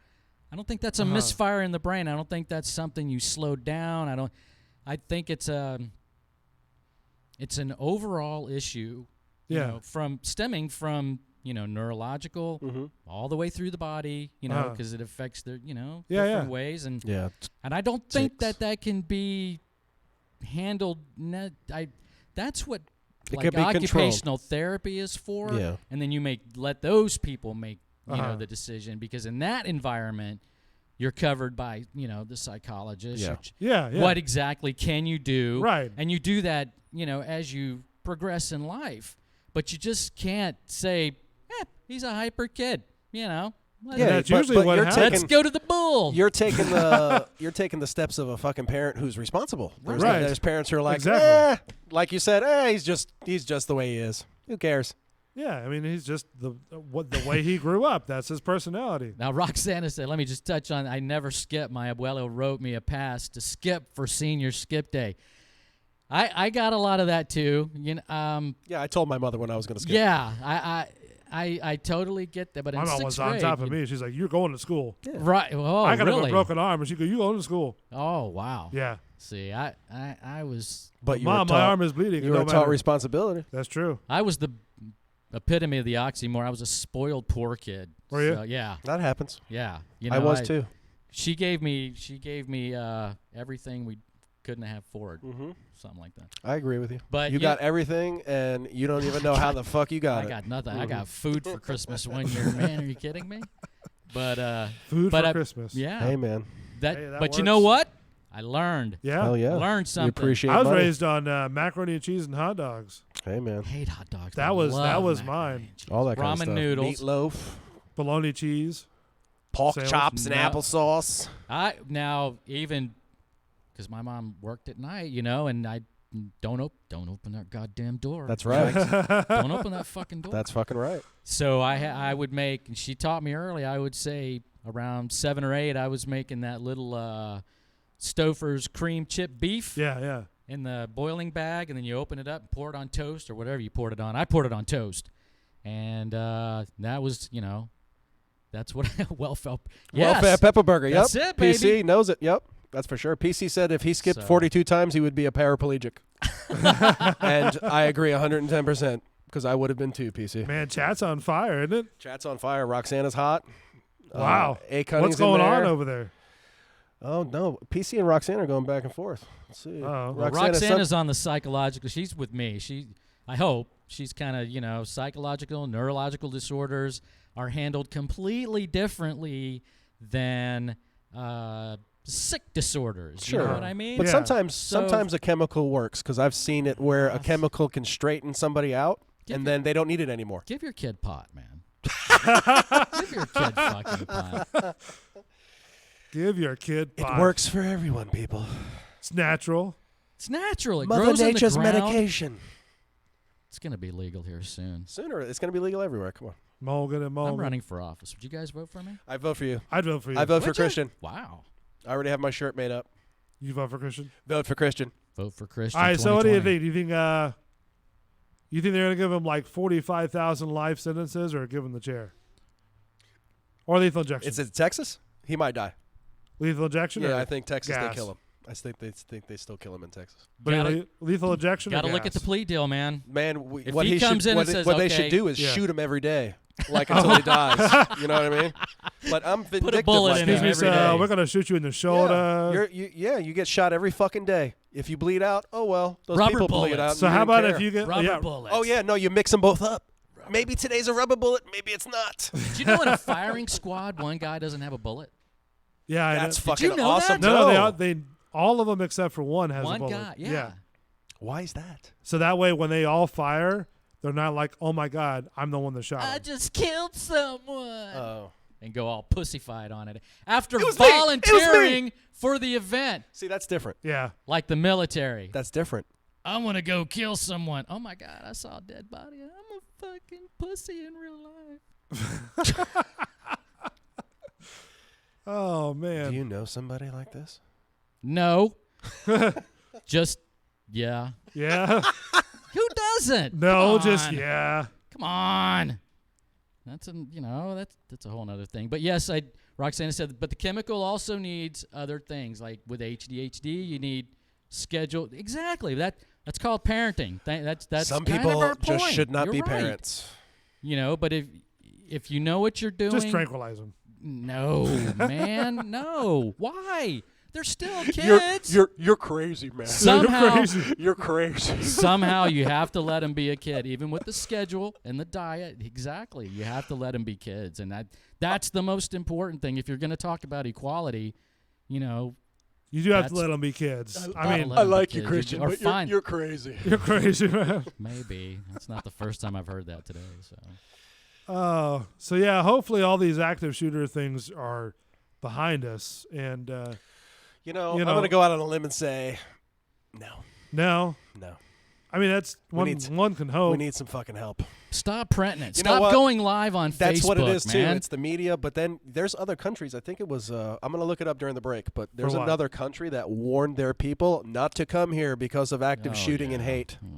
I don't think that's a misfire in the brain. I don't think that's something you slow down. I think it's an overall issue, stemming from neurological all the way through the body, because it affects their, different ways. And I don't think that can be handled. That's what occupational therapy is for. Yeah. And then you let those people make the decision, because in that environment, you're covered by, the psychologist. What exactly can you do? Right. And you do that, as you progress in life. But you just can't say, he's a hyper kid, That's usually what happens. Let's go to the bull. You're taking the steps of a fucking parent who's responsible. There's parents who are like, like you said, he's just the way he is. Who cares? Yeah, I mean, he's just the way he grew up. That's his personality. Now, Roxana said, let me just touch on, I never skip. My abuelo wrote me a pass to skip for senior skip day. I got a lot of that, too. I told my mother when I was going to skip. Yeah, I totally get that. But my mom was on top of me. She's like, you're going to school. Yeah. Right. Oh, I got really? a broken arm, and she goes, you going to school. Oh, wow. Yeah. See, I was... But Mom, my arm is bleeding. You were taught responsibility. That's true. I was the epitome of the oxymoron. I was a spoiled poor kid. Were you? So, yeah. That happens. Yeah. I was too. She gave me everything we couldn't have afford. Mm-hmm. Something like that. I agree with you. But you got everything, and you don't even know how the fuck you got it. I got nothing. Mm-hmm. I got food for Christmas one year. Man, are you kidding me? But food for Christmas. Yeah. Hey, man. That works. But you know what? I learned. Yeah. Hell yeah. I learned something. You appreciate I was money. raised on macaroni and cheese and hot dogs. Hey, man. I hate hot dogs. That was mine. All that kind of stuff. Ramen noodles. Meatloaf. Bologna cheese. Pork chops and applesauce. Because my mom worked at night, and I don't open that goddamn door. That's right. Don't open that fucking door. That's fucking right. So I would make, and she taught me early, I would say around 7 or 8, I was making that little Stouffer's cream chip beef. Yeah. In the boiling bag, and then you open it up and pour it on toast or whatever you poured it on. I poured it on toast. And that was, that's what well-fed pepper burger. Yep. That's it, baby. PC knows it. Yep. That's for sure. PC said if he skipped 42 times, he would be a paraplegic. And I agree 110%, because I would have been too, PC. Man, chat's on fire, isn't it? Chat's on fire. Roxana's hot. Wow. What's going on over there? Oh, no. PC and Roxana are going back and forth. Let's see. Oh. Well, Roxana's on the psychological. She's with me. I hope she's kind of, psychological, neurological disorders are handled completely differently than sick disorders. Sure. You know what I mean? But sometimes a chemical works, because I've seen it where a chemical can straighten somebody out, and then they don't need it anymore. Give your kid pot, man. Give your kid fucking pot. Give your kid pot. It works for everyone, people. It's natural. It's natural. It Mother grows Nature's in the ground. medication. It's going to be legal here soon. Sooner, it's going to be legal everywhere. Come on. Mulligan and Mulligan. I'm running for office. Would you guys vote for me? I vote for you. I'd vote for you. I vote for Would you? Christian. Wow. I already have my shirt made up. You vote for Christian? Vote for Christian. Vote for Christian. All right, so what do you 2020. think? Do you think they're going to give him like 45,000 life sentences or give him the chair? Or lethal injection? It's in Texas? He might die. Lethal injection? Yeah, or I think Texas, they gas? kill him. I think they still kill him in Texas. But lethal injection? Got to or look at the gas? plea deal, man. Man, If what he comes should, in what, and says, what they okay, should do is Yeah. shoot him every day, like until he dies. You know what I mean? But I'm vindictive bullet like in that. him Excuse me, every sir. day. We're going to shoot you in the shoulder. You get shot every fucking day. If you bleed out, oh well, those Rubber people bleed bullets. out. So and how you don't about care. if you get... Rubber yeah. bullets. Oh yeah, no, you mix them both up. Maybe today's a rubber bullet, maybe it's not. Did you know in a firing squad, one guy doesn't have a bullet? Yeah, I know. That's fucking you know awesome. that? No, they all of them except for one has a One bullet. guy, yeah. Why is that? So that way, when they all fire, they're not like, "Oh my God, I'm the one that shot I him." just killed someone. Oh. And go all pussyfied on it. After It was me. It was me. volunteering for the event. See, that's different. Yeah. Like the military. That's different. I want to go kill someone. Oh my God, I saw a dead body. I'm a fucking pussy in real life. Oh man. Do you know somebody like this? No. Just, yeah. Yeah. Who doesn't? No, Come just on. yeah. Come on. That's a whole other thing. But yes, Roxana said, but the chemical also needs other things. Like with ADHD, you need schedule. Exactly. That's called parenting. That's Some kind people of our just point. should not You're be right. parents. But if you know what you're doing, Just tranquilize them. No, man, no. Why? They're still kids. You're crazy, man. Somehow, You're crazy. somehow you have to let them be a kid, even with the schedule and the diet. Exactly, you have to let them be kids, and that's the most important thing. If you're going to talk about equality, You do have to let them be kids. I mean, let 'em be like you, kids. Christian, Or but fine. you're crazy. you're crazy, man. Maybe that's not the first time I've heard that today. So So yeah, hopefully all these active shooter things are behind us, and I'm going to go out on a limb and say, no. no. I mean, that's one can hope. We need some fucking help. stop printing it. You know Stop what? going live on That's Facebook. what it is, too. man. It's the media, but then there's other countries. I think it was, I'm going to look it up during the break, but there's what? another country that warned their people not to come here because of active Oh, shooting and yeah. hate. Oh,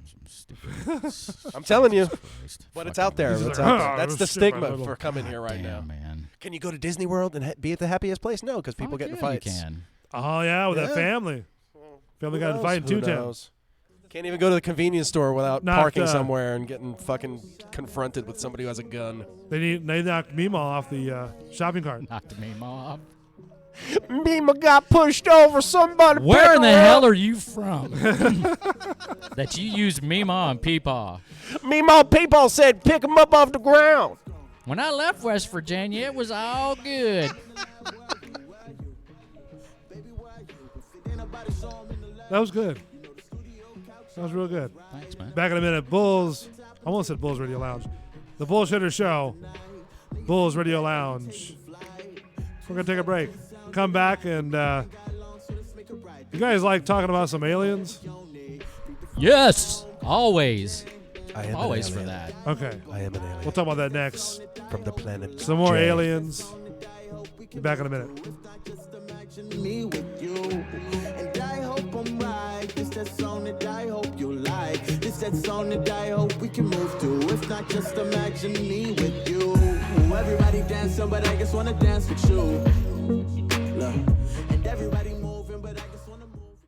some stupid. I'm telling you. Christ. But it's Fucking out there. He's It's like, out there. "Oh, That's the shit, my stigma little-" for coming here right Damn, now. man. Can you go to Disney World and be at the happiest place? No, because people Fuck get in yeah, fights. You can. Oh yeah, with that Yeah. family. Family got to Who fight in knows? two Who towns. knows? Can't even go to the convenience store without Not, parking somewhere and getting fucking confronted with somebody who has a gun. They knocked Meemaw off the shopping cart. Knocked me off. Mima got pushed over. Somebody. Where pick in the her hell up. are you from? That you use Meemaw and Peepaw. Mima people said pick him up off the ground. When I left West Virginia, it was all good. That was good. That was real good. Thanks, man. Back in a minute, Bulls. I almost said Bulls Radio Lounge. The Bullshitter Show. Bulls Radio Lounge. We're going to take a break. Come back and you guys like talking about some aliens? Yes, always. I am Always an for alien. that. Okay. I am an alien. We'll talk about that next. From the planet. Some more J. aliens. Be back in a minute. Me with you, and I hope I'm right. This that song that I hope you like. This that song that I hope we can move to. If not, just imagine me with you. Everybody dancing, but I just wanna dance with you. Look, and everybody moving, but I just wanna move.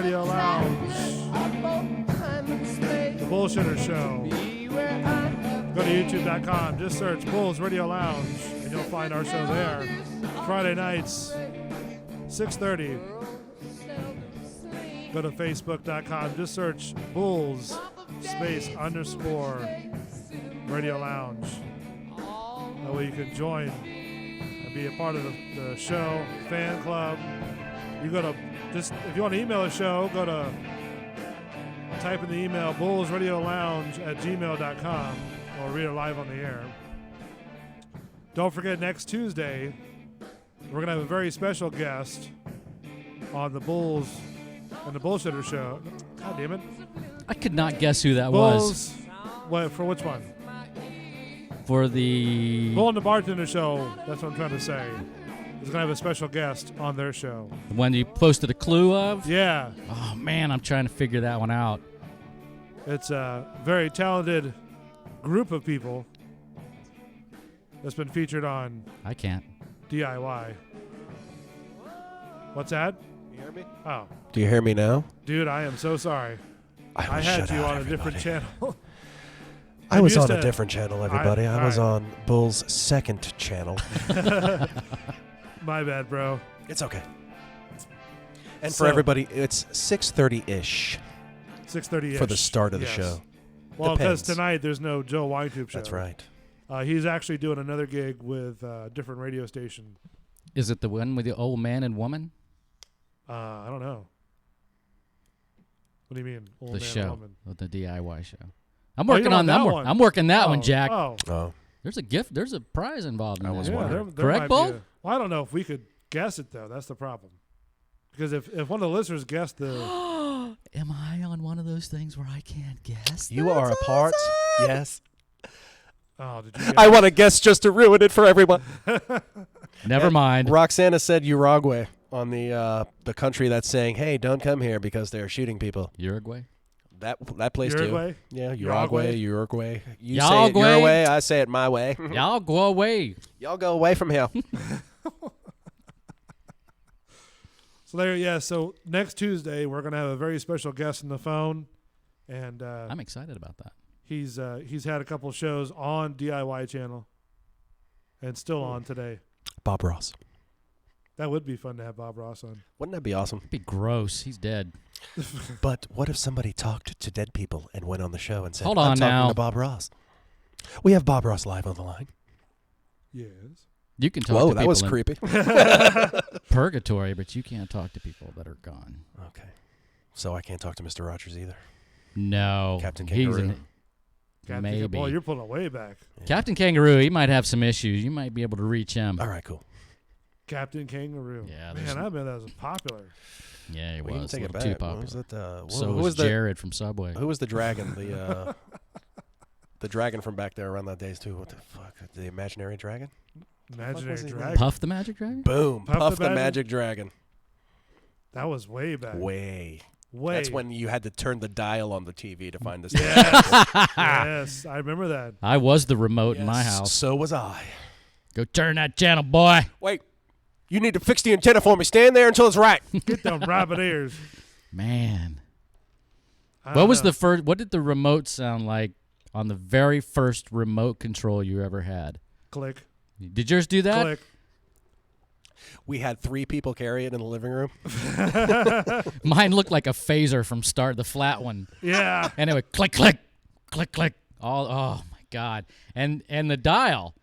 Radio Lounge. The Bullshitter Show. Go to youtube.com. Just search Bulls Radio Lounge, and you'll find our show there. Friday nights, 6:30. Go to facebook.com. Just search Bulls __ Radio Lounge. That way you can join and be a part of the show, fan club. You go to, just if you want to email the show, go to, type in the email bullsradiolounge@gmail.com or read it live on the air. Don't forget, next Tuesday, we're going to have a very special guest on the Bulls and the Bullshitter Show. God damn it. I could not guess who that Bulls, was. What, for which one? For the Bull and the Bartender Show, that's what I'm trying to say. Is going to have a special guest on their show. The one you posted a clue of? Yeah. Oh, man, I'm trying to figure that one out. It's a very talented group of people that's been featured on I can't. DIY. What's that? You hear me? Oh. Do you hear me now? Dude, I am so sorry. I had shut you out on a different everybody. channel. I was on a different channel, everybody. I was all on Bull's second channel. My bad, bro. It's okay. And So- for everybody, it's 6:30-ish 6:30-ish. for the start of the yes. show. Well, because Depends. tonight there's no Joe Weintraub show. That's right. He's actually doing another gig with a different radio station. Is it the one with the old man and woman? I don't know. What do you mean, old The man show, woman? the DIY show. I'm Oh, working you're on that one. I'm working that one, Jack. Oh. There's a gift. There's a prize involved in that. Yeah, there Correct, might be Bull? well, I don't know if we could guess it, though. That's the problem. Because if one of the listeners guessed the... Am I on one of those things where I can't guess? You are a part. Yes. Oh, did you I want to guess just to ruin it for everyone. Never And mind. Roxana said Uruguay on the country that's saying, "Hey, don't come here because they're shooting people." Uruguay. That place Uruguay? too. Yeah, Uruguay? Uruguay. You Y'all say it your way. way, I say it my way. Y'all go away. Y'all go away from here. So there, yeah. So next Tuesday we're gonna have a very special guest on the phone, and I'm excited about that. he's had a couple shows on DIY channel, and still on today. Bob Ross. That would be fun to have Bob Ross on. Wouldn't that be awesome? It'd be gross. He's dead. But what if somebody talked to dead people and went on the show and said, Hold I'm on talking now. to Bob Ross. We have Bob Ross live on the line. Yes. You can talk Whoa, to that people was in creepy. purgatory, but you can't talk to people that are gone. Okay. So I can't talk to Mr. Rogers either. No. Captain He's Kangaroo. Captain Boy, you're pulling it way back. Captain Kangaroo, he might have some issues. You might be able to reach him. All right, cool. Captain Kangaroo. Yeah, man, I bet that was popular. Yeah, he We can was take a it little back. too What popular. was it, So who was was the- Jared from Subway. Who was the dragon? The dragon from back there around that days too. What the fuck? The imaginary dragon? Imaginary dragon. Puff the Magic Dragon? Boom. Puff Puff the the Magic- Magic Dragon. That was way back. Way. Way. That's when you had to turn the dial on the TV to find this. Yes. Yes, I remember that. I was the remote in my Yes, house. So was I. Go turn that channel, boy. Wait. You need to fix the antenna for me. Stand there until it's right. Get them rabbit ears. Man. I What don't was know. the first? What did the remote sound like on the very first remote control you ever had? Click. Did yours do that? Click. We had 3 people carry it in the living room. Mine looked like a phaser from Start, the flat one. Yeah. And it would click, click, click, click. All. Oh my God. And the dial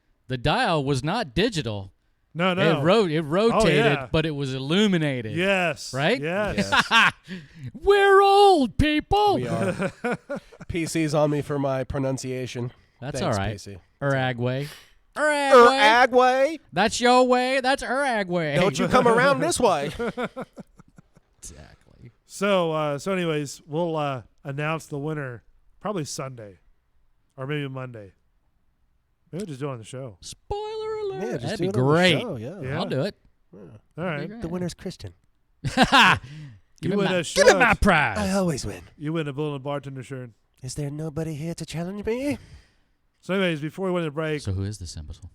was not digital. No. It rotated, yeah. but it was illuminated. Yes. Right? Yes. We're old people. We are. PC's on me for my pronunciation. That's Thanks, all right. PC. Uragway. Uragway. That's your way. That's Uragway. Don't you come around this way. Exactly. So anyways, we'll announce the winner probably Sunday or maybe Monday. Maybe we'll just do it on the show. Spoiler alert. Yeah, just That'd do be it on the great. show, yeah. Yeah. I'll do it. All right. great. The winner's Christian. Give me win my, a give me shirt. my prize. I always win. You win a Bull and Bartender shirt. Is there nobody here to challenge me? So anyways, before we went to break, So who is this imbecile?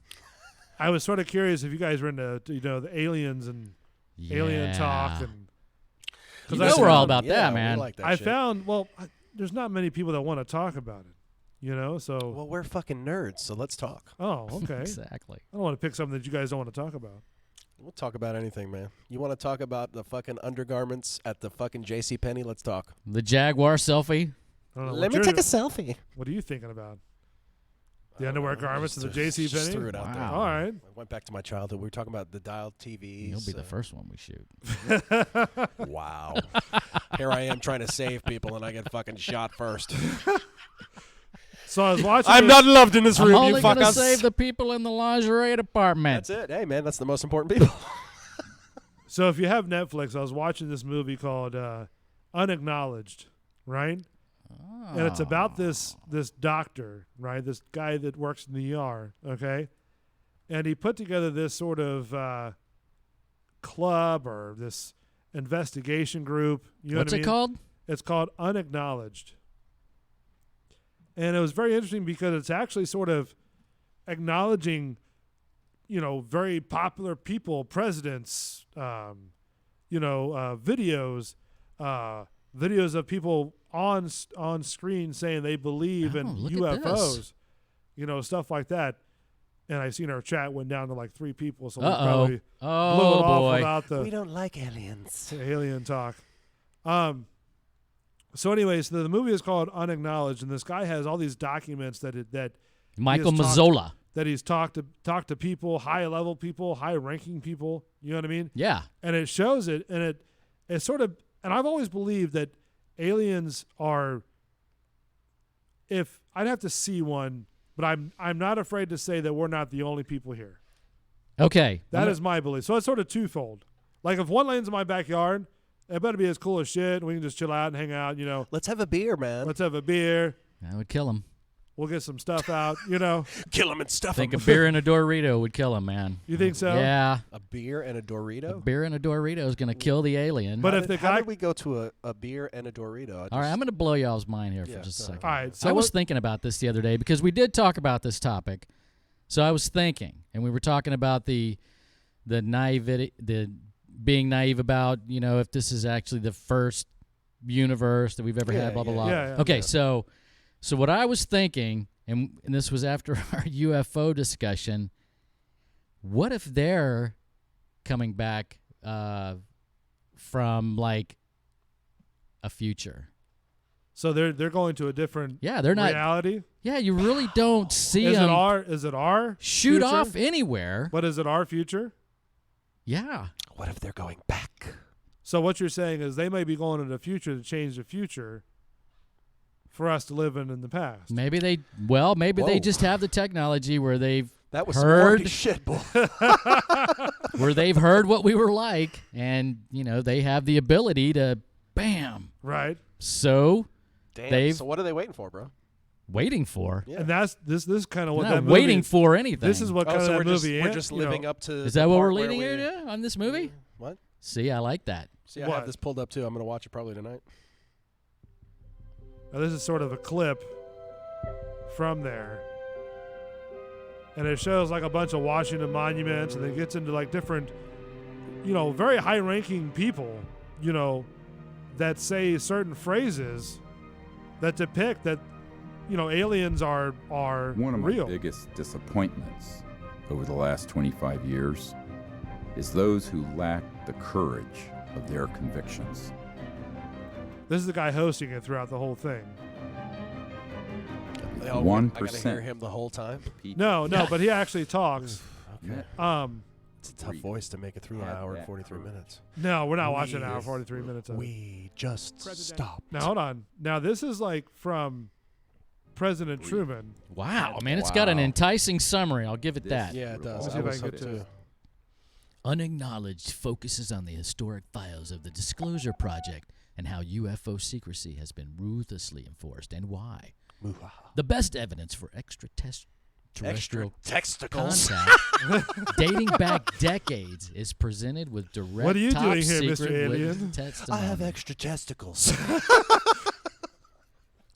I was sort of curious if you guys were into the aliens and alien talk and You know we're all about that, man. We like that I shit. found, there's not many people that want to talk about it, so. Well, we're fucking nerds, so let's talk. Oh, okay. Exactly. I don't want to pick something that you guys don't want to talk about. We'll talk about anything, man. You want to talk about the fucking undergarments at the fucking JCPenney? Let's talk. The Jaguar selfie. I don't know. Let me take a selfie. What are you thinking about? The underwear garments of the JCPenney? Just threw it out there. All right. I went back to my childhood. We were talking about the dialed TVs. You'll be the first one we shoot. Wow. Here I am trying to save people, and I get fucking shot first. So I was watching. I'm not loved in this room, I'm you only going to fuckers. save the people in the lingerie department. That's it. Hey, man, that's the most important people. So if you have Netflix, I was watching this movie called Unacknowledged, right? And it's about this doctor, right? This guy that works in the ER, okay? And he put together this sort of club or this investigation group. You know What's what I it mean? called? It's called Unacknowledged. And it was very interesting because it's actually sort of acknowledging, very popular people, presidents, videos of people on screen saying they believe in look at UFOs, stuff like that. And I seen our chat went down to like 3 people, so we probably blew it off without the we don't like aliens. alien talk. So anyways, the movie is called Unacknowledged, and this guy has all these documents that Michael Mazzola. That he's talked to people, high-level people, high-ranking people. You know what I mean? Yeah. And it shows it, and it sort of. And I've always believed that aliens are. If I'd have to see one, but I'm not afraid to say that we're not the only people here. Okay. That is my belief. So it's sort of twofold. Like if one lands in my backyard, it better be as cool as shit. And we can just chill out and hang out, Let's have a beer, man. Let's have a beer. That would kill him. We'll get some stuff out, Kill him and stuff I think him. a beer and a Dorito would kill him, man. You think so? Yeah. A beer and a Dorito? A beer and a Dorito is going to kill the alien. But how did we go to a beer and a Dorito? All right, I'm going to blow y'all's mind here for just a second. All right. So I was thinking about this the other day because we did talk about this topic. So I was thinking, and we were talking about the naivety, the being naive about, if this is actually the first universe that we've ever had, blah, blah, blah. Yeah, okay, so what I was thinking, and this was after our UFO discussion, what if they're coming back from, like, a future? So they're going to a different they're not reality? Yeah, you really don't see them. Is it our shoot future? Off anywhere? But is it our future? Yeah. What if they're going back? So what you're saying is they may be going into the future to change the future for us to live in the past. Maybe they just have the technology where they've that was heard shit, boy. where they've heard what we were like, and they have the ability to bam. Right. So damn. So what are they waiting for, bro? Waiting for? Yeah. And that's this kind of what Not that movie, waiting for anything. This is what kind of that movie we're just living up to. Is that what we're leading here to on this movie? What? See, I like that. See, I have this pulled up too. I'm gonna watch it probably tonight. Now this is sort of a clip from there. And it shows like a bunch of Washington monuments, and it gets into like different, very high-ranking people, that say certain phrases that depict that, aliens are one of my real. biggest disappointments over the last 25 years is those who lack the courage of their convictions. This is the guy hosting it throughout the whole thing. 1%. I gotta hear him the whole time. No, but he actually talks. Okay. It's a tough voice to make it through an hour and 43 minutes. No, we're not watching an hour 43 minutes of it. We just stopped. Now hold on. Now this is like from President Truman. Wow, man, it's got an enticing summary. I'll give it that. Yeah, it does. Let's see if I can get to it. Unacknowledged focuses on the historic files of the Disclosure Project and how UFO secrecy has been ruthlessly enforced and why. The best evidence for extraterrestrial contact dating back decades is presented with direct What are you top doing here, secret Mr. Alien? witness testimony. I have extra testicles.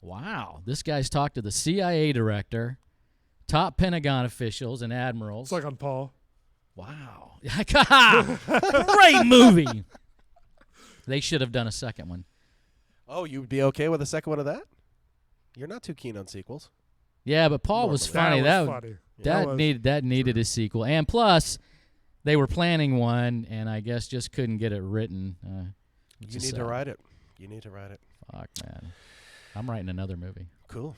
Wow. This guy's talked to the CIA director, top Pentagon officials, and admirals. It's like on Paul. Wow. Great movie. They should have done a second one. Oh, you'd be okay with a second one of that? You're not too keen on sequels. Yeah, but Paul was funny. That was funny. That needed a sequel, and plus, they were planning one, and I guess just couldn't get it written. You need to write it. You need to write it. Fuck, man. I'm writing another movie. Cool.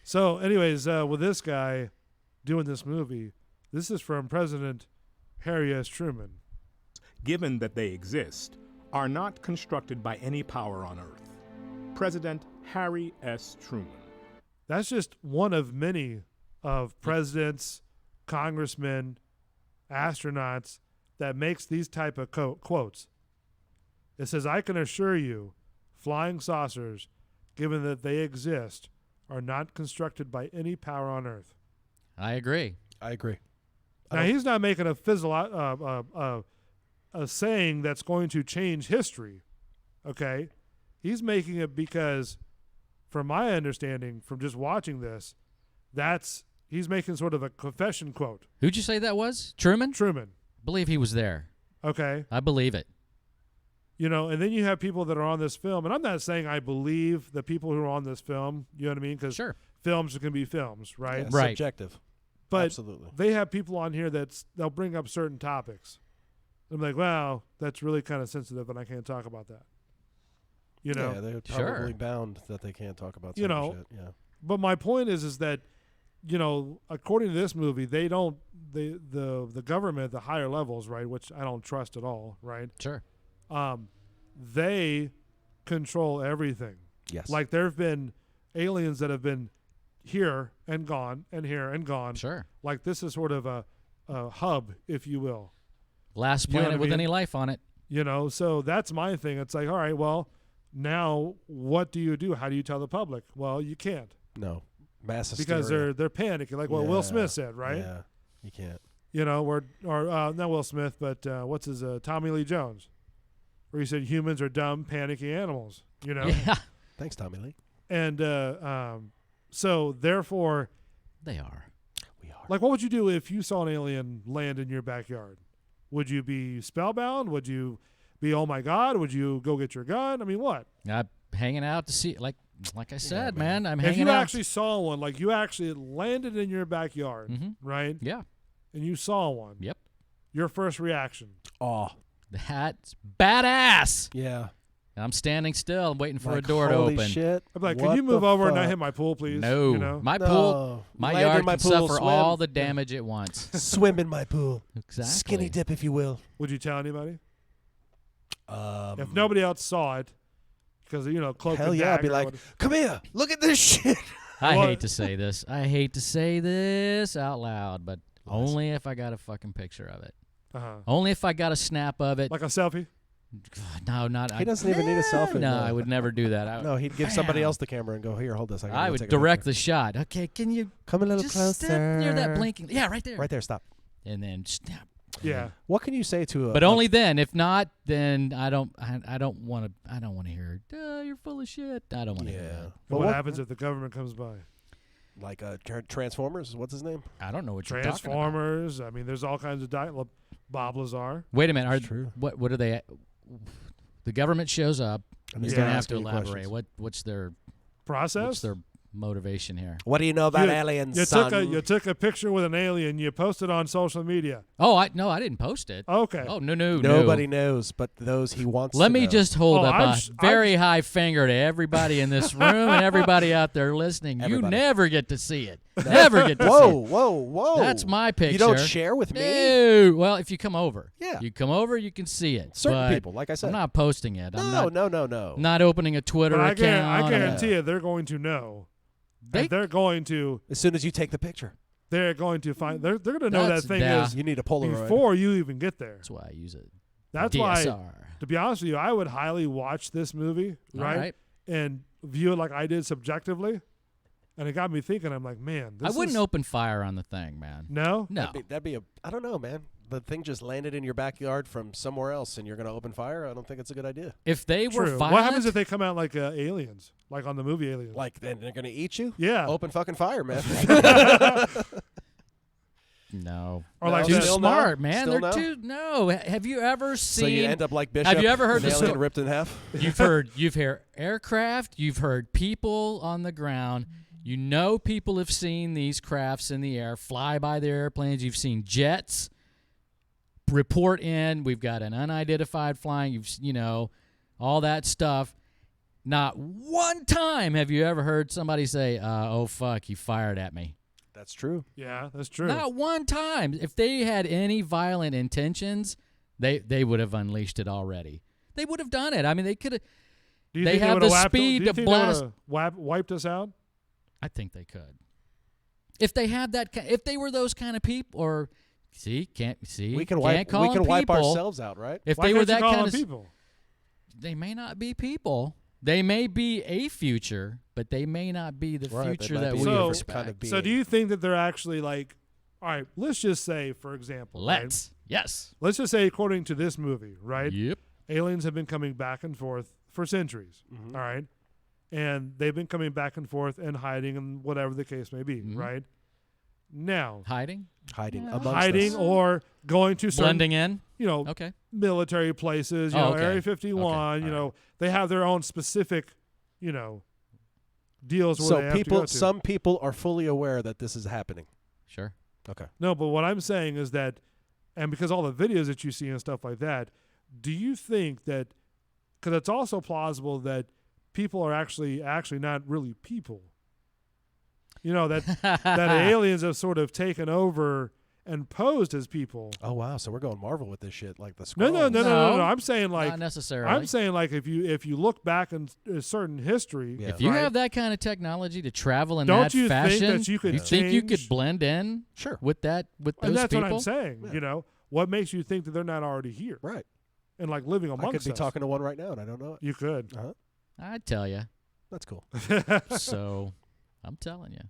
So, anyways, with this guy doing this movie, this is from President Harry S. Truman. Given that they exist, are not constructed by any power on Earth. President Harry S. Truman. That's just one of many of presidents, congressmen, astronauts that makes these type of quotes. It says, I can assure you, flying saucers, given that they exist, are not constructed by any power on Earth. I agree. Now, he's not making a saying that's going to change history, okay? He's making it because, from my understanding, from just watching this, he's making sort of a confession quote. Who'd you say that was? Truman? Truman. I believe he was there. Okay. I believe it. You know, and then you have people that are on this film, and I'm not saying I believe the people who are on this film, you know what I mean? Because films can be films, right? Yeah, right. Subjective. But absolutely. They have people on here they'll bring up certain topics. I'm like, wow, that's really kind of sensitive, and I can't talk about that. You know? Yeah, they're probably bound that they can't talk about you certain know, shit. Yeah. But my point is that, you know, according to this movie, the government, the higher levels, right, which I don't trust at all, right? Sure. They control everything. Yes. Like there have been aliens that have been here and gone and here and gone. Sure. Like this is sort of a hub, if you will. Last planet with any life on it. You know, so that's my thing. It's like, all right, well, now what do you do? How do you tell the public? Well, you can't. No. Mass hysteria. Because they're panicking, like what Will Smith said, right? Yeah, you can't. You know, or not Will Smith, but what's his Tommy Lee Jones, where he said humans are dumb, panicky animals. You know. Yeah. Thanks, Tommy Lee. And so therefore, they are. We are. Like, what would you do if you saw an alien land in your backyard? Would you be spellbound? Would you be, oh my God? Would you go get your gun? I mean, what? I'm hanging out to see, like I said, man. I'm if hanging you out. actually saw one, like you actually landed in your backyard, right? Yeah. And you saw one. Yep. Your first reaction? Oh, that's badass. Yeah. I'm standing still, waiting for like, a door to holy open. Shit. I'm like, can you move over and not hit my pool, please? No. You know? My pool, my Land in yard my can pool, suffer swim. all the damage it wants. Swim in my pool. Exactly. Skinny dip, if you will. Would you tell anybody? If nobody else saw it, because, you know, cloak hell and yeah, I'd be dagger, like, come here, look at this shit. I hate to say this. I hate to say this out loud, but only if I got a fucking picture of it. Only if I got a snap of it. Like a selfie? No, not. He doesn't even need a selfie. No, I would never do that. No, he'd give somebody else the camera and go, here, hold this. I would direct the shot. Okay, can you come a little just closer step near that blinking? Yeah, right there. Right there. Stop. And then snap. Yeah. What can you say to a? But only then. If not, then I don't want to hear. You're full of shit. I don't want to hear that. But what happens if the government comes by? Like Transformers? What's his name? I don't know what you're talking about. Transformers. I mean, there's all kinds of Bob Lazar. Wait a minute. What are they? The government shows up. And You're they're gonna have to asking you elaborate. questions. What's their process? What's their motivation here? What do you know about aliens, son? You took a picture with an alien. You posted on social media. Oh, I didn't post it. Okay. Oh, no. Nobody knows, but those he wants. Let to me know. just hold up a very high finger to everybody in this room and everybody out there listening. You never get to see it. Never get to see it. Whoa. That's my picture. You don't share with me? No. Well, if you come over. Yeah. You come over, you can see it. Certain people, like I said. I'm not posting it. No. I'm not opening a Twitter But account. I guarantee you they're going to know. They're going to. As soon as you take the picture. They're going to find. They're going to know that thing is. You need a Polaroid. Before you even get there. That's why I use it. That's DSR. why, to be honest with you, I would highly watch this movie, right? And view it like I did subjectively. And it got me thinking, I'm like, man, I wouldn't open fire on the thing, man. No? No. That'd be I don't know, man. The thing just landed in your backyard from somewhere else and you're going to open fire? I don't think it's a good idea. If they were violent. What happens if they come out like aliens? Like on the movie Aliens? Like, then they're going to eat you? Yeah. Open fucking fire, man. No. Or like too that. smart, man. Still They're no? too no. Have you ever seen? So you end up like Bishop. Have you ever heard an the alien story? ripped in half? You've heard aircraft. You've heard people on the ground. You know people have seen these crafts in the air fly by their airplanes. You've seen jets report in. We've got an unidentified flying. All that stuff. Not one time have you ever heard somebody say, "Oh fuck, he fired at me." That's true. Yeah, that's true. Not one time. If they had any violent intentions, they would have unleashed it already. They would have done it. I mean, they could have. Do you They think have would've the speed to blast. Wiped us out? I think they could. If they had that, if they were those kind of people, or we can can't wipe. call We them can wipe people. ourselves out, right? If Why they were can't you that call kind them of people? they may not be people. They may be a future, but they may not be the Right, they future might that be we a different expect. kind of being. So do you think that they're actually like, all right, let's just say, for example, right? Yes. Let's just say, according to this movie, right? Yep. Aliens have been coming back and forth for centuries, Mhm. all right? And they've been coming back and forth and hiding and whatever the case may be, Mhm. right? Now, Hiding amongst hiding us. or going to certain, blending in. Okay. military places, Okay. Area 51, Okay. All right. they have their own specific, deals where So they have to go to. some people are fully aware that this is happening. Sure. Okay. No, but what I'm saying is that, and because all the videos that you see and stuff like that, do you think that, because it's also plausible that people are actually not really people, that aliens have sort of taken over and posed as people. Oh wow! So we're going Marvel with this shit, like the No. Skrulls. I'm saying like not necessarily. I'm saying like if you look back in a certain history, Yeah. If you right, have that kind of technology to travel in Don't that you think fashion, that you could think you could change- blend in? Sure. With those and that's people. what I'm saying. Yeah. What makes you think that they're not already here, Right. and like living amongst I could be us? talking to one right now, and I don't know it. You could. Uh-huh. I'd tell you. That's cool. So, I'm telling you.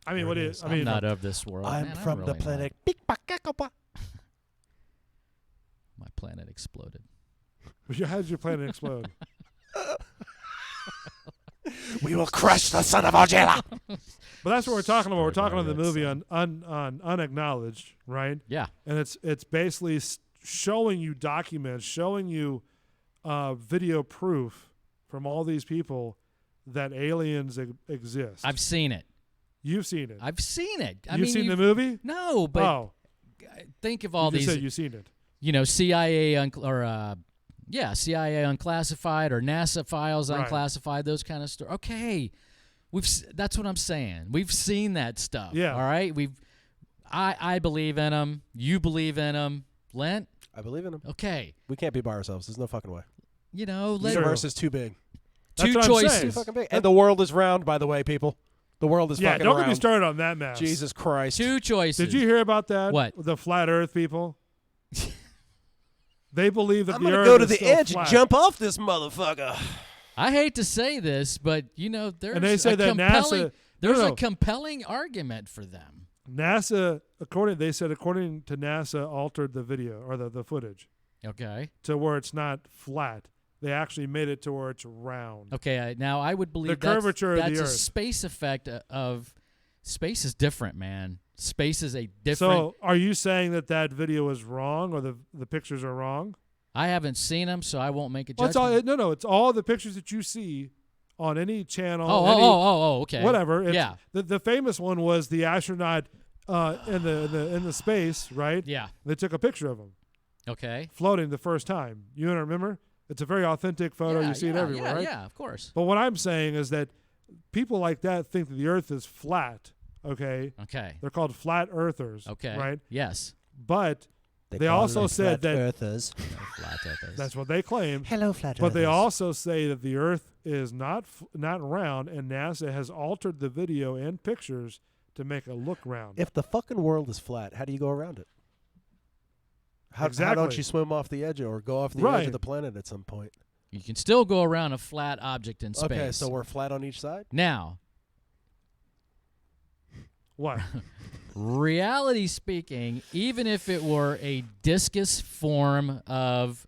I mean, what is? I I'm mean, not of this world. I'm man, from really the not. planet. My planet exploded. How did your planet explode? We will crush the son of Angela. But that's what we're talking about. We're talking about the That's, movie on Unacknowledged, right? Yeah. And it's basically showing you documents, showing you video proof from all these people that aliens exist. I've seen it. You've seen it. I've seen it. You've seen the movie? No, but think of all you just these. said you've seen it. CIA CIA unclassified or NASA files Right. unclassified, those kind of stuff. Okay, that's what I'm saying. We've seen that stuff. Yeah. All right. I believe in them. You believe in them. Lent. I believe in them. Okay. We can't be by ourselves. There's no fucking way. The The universe is too big. That's two what I'm choices. saying. Too fucking big. And the world is round, by the way, people. The world is fucking don't round. get me started on that mess. Jesus Christ. Two choices. Did you hear about that? What? The flat Earth people. They believe that I'm the gonna Earth go to is the still edge flat. and jump off this motherfucker. I hate to say this, but there's And they say a that compelling, NASA. there's no. a compelling argument for them. NASA, according to NASA, altered the video or the footage Okay. to where it's not flat. They actually made it to where it's round. Okay. Now I would believe The curvature of that's the a Earth. space effect of space is different, man. Space is a different. So, are you saying that video is wrong, or the pictures are wrong? I haven't seen them, so I won't make a Well, it's judgment. all, no. It's all the pictures that you see on any channel. Okay. Whatever. It's, Yeah. The famous one was the astronaut in the space, right? Yeah. They took a picture of him Okay. floating the first time. You don't remember? It's a very authentic photo. Yeah, You see it yeah, everywhere, yeah, right? yeah, of course. But what I'm saying is that people like that think that the Earth is flat. Okay. Okay. They're called flat earthers. Okay. Right. Yes. But they also said that earthers. Flat earthers. that's what they claim. Hello, flat But they earthers. also say that the Earth is not round, and NASA has altered the video and pictures to make it look round. If the fucking world is flat, how do you go around it? How don't Exactly. you swim off the edge or go off the edge Right. of the planet at some point? You can still go around a flat object in space. Okay, so we're flat on each side? Now, What? reality speaking, even if it were a discus form of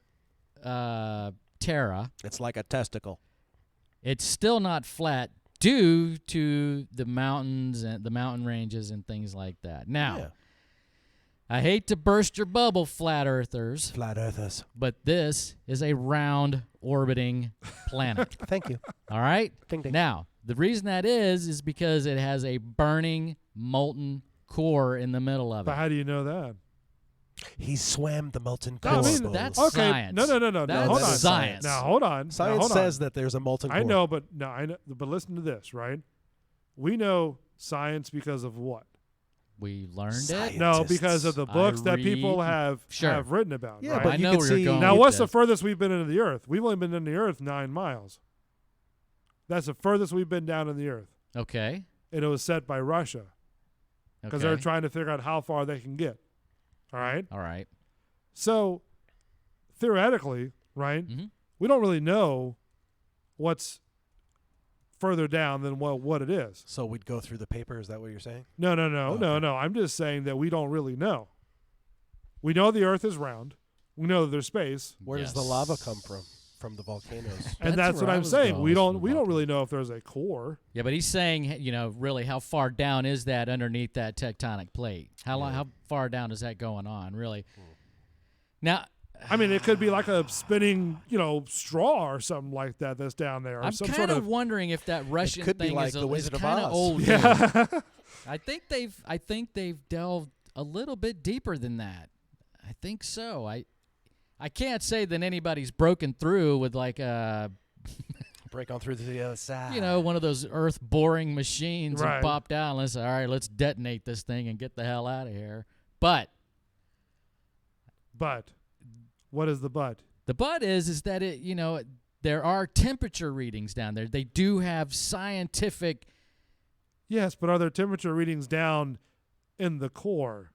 Terra, It's like a testicle. it's still not flat due to the mountains and the mountain ranges and things like that. Now, Yeah. I hate to burst your bubble, flat earthers. Flat earthers. But this is a round orbiting planet. Thank you. All right? Ding, ding. Now, the reason that is because it has a burning, molten core in the middle of it. But how do you know that? He swam the molten No, core. I mean, That's okay. science. No. That's Hold on. science. Now hold on. Science Now, hold on. says that there's a molten core. I know, but no, I know. But listen to this, right? We know science because of what? We learned Scientists. it. No, because of the books that people read- have Sure. have written about. Yeah, right? but I you know can where you're see. going Now, with what's the this. furthest we've been into the Earth? We've only been in the Earth 9 miles. That's the furthest we've been down in the Earth. Okay. And it was set by Russia because they're Okay. trying to figure out how far they can get. All right? All right. So, theoretically, right, Mhm. we don't really know what's further down than what it is. So we'd go through the paper. Is that what you're saying? No. Okay. I'm just saying that we don't really know. We know the Earth is round. We know that there's space. Where does the lava come from? From the volcanoes. And that's what where I I'm was saying. going We with don't the really know if there's a core. Yeah, but he's saying, really, how far down is that underneath that tectonic plate? How far down is that going on, really? Now, I mean, it could be like a spinning, straw or something like that that's down there. Or I'm some kind sort of wondering if that Russian could be thing like is, the Wizard of kind of Oz. old. Yeah. news. I think they've delved a little bit deeper than that. I think so. I can't say that anybody's broken through with like a Break on through to the other side. one of those earth boring machines Right. and popped out and let's all right, let's detonate this thing and get the hell out of here. But what is the but? the but is that it there are temperature readings down there. They do have scientific. Yes, but are there temperature readings down in the core?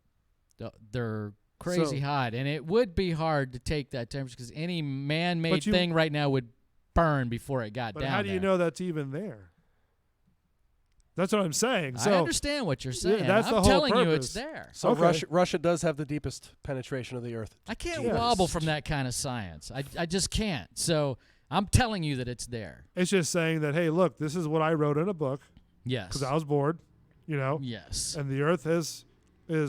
They're crazy So- hot, and it would be hard to take that temperature because any man-made But you- thing right now would burn before it got But down how do you there. know that's even there? That's what I'm saying. So I understand what you're saying. that's I'm the whole telling you purpose. it's there. So Okay. Russia does have the deepest penetration of the Earth. I can't Yes. wobble from that kind of science. I just can't. So I'm telling you that it's there. It's just saying that, hey, look, this is what I wrote in a book Yes. because I was bored, Yes. and the Earth is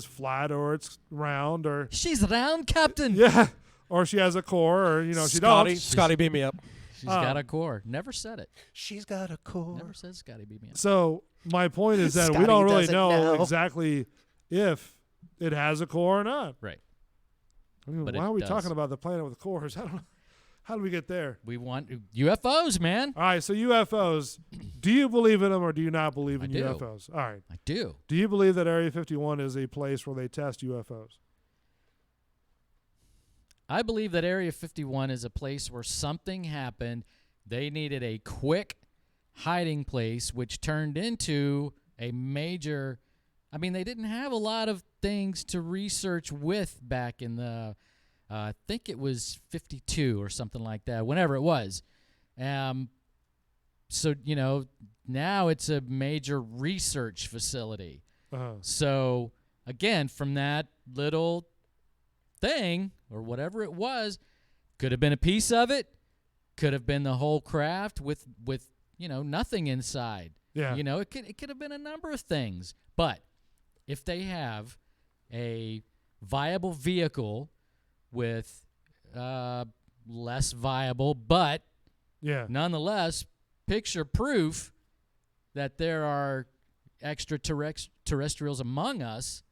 flat or it's round or She's round, Captain. yeah, or she has a core or she don't. Scotty, beam me up. She's got a core. Never said it. She's got a core. Never said Scotty beat me up. So my point is that we Scotty don't really doesn't know know. exactly if it has a core or not. Right. I mean, But why it are we does. talking about the planet with cores? I don't know. How do we get there? We want UFOs, man. All right, so UFOs. Do you believe in them or do you not believe I in do. UFOs? All right. I do. Do you believe that Area 51 is a place where they test UFOs? I believe that Area 51 is a place where something happened. They needed a quick hiding place, which turned into a major. I mean, they didn't have a lot of things to research with back in the, I think it was 52 or something like that, whenever it was. So, now it's a major research facility. Uh-huh. So, again, from that little thing or whatever it was, could have been a piece of it, could have been the whole craft with nothing inside. Yeah. It could have been a number of things. But if they have a viable vehicle with less viable, but nonetheless picture proof that there are extraterrestrials among us,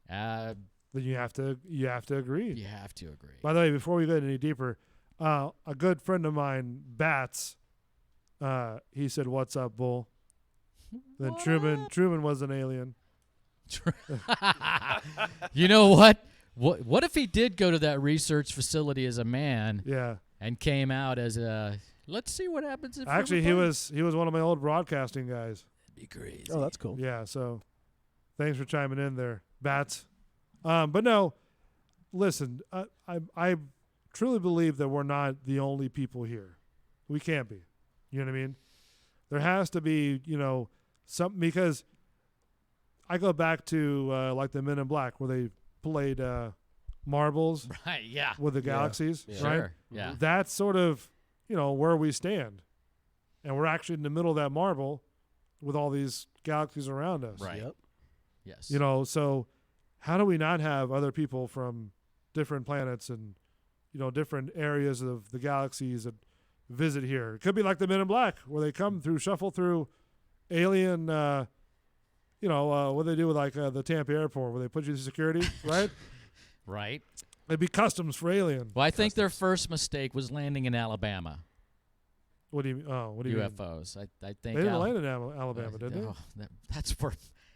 then you have to agree. You have to agree. By the way, before we get any deeper, a good friend of mine, Bats, he said, "What's up, Bull?" Then Truman was an alien. You know what? What if he did go to that research facility as a man? Yeah. And came out as a. Let's see what happens if. Actually, he was one of my old broadcasting guys. That'd be crazy. Oh, that's cool. Yeah. So, thanks for chiming in there, Bats. But no, listen. I truly believe that we're not the only people here. We can't be. You know what I mean? There has to be, something, because I go back to like the Men in Black where they played marbles, right? Yeah, with the galaxies, Yeah. right? Sure, yeah. That's sort of where we stand, and we're actually in the middle of that marble with all these galaxies around us. Right. Yep. Yes. So how do we not have other people from different planets and, different areas of the galaxies that visit here? It could be like the Men in Black, where they come through, shuffle through alien, what they do with like the Tampa airport, where they put you through security, right? Right. It'd be customs for alien. Well, I think their first mistake was landing in Alabama. What do you mean? Oh, what do you mean? UFOs. I think they didn't land in Alabama, did they? That's where.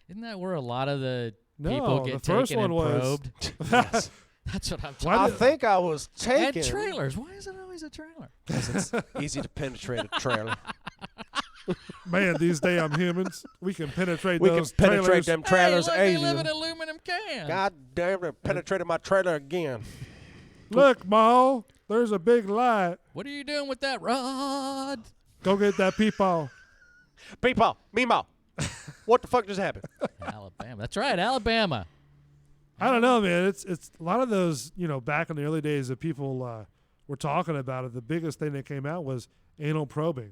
Isn't that where a lot of the No, people get the first taken one and was. probed? Yes. That's what I'm talking I about. think I was taken. And trailers. Why is it always a trailer? Because it's easy to penetrate a trailer. Man, these damn humans, we can penetrate We those can penetrate trailers. them trailers. Hey, look, they easy. live in aluminum cans. God damn it, penetrated my trailer again. Look, Ma, there's a big light. What are you doing with that rod? Go get that peepaw. Peepaw, Meemaw. What the fuck just happened? Alabama. That's right, Alabama. I don't know, man. It's a lot of those, back in the early days that people were talking about it. The biggest thing that came out was anal probing,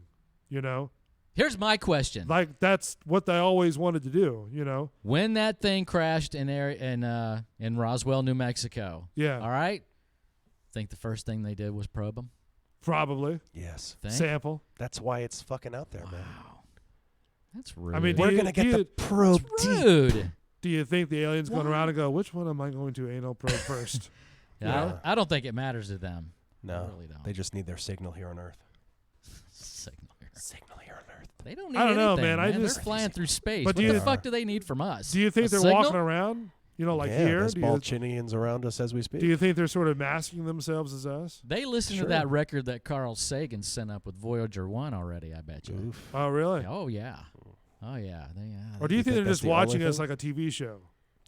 Here's my question. Like, that's what they always wanted to do, When that thing crashed in Roswell, New Mexico. Yeah. All right. Think the first thing they did was probe them? Probably. Yes. Think? Sample. That's why it's fucking out there, man. That's rude. I mean, we're going to get the probe deep. Rude. Do you think the aliens going around and go, which one am I going to anal probe first? I don't think it matters to them. No. I really don't. They just need their signal here on Earth. Signal here. Signal here on Earth. They don't need I don't know, anything, man. They're flying through space. But What the fuck do they need from us? Do you think A they're signal? walking around, like yeah, here? There's Do bald you, Chinians around us as we speak. do you think they're sort of masking themselves as us? They listened Sure. to that record that Carl Sagan sent up with Voyager 1 already, I bet you. Oof. Oh, really? Oh, yeah. Oh, yeah. Or do you think they're that's just the watching only us thing? like a TV show?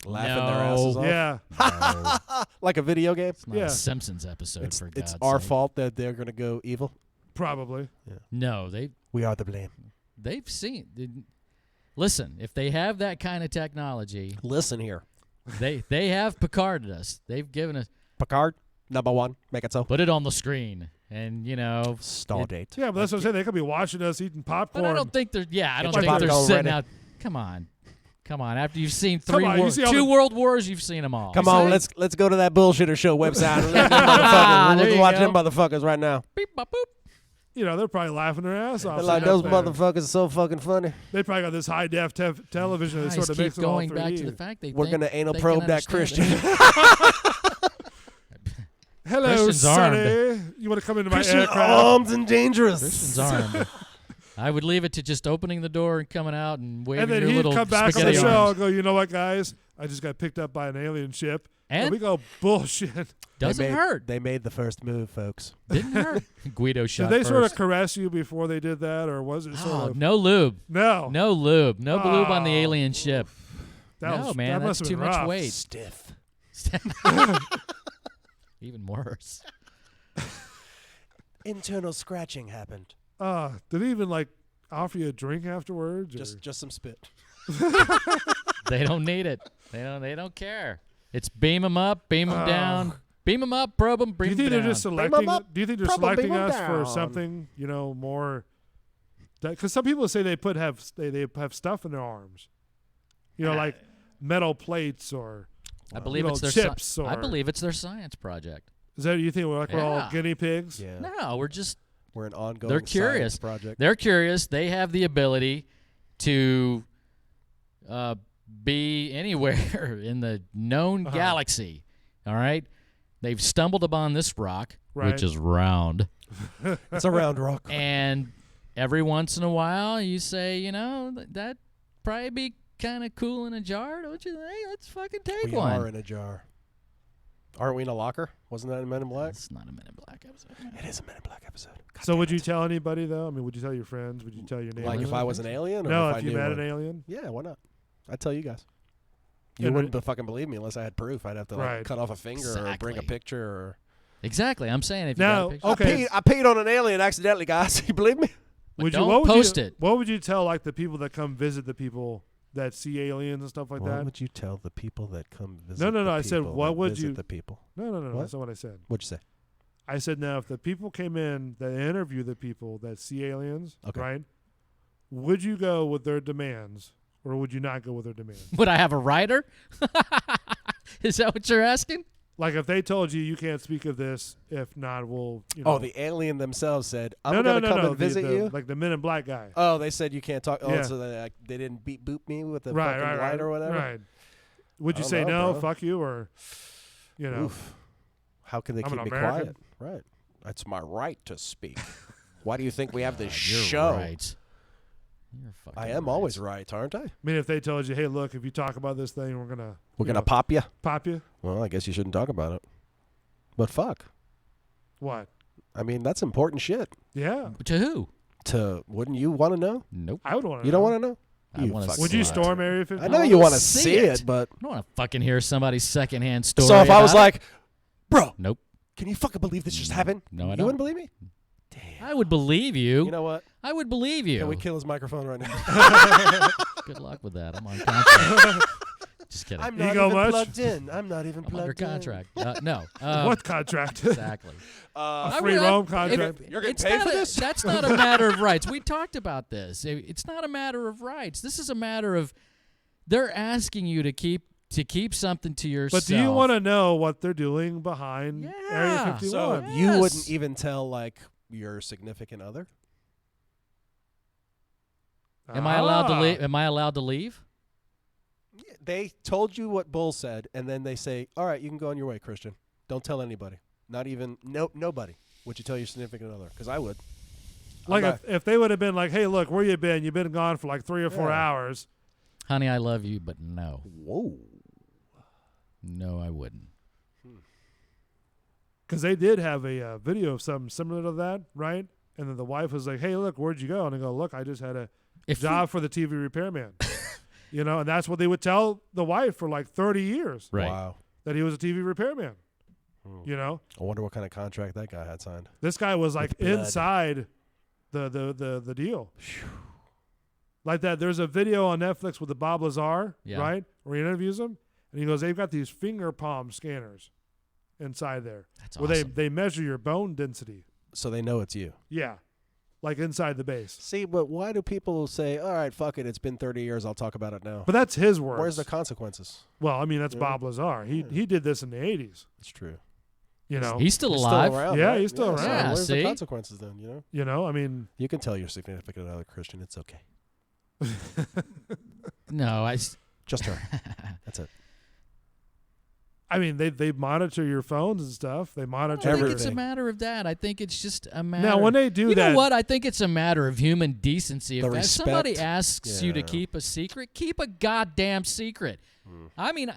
Laughing their asses off? Yeah. Like a video game? It's not Yeah. a Simpsons episode, It's, for it's God's our sake. fault that they're going to go evil? Probably. No, We are the blame. they've seen. Listen, if they have that kind of technology, Listen here. they have Picarded us. They've given us. Picard, number one. Make it so. Put it on the screen, and Stall date. Yeah, but that's what I'm saying. They could be watching us eating popcorn. But I don't think they're. Yeah, I don't your think they're popcorn sitting ready. out. Come on. After you've seen Come on, you see all two the- world wars, you've seen them all. Come on, let's go to that bullshitter show website and look at them motherfuckers. There Let's you watch go. them motherfuckers right now. Beep, bop, boop. They're probably laughing their ass off. They're like, sitting those up there. motherfuckers are so fucking funny. They probably got this high def television that Guys, sort of keep makes it all going 3D. back to the fact they We're think going to anal they probe can that Christian. understand Hello, Christian's Sonny. armed. You want to come into my Christian aircraft? armed and dangerous. Christian's armed. I would leave it to just opening the door and coming out and waving And then your he'd little come back on the spaghetti show arms. and go, you know what, guys? I just got picked up by an alien ship. And we go, bullshit. Doesn't hurt. They made the first move, folks. Didn't hurt. Guido shot Did they sort of first. caress you before they did that, or was it sort Oh, of? no lube. No. No lube. No lube on the Oh. alien ship. That No, was- man, that that's must have too been much rough. weight. Stiff. Even worse. Internal scratching happened. Did he even offer you a drink afterwards? or- Just some spit. They don't need it. They don't care. It's beam them up, beam them down, beam them up, probe them, Do beam you them think down. they're just selecting? Do you think they're Probably selecting beam 'em us for down. something more? Because some people say they have stuff in their arms, like metal plates or I believe it's their chips. I or believe it's their science project. Is that you think we're all Yeah. guinea pigs? Yeah. No, We're an ongoing they're curious. science project. They're curious. They have the ability to be anywhere in the known galaxy. All right? They've stumbled upon this rock, Right. which is round. It's a round rock. And every once in a while, you say, that'd probably be kind of cool in a jar, don't you think? Let's fucking take We one. are in a jar. Aren't we in a locker? Wasn't that in Men in Black? It's not a Men in Black episode. It is a Men in Black episode. God So damn would you it. tell anybody though? I mean, would you tell your friends? Would you tell your neighbors? Like if I was an alien? Or No, if if I you knew met one? an alien. Yeah, why not? I'd tell you guys. You And wouldn't fucking believe me unless I had proof. I'd have to Right. cut off a finger or bring a Exactly. picture. Or Exactly. I'm saying if you Now, got a picture. okay. I peed on an alien accidentally, guys. You believe me? But What don't would post you, it. What would you tell the people that come visit the people that see aliens and stuff like What that? would you tell the people that come visit? No, the I said, people what that would visit you- the people? No, What? that's not what I said. What'd you say? I said, now, if the people came in that interview the people that see aliens, Okay. right, would you go with their demands or would you not go with their demands? Would I have a writer? Is that what you're asking? Like if they told you can't speak of this, if not, we'll. The alien themselves said, "I'm no, going to come no, and visit you." Like the Men in Black guy. Oh, they said you can't talk. Oh, Yeah. so they didn't boop me with the Right, fucking light or whatever. Right. Would you I say don't know, no? bro. Fuck you, or Oof. How can they I'm keep an me American. quiet? Right. That's my right to speak. Why do you think we have this You're show? right. You're fucking I am always right, aren't I? I mean, if they told you, hey, look, if you talk about this thing, we're gonna pop you. Pop you. Well, I guess you shouldn't talk about it. But fuck. What? I mean, that's important shit. Yeah. To who? Wouldn't you want to know? Nope. I would want to. You don't want to know? I wanna fucking Would you liar. storm Area 51? I know you want to see it, but I don't want to fucking hear somebody's secondhand story. so if I was about it. like, bro, nope. Can you fucking believe this just happened? No, I You don't. wouldn't believe me? I would believe you. You know what? I would believe you. Can we kill his microphone right now? Good luck with that. I'm on contract. Just kidding. I'm not Ego even much? plugged in. I'm not even I'm under plugged in. contract. No. What contract? Exactly. A free roam contract. You're getting It's paid not for a- this? That's not a matter of rights. We talked about this. It's not a matter of rights. This is a matter of they're asking you to keep something to yourself. But do you want to know what they're doing behind Area 51? So you wouldn't even tell like your significant other? Am I allowed to leave? Am I allowed to leave? They told you what Bull said, and then they say, "All right, you can go on your way, Christian. Don't tell anybody. Not even nobody. Would you tell your significant other? Because I would. Like if they would have been like, hey, look, where you been? You've been gone for like 3 or 4 hours. Honey, I love you, but no. Whoa. No, I wouldn't. Because they did have a video of something similar to that, right? And then the wife was like, hey, look, where'd you go? And they go, look, I just had a job for the TV repairman. And that's what they would tell the wife for like 30 years. Right. Wow. That he was a TV repairman. I wonder what kind of contract that guy had signed. This guy was like With blood. inside the deal. Like that. There's a video on Netflix with the Bob Lazar, right? Where he interviews him. And he goes, they've got these finger palm scanners inside there. That's where awesome. they measure your bone density. So they know it's you. Yeah. Like inside the base. See, but why do people say, all right, fuck it, it's been 30 years, I'll talk about it now? But that's his words. Where's the consequences? Well, I mean, that's Bob Lazar. He did this in the 80s. It's true. He's still alive. around, Yeah, right? he's still around. So Yeah, where's see? the consequences then, I mean. You can tell your significant other, Christian, it's okay. No, Just her. That's it. I mean, they monitor your phones and stuff. They monitor I think everything. it's a matter of that. I think it's just a matter. Now, when they do you that, know what? I think it's a matter of human decency. The If somebody respect. asks you to Yeah. keep a secret, keep a goddamn secret. I mean,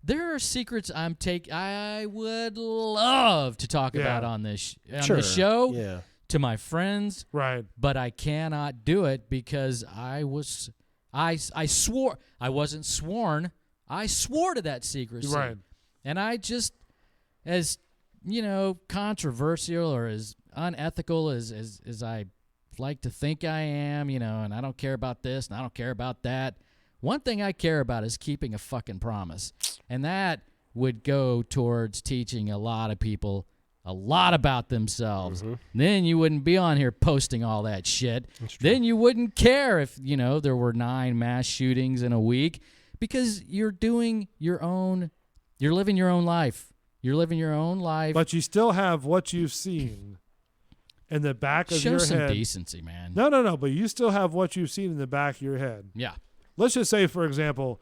there are secrets I would love to talk about on this this show Yeah. to my friends, right? But I cannot do it because I swore I wasn't sworn. I swore to that secrecy. Right. And I just, as controversial or as unethical as I like to think I am, and I don't care about this and I don't care about that. One thing I care about is keeping a fucking promise. And that would go towards teaching a lot of people a lot about themselves. Then you wouldn't be on here posting all that shit. Then you wouldn't care if, there were 9 mass shootings in a week because you're doing your own. You're living your own life. You're living your own life. But you still have what you've seen in the back of Show your some head. decency, man. No. But you still have what you've seen in the back of your head. Yeah. Let's just say, for example,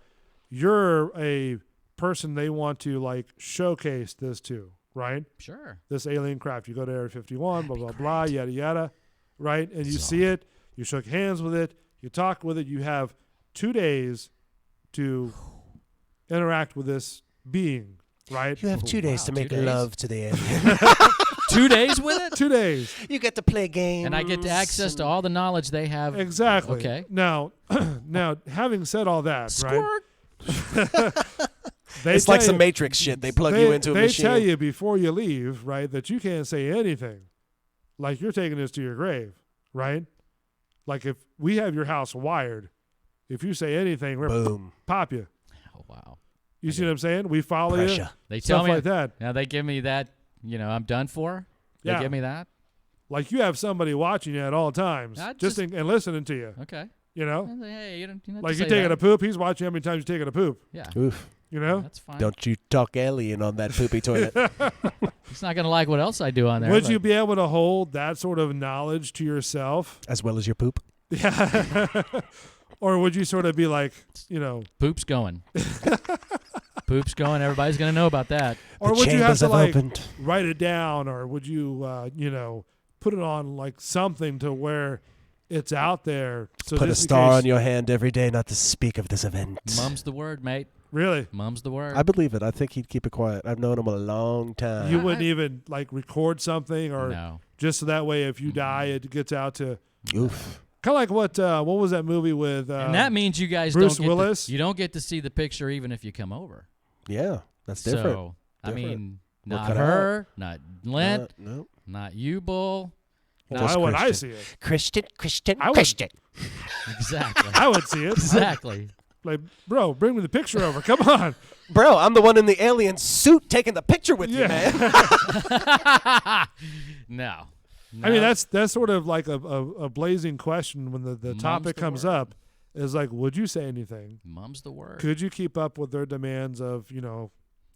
you're a person they want to showcase this to, right? Sure. This alien craft. You go to Area 51, blah, blah, blah, yada, yada, right? And you see it. You shook hands with it. You talk with it. You have 2 days to interact with this being, right? You have 2 days to make love to the alien. 2 days with it? 2 days. You get to play games. And I get to access to all the knowledge they have. Exactly. Okay. Now, having said all that, right? It's like some Matrix shit. They plug you into a machine. They tell you before you leave, right, that you can't say anything. Like you're taking this to your grave, right? Like if we have your house wired, if you say anything, we're boom, pop you. Oh wow. You see what I'm saying? We follow Pressure. you. They tell stuff me like that. Now they give me that, I'm done for. Yeah. They give me that. Like you have somebody watching you at all times, and listening to you. Okay. You know? Hey, you don't have like to you're say taking that. a poop, he's watching how many times you're taking a poop. Yeah. Oof. You know? That's fine. Don't you talk alien on that poopy toilet. He's not going to like what else I do on there. Would you be able to hold that sort of knowledge to yourself? As well as your poop? Yeah. Or would you sort of be like, Poop's going. Poop's going. Everybody's going to know about that. Or would you have to write it down, or would you, put it on like something to where it's out there? So put a star on your hand every day not to speak of this event. Mum's the word, mate. Really? Mum's the word. I believe it. I think he'd keep it quiet. I've known him a long time. You wouldn't even like record something, or just so that way if you die, it gets out to. Oof. Kind of like what was that movie with? And that means you guys Bruce don't get Willis. you don't get to see the picture even if you come over. Yeah, that's different. So I mean, We're not cut her, not Lent, nope. not you, Bull. Why would I see it? Christian. Exactly. I would see it. Exactly. Like, bro, bring me the picture over. Come on. Bro, I'm the one in the alien suit taking the picture with you, man. No. I mean, that's sort of like a blazing question when the topic comes up. Is like, would you say anything? Mum's the word. Could you keep up with their demands of, basically?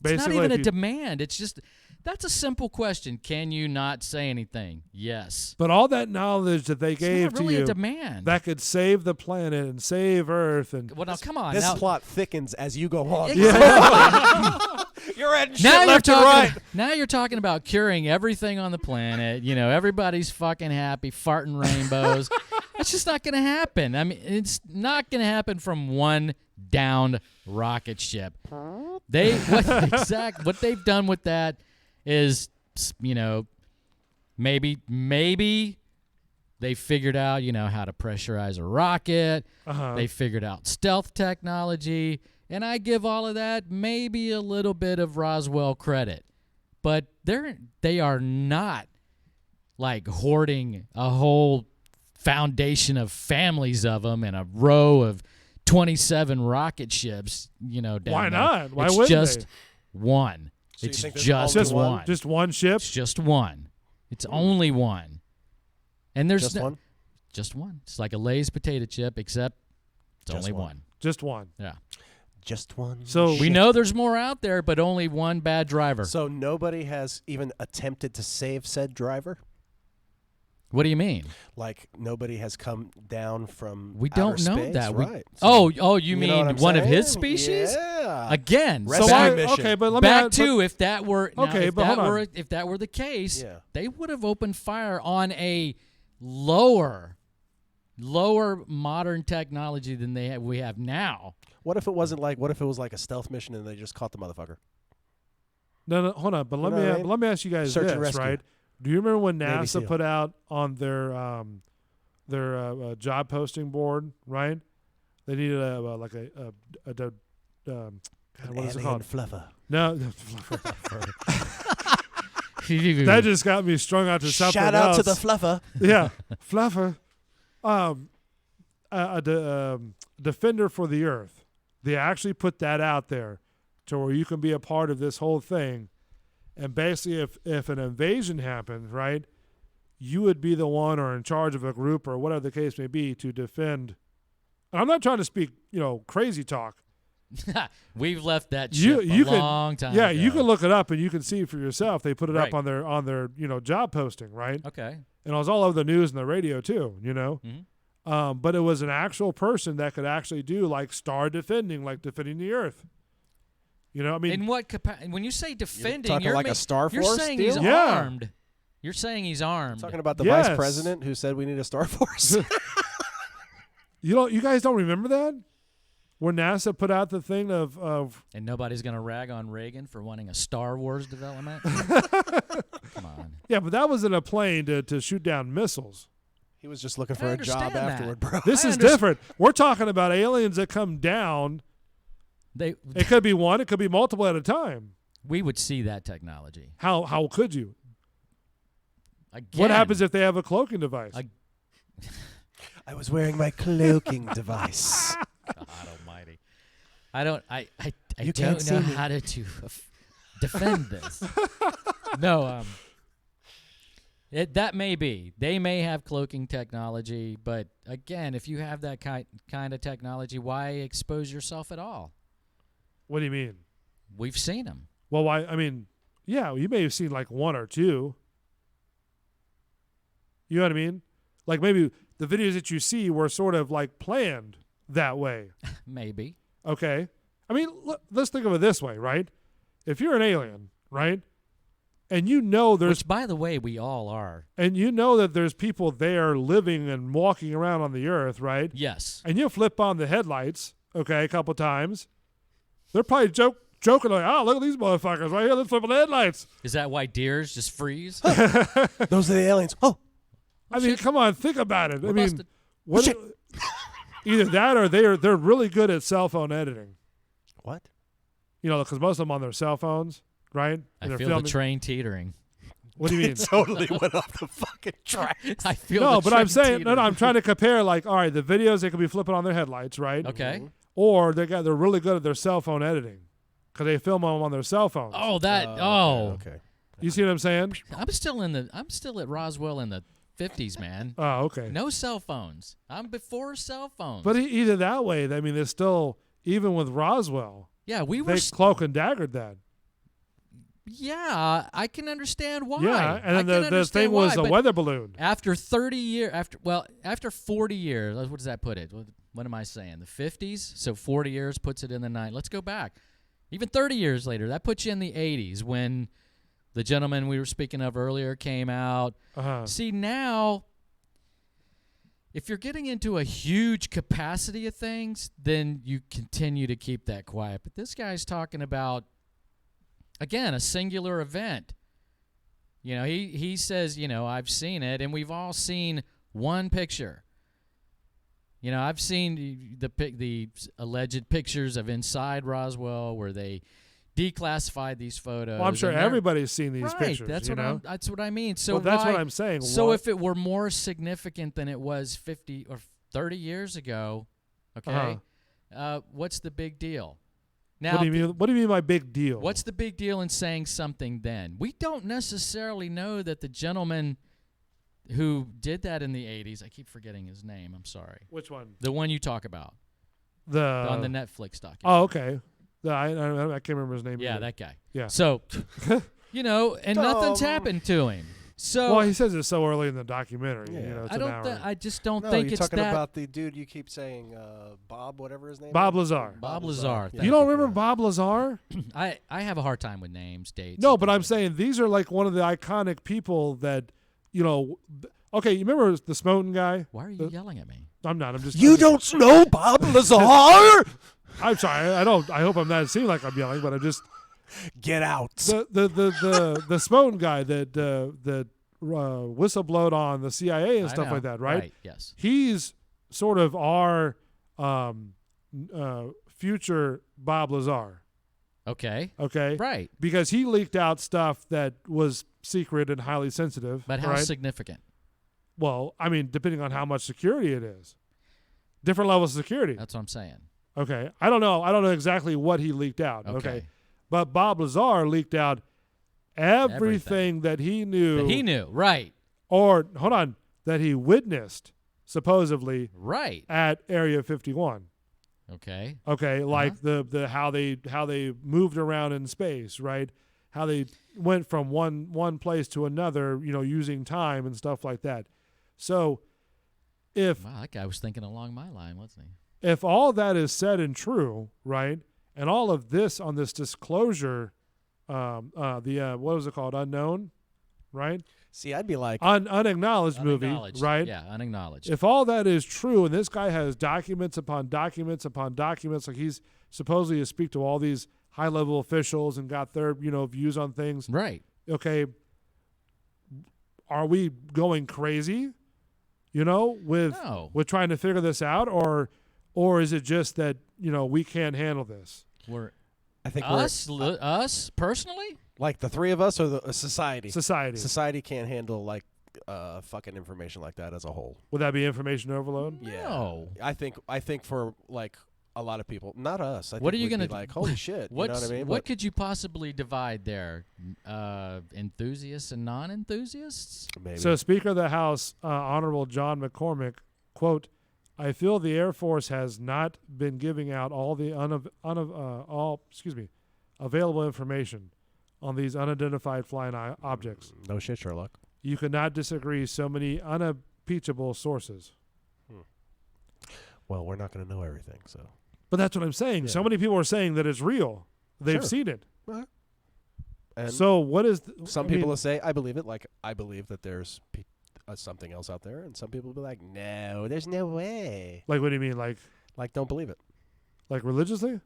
It's not even a demand. It's just, that's a simple question. Can you not say anything? Yes. But all that knowledge that they gave not really to you a demand. that could save the planet and save Earth. And well, now, come on. This now, plot thickens as you go on. You're adding shit left and right. Now you're talking about curing everything on the planet. Everybody's fucking happy, farting rainbows. That's just not going to happen. I mean, it's not going to happen from one downed rocket ship. What they've done with that is, maybe they figured out, how to pressurize a rocket. They figured out stealth technology. And I give all of that maybe a little bit of Roswell credit. But they are not like hoarding a whole foundation of families of them and a row of 27 rocket ships, down Why there. not? Why it's wouldn't just they? one. So it's just one. Just one ship? It's just one. It's only one. And there's just one? Just one. It's like a Lay's potato chip, except it's Just only one. one. Just one. Yeah. Just one. So we know there's more out there, but only one bad driver. So nobody has even attempted to save said driver? What do you mean? Like nobody has come down from We don't outer know space? that. Right. You mean know what I'm one of his saying? species? Yeah. Again. Rescue mission. Okay, but let back me to if that were okay, but hold on. if that were the case, Yeah. they would have opened fire on a lower modern technology than we have now. What if it wasn't like? What if it was like a stealth mission and they just caught the motherfucker? No, hold on. But You know what I mean? let me ask you guys Search and this, rescue. right? Do you remember when Navy NASA SEAL. put out on their job posting board, right? They needed what is it called? Fluffer. No, that just got me strung out to something Shout out else. to the fluffer. Yeah, fluffer. Defender for the Earth. They actually put that out there to where you can be a part of this whole thing. And basically, if an invasion happened, right, you would be the one or in charge of a group or whatever the case may be to defend. And I'm not trying to speak, crazy talk. We've left that ship long time Yeah, ago. you can look it up and you can see for yourself. They put it Right. up on their job posting, right? Okay. And it was all over the news and the radio too, Mm-hmm. But it was an actual person that could actually do like star defending, like defending the Earth. I mean, In what capacity? When you say defending, talking like a Star you're Force saying deal? he's Yeah. armed. You're saying he's armed. Talking about the Yes. vice president who said we need a Star Force. you guys don't remember that? Where NASA put out the thing of And nobody's going to rag on Reagan for wanting a Star Wars development? Come on. yeah, but that was in a plane to shoot down missiles. He was just looking I for a job understand that. afterward, bro. This is different. We're talking about aliens that come down. It could be one. It could be multiple at a time. We would see that technology. How could you? Again, What happens if they have a cloaking device? I was wearing my cloaking device. God almighty. I don't You can't don't know see me. how to defend this. No, that may be. They may have cloaking technology, but again, if you have that kind of technology, why expose yourself at all? What do you mean? We've seen them. Well, why? I mean, yeah, you may have seen like one or two. You know what I mean? Like maybe the videos that you see were sort of like planned that way. Maybe. Okay. I mean, let's think of it this way, right? If you're an alien, right? And you know there's... Which, by the way, we all are. And you know that there's people there living and walking around on the earth, right? Yes. And you flip on the headlights, okay, a couple times. They're probably joking like, oh, look at these motherfuckers right here. Let's flip on the headlights. Is that why deers just freeze? Those are the aliens. Oh. I mean, come on, think about it. We're I mean, busted. what? Either that or they're really good at cell phone editing. What? You know, because most of them on their cell phones, right? I And feel they're the train teetering. What do you mean? It totally went off the fucking track. I feel no, the but train I'm saying teetering. no. I'm trying to compare. Like, all right, the videos they could be flipping on their headlights, right? Okay. Or they're really good at their cell phone editing because they film them on their cell phones. Oh, that. Okay. You see what I'm saying? I'm still at Roswell in the 50s, man. Oh, okay. No cell phones. I'm before cell phones. But either that way, I mean, there's still, even with Roswell, yeah, we were they cloak and daggered that. Yeah, I can understand why. Yeah, and then the thing why, was a but weather balloon. After 30 years, after 40 years, what does that put it? What am I saying? The 50s? So 40 years puts it in the 90s. Let's go back. Even 30 years later, that puts you in the 80s when the gentleman we were speaking of earlier came out. See, now, if you're getting into a huge capacity of things, then you continue to keep that quiet. But this guy's talking about, again, a singular event. You know, he says, you know, I've seen it, and we've all seen one picture. You know, I've seen the alleged pictures of inside Roswell where they declassified these photos. Well, I'm sure everybody's seen these pictures. That's you what I mean. So well, that's what I'm saying. So if it were more significant than it was 50 or 30 years ago, okay, what's the big deal? Now, what do you mean? What do you mean by big deal? What's the big deal in saying something then? We don't necessarily know that the gentleman who did that in the 80s, I keep forgetting his name. I'm sorry. Which one? The one you talk about. On the Netflix documentary. Oh, okay. I can't remember his name. Yeah, either. that guy. Yeah. So, you know, and nothing's happened to him. So well, he says it so early in the documentary. Yeah. You know, it's I an don't. hour. I just don't No, think you're it's talking that. about the dude you keep saying, Bob, whatever his name Bob is. Lazar. Bob Lazar. Yeah. You don't remember Bob Lazar? I have a hard time with names, dates. No, but I'm saying these are like one of the iconic people that, you know. Okay, you remember the Smoten guy? Why are you yelling at me? I'm not. I'm just. You don't know Bob Lazar? I'm sorry. I don't. I hope I'm not seeming like I'm yelling, but I'm just. Get out. The Smoten guy that whistleblowed on the CIA and stuff like that, right? Right. Yes. He's sort of our future Bob Lazar. Okay. Okay. Right. Because he leaked out stuff that was secret and highly sensitive. But how right? significant? Well, I mean, depending on how much security it is. Different levels of security. That's what I'm saying. Okay. I don't know. I don't know exactly what he leaked out. Okay. But Bob Lazar leaked out everything that he knew. That he knew. Right. Or, hold on, that he witnessed, supposedly. Right. At Area 51. Okay. Okay, like the how they moved around in space, right? How they went from one place to another, you know, using time and stuff like that. So, wow, that guy was thinking along my line, wasn't he? If all that is said and true, right, and all of this on this disclosure, what was it called, unknown, right? See, I'd be like unacknowledged movie, right? Yeah, unacknowledged. If all that is true, and this guy has documents upon documents upon documents, like he's supposedly to speak to all these high-level officials and got their, you know, views on things. Right. Okay. Are we going crazy? You know, with trying to figure this out, or is it just that, you know, we can't handle this? I think us personally. Like the three of us or the society? Society can't handle like fucking information like that as a whole. Would that be information overload? No. I think for like a lot of people, not us. What are you going gonna to like? Holy shit! You know what I mean? What could you possibly divide there? Enthusiasts and non-enthusiasts? Maybe. So, Speaker of the House, Honorable John McCormick, quote, "I feel the Air Force has not been giving out all the available information on these unidentified flying objects. No shit, Sherlock. You could not disagree so many unimpeachable sources. Well, we're not going to know everything, so. But that's what I'm saying. Yeah. So many people are saying that it's real. They've Sure. seen it. And So what is... some people will say, I believe it. Like, I believe that there's something else out there. And some people will be like, no, there's no way. Like, what do you mean? Like don't believe it. Like religiously?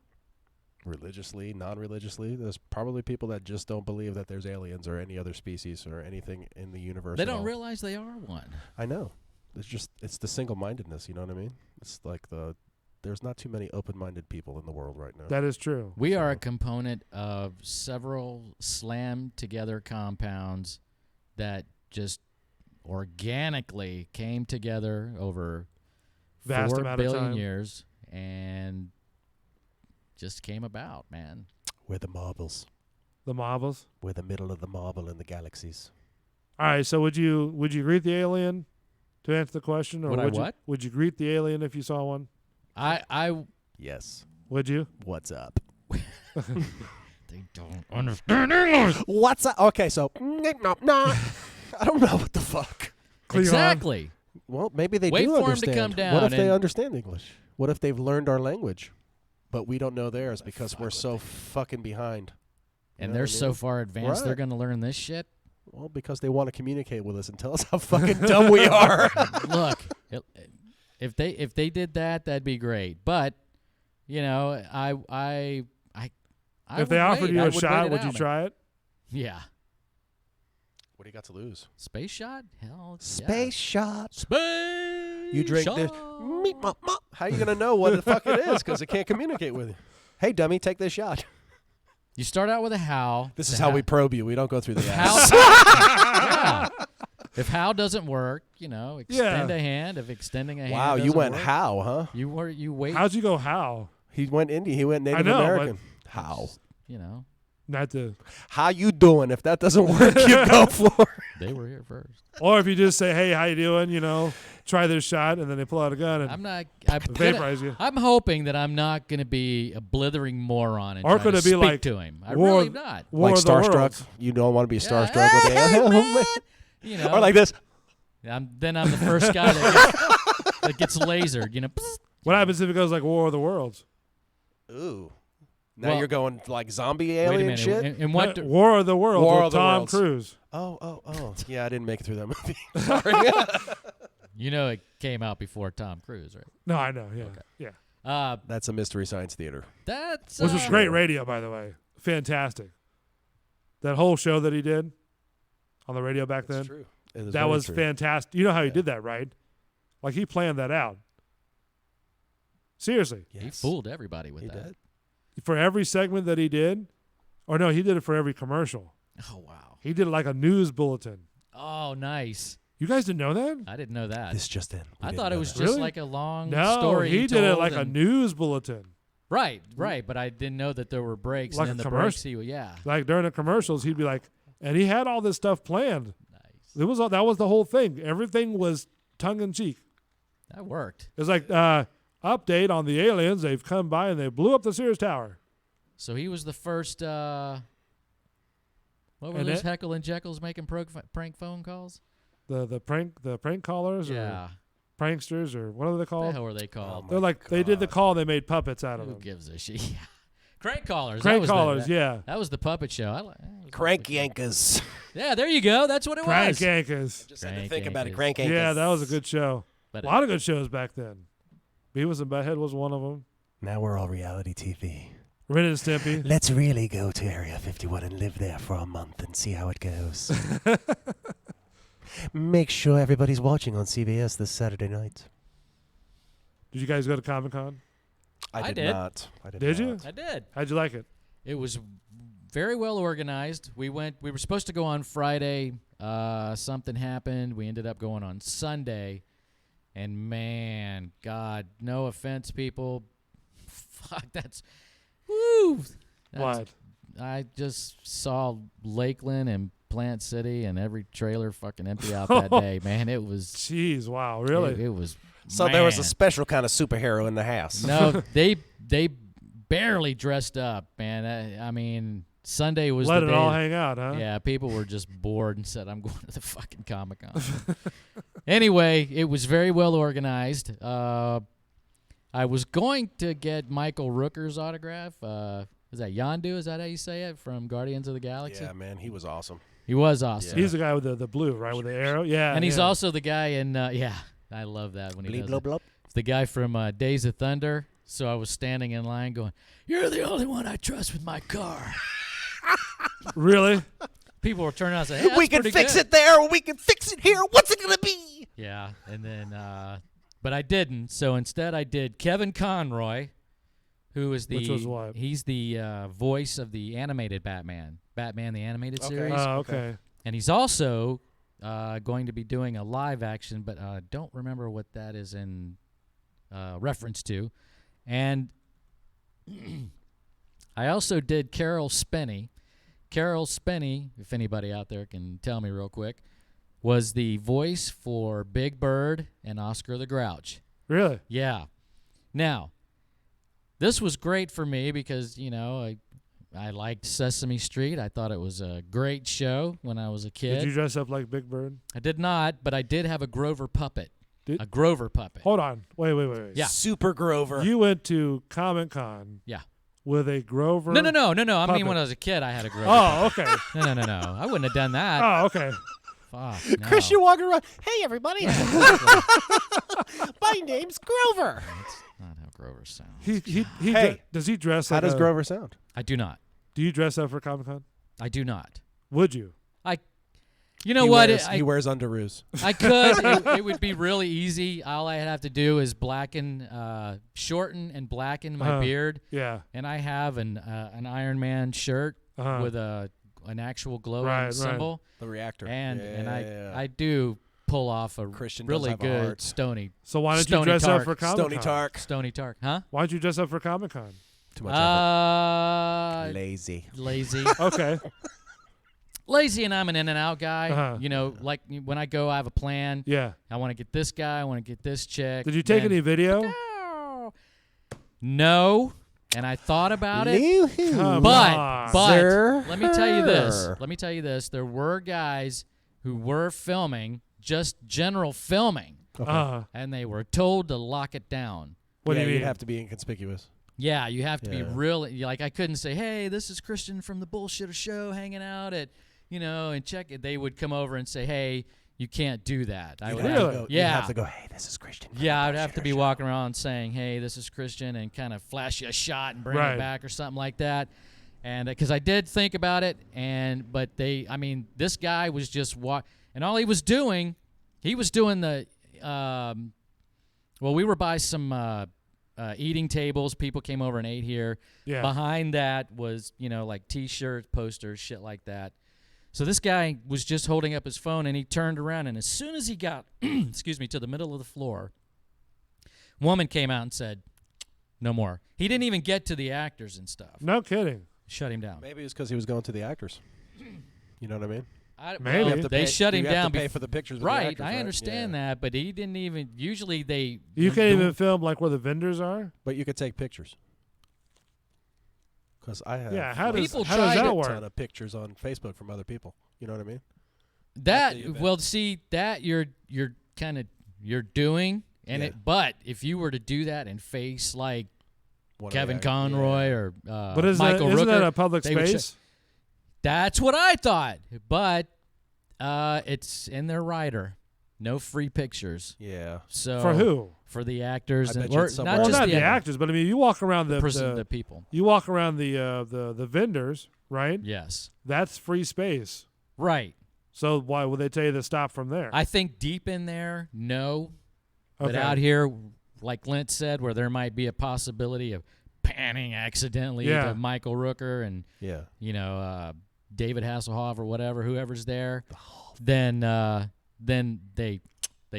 Religiously, non-religiously. There's probably people that just don't believe that there's aliens or any other species or anything in the universe. They at don't all. realize they are one. I know. It's the single-mindedness, you know what I mean? It's like there's not too many open-minded people in the world right now. That is true. We are a component of several slammed together compounds that just organically came together over Vast 4 amount of billion time. years and just came about, man. We're the marbles. The marbles? We're the middle of the marble in the galaxies. All right, so would you greet the alien to answer the question? Or Would I you, what? Would you greet the alien if you saw one? Yes. Would you? What's up? They don't understand English. What's up? Okay, so I don't know what the fuck. Exactly. Well, maybe they Wait do for 'em to understand. come down What if they and- understand English? What if they've learned our language, but we don't know theirs because we're so fucking behind? You And know they're what I so mean? far advanced, they're Right. going to learn this shit. Well, because they want to communicate with us and tell us how fucking dumb we are. Look, if they did that, that'd be great. But you know, I If they would offered wait. you I a would shot, wait would you out. try it? Yeah. What do you got to lose? Space shot? Hell, Space shot. Space. You drink this. How you gonna know what the fuck it is? Because it can't communicate with you. Hey, dummy, take this shot. You start out with a how. This is how we probe you. We don't go through the ass. Yeah. If how doesn't work, you know, extend a hand. If extending a hand Wow, you doesn't went work, how, huh? You wait. How'd you go how? He went Indian. He went Native I know, American. How? You know. Not to. How you doing? If that doesn't work, you go for it. They were here first. Or if you just say, hey, how you doing? You know, try this shot, and then they pull out a gun and vaporize you. I'm hoping that I'm not going to be a blithering moron and Or try could to it be speak like to him. I War- really not. War Like of the starstruck. Worlds. You don't want to be starstruck Hey, with the man. You know, or like this. Then I'm the first guy that gets lasered. You know. What happens if it goes like War of the Worlds? Ooh. Now Well, you're going like zombie wait a alien minute. shit? In what? War of the Worlds War with of the Tom Worlds. Cruise. Oh. Yeah, I didn't make it through that movie. Sorry. You know, it came out before Tom Cruise, right? No, I know. Yeah, yeah. That's a Mystery Science Theater. That's Which was great radio, by the way. Fantastic. That whole show that he did on the radio back then. true. It is That very was true. fantastic. You know how he did that, right? Like he planned that out. Seriously. He fooled everybody with that. did. For every segment that he did, or no, he did it for every commercial. Oh wow. He did it like a news bulletin. Oh, nice. You guys didn't know that? I didn't know that. This just in. I thought it was just Really? like a long No, story. he did it told like a and- news bulletin. Right, but I didn't know that there were breaks. Like and then a the breaks, commercial. yeah. Like during the commercials, he'd be like, and he had all this stuff planned. Nice. That was the whole thing. Everything was tongue in cheek. That worked. It's like update on the aliens. They've come by and they blew up the Sears Tower. So he was the first. What were And those it- Heckle and Jekylls making prank phone calls? The prank callers, Yeah. or pranksters, or what are they called? What the hell were they called? They're like they did the call. They made puppets out of Who them. gives a shit? Yeah. Crank callers. Crank that was callers, the, yeah. That was the puppet show. Crank Yankers. Yeah, there you go. That's what it Crank was. Yankers. Just had to think about it. Crank Yeah, Yankers. that was a good show. But a lot of good shows back then. Beavis and Butthead was one of them. Now we're all reality TV. Ren and Stimpy. Let's really go to Area 51 and live there for a month and see how it goes. Make sure everybody's watching on CBS this Saturday night. Did you guys go to Comic-Con? I did not. I Did you? I did. How'd you like it? It was very well organized. We were supposed to go on Friday. Something happened. We ended up going on Sunday. And man, God, no offense, people. Fuck, that's woo. What? I just saw Lakeland and Plant City and every trailer fucking empty out that day, man. It was. Jeez, wow, really? It was. So there was a man. special kind of superhero in the house. No, they barely dressed up, man. I mean, Sunday was Let the it day all that- hang out, huh? Yeah, people were just bored and said, "I'm going to the fucking Comic-Con." Anyway, it was very well organized. I was going to get Michael Rooker's autograph. Is that Yondu? Is that how you say it? From Guardians of the Galaxy? Yeah, man, he was awesome. He was awesome. He's the guy with the blue, right, with the arrow. Yeah, And he's yeah. also the guy in, I love that when he Bleep, does blop, it. blop. It's the guy from Days of Thunder. So I was standing in line going, "You're the only one I trust with my car." Really? People were turning out and saying, hey, we can fix it there, or we can fix it here. What's it gonna be? Yeah, and then, but I didn't. So instead, I did Kevin Conroy, who is the Which was what? He's the voice of the animated Batman the animated series. Okay. And he's also going to be doing a live action, but don't remember what that is in reference to. And I also did Carol Spenny. Carol Spenny, if anybody out there can tell me real quick, was the voice for Big Bird and Oscar the Grouch. Really? Yeah. Now, this was great for me because, you know, I liked Sesame Street. I thought it was a great show when I was a kid. Did you dress up like Big Bird? I did not, but I did have a Grover puppet. A Grover puppet. Hold on. Wait. Yeah. Super Grover. You went to Comic-Con. Yeah. With a Grover. No. I puppet. mean, when I was a kid, I had a Grover. Oh, puppet. okay. No. I wouldn't have done that. Oh, okay. Fuck, no. Christian walking around. Hey, everybody. My name's Grover. That's not how Grover sounds. He Hey, does he dress How like does a- Grover sound? I do not. Do you dress up for Comic-Con? I do not. Would you? You know what? He wears underoos. I could. It would be really easy. All I'd have to do is shorten and blacken my beard. Yeah. And I have an Iron Man shirt with an actual glowing symbol. The reactor. And I do pull off a Christian really does have a good heart. stony. So why don't you Stony dress Tark. up for Comic-Con? Stony Tark. Stony Tark, huh? Why don't you dress up for Comic-Con? Too much effort. Lazy. Okay. Lazy, and I'm an in-and-out guy. Uh-huh. You know, like when I go, I have a plan. Yeah. I want to get this guy. I want to get this chick. Did you take then- any video? No. And I thought about it. Come But on. let me tell you this. Let me tell you this. There were guys who were filming, just general filming, and they were told to lock it down. What do you mean? You'd have to be inconspicuous. Yeah, you have to be Yeah. really, like, I couldn't say, hey, this is Christian from the Bullshitter Show hanging out at, and check it. They would come over and say, hey, you can't do that. I would You'd have have to to go- yeah. You'd have to go, hey, this is Christian. Yeah, I'd have to be walking around saying, hey, this is Christian, and kind of flash you a shot and bring Right. it back or something like that. And because I did think about it, but this guy was just and all he was doing the, we were by some eating tables. People came over and ate here. Yeah. Behind that was, like T-shirts, posters, shit like that. So this guy was just holding up his phone, and he turned around, and as soon as he got, to the middle of the floor, woman came out and said, no more. He didn't even get to the actors and stuff. No kidding. Shut him down. Maybe it's because he was going to the actors. You know what I mean? Maybe. You have to They pay- shut him you have down. to pay for the pictures with the Right, actors, I right? understand Yeah. that, but he didn't even. Usually they. You can't even film like where the vendors are? But you could take pictures. Because I have Yeah, how does People how try does to- that a work? ton of pictures on Facebook from other people. You know what I mean? That After the event. well, see that you're doing, and Yeah. but if you were to do that and face like One of Kevin the- Conroy yeah. or But isn't Michael that, isn't Rooker, that a public they would space? That's what I thought, but it's in their rider. No free pictures. Yeah. So For who? For the actors, I and bet you or it's not somewhere- Well, just not the, the actors, but I mean, you walk around the people. You walk around the vendors, right? Yes. That's free space. Right. So why would they tell you to stop from there? I think deep in there, no. But Okay. out here, like Lint said, where there might be a possibility of panning accidentally Yeah. to Michael Rooker and Yeah. David Hasselhoff or whatever, whoever's there, then they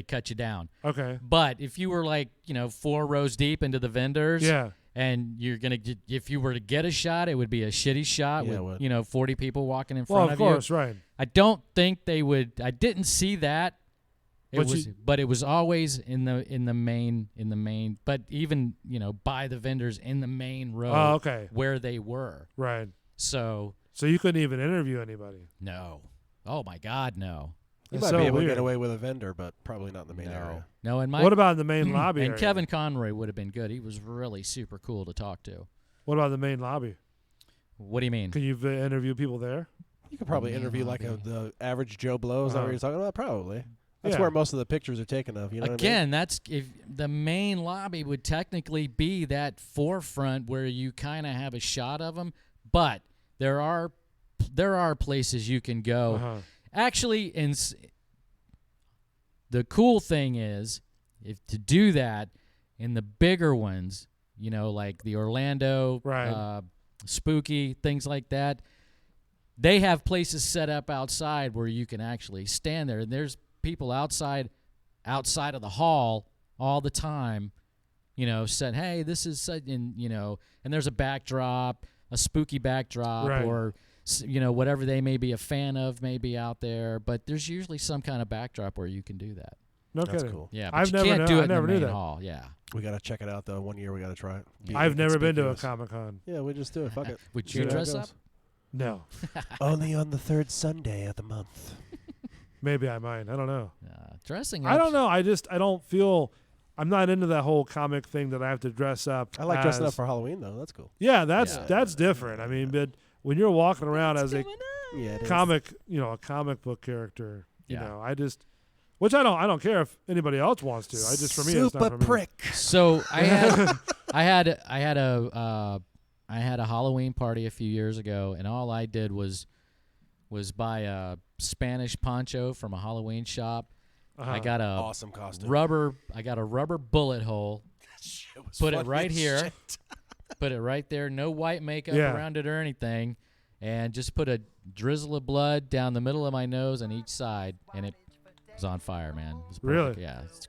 cut you down. Okay. But if you were like 4 rows deep into the vendors, Yeah. and you're gonna if you were to get a shot, it would be a shitty shot Yeah, it with would. 40 people walking in Well, front of of course, you. right. I don't think they would. I didn't see that But it was always in the main. But even by the vendors in the main row. Oh, okay. Where they were. Right. So you couldn't even interview anybody. No. Oh my God, no. You might be able to get away with a vendor, but probably not in the main area. No, what about in the main lobby? And area? Kevin Conroy would have been good. He was really super cool to talk to. What about the main lobby? What do you mean? Can you interview people there? You could probably interview like the average Joe Blow. Is that what you're talking about? Probably. That's Yeah. where most of the pictures are taken of. You know Again, what I mean? that's if the main lobby would technically be that forefront where you kind of have a shot of them, but there are places you can go. Actually, the cool thing is, if to do that in the bigger ones, like the Orlando, Spooky, things like that, they have places set up outside where you can actually stand there. And there's people outside of the hall all the time, said, hey, this is, and there's a backdrop, a spooky backdrop, or whatever they may be a fan of may be out there, but there's usually some kind of backdrop where you can do that. No That's kidding. cool. Yeah, but you can't do it in the main hall. Yeah. We got to check it out, though. One year we got to try it. I've never been to a Comic-Con. Yeah, we just do it. Fuck it. Would you dress up? No. Only on the third Sunday of the month. Maybe I might. I don't know. Dressing I up. don't know. I don't feel... I'm not into that whole comic thing that I have to dress up. I like dressing up for Halloween, though. That's cool. Yeah, that's different. I mean, but when you're walking around as a comic, a comic book character, I just... Which I don't care if anybody else wants to. I just, for me, it's not for me. Super prick. So I had a Halloween party a few years ago, and all I did was buy a Spanish poncho from a Halloween shop. I got a awesome costume. I got a rubber bullet hole. Put it right here. Put it right there. No white makeup around it or anything, and just put a drizzle of blood down the middle of my nose on each side, and it was on fire, man. It was perfect. Really? Yeah. It's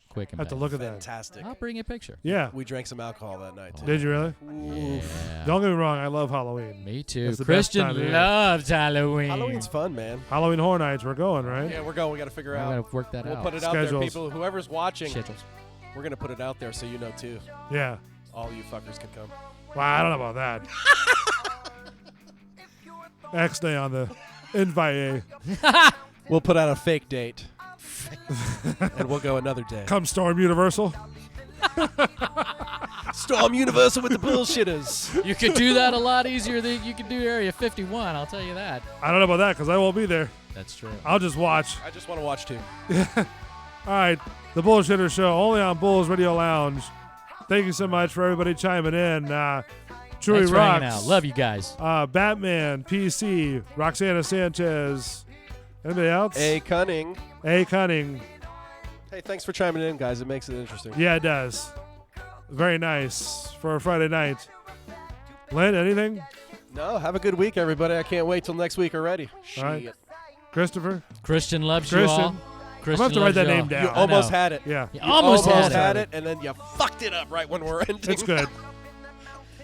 quick and I have to bad. look at that. Fantastic. I'll bring you a picture. Yeah. We drank some alcohol that night, too. Did you really? Yeah. Don't get me wrong. I love Halloween. Me too. It's the best time of Christian year. loves Halloween. Halloween's fun, man. Halloween Horror Nights. We're going, right? Yeah, we're going. We got to figure out. We got to work that We'll out. put it out there. Schedules. People, whoever's watching, Schedules. we're going to put it out there so you know, too. Yeah. All you fuckers can come. Well, I don't know about that. X-Day on the invite. We'll put out a fake date. And we'll go another day. Come Storm Universal. Storm Universal with the bullshitters. You could do that a lot easier than you could do Area 51. I'll tell you that. I don't know about that because I won't be there. That's true. I'll just watch. I just want to watch, too. All right. The Bullshitter Show, only on Bulls Radio Lounge. Thank you so much for everybody chiming in. Chewy Thanks for hanging Rocks. out. Love you guys. Batman, PC, Roxana Sanchez. Anybody else? A Cunning. A Cunning. Hey, thanks for chiming in, guys. It makes it interesting. Yeah, it does. Very nice for a Friday night. Lynn, anything? No, have a good week, everybody. I can't wait till next week already. All right. Shit. Christopher? Christian loves Christian. you all. Christian I'm going to have to write loves that you name all. down. You almost had it. Yeah. You almost had it, and then you fucked it up right when we're ending. It's good.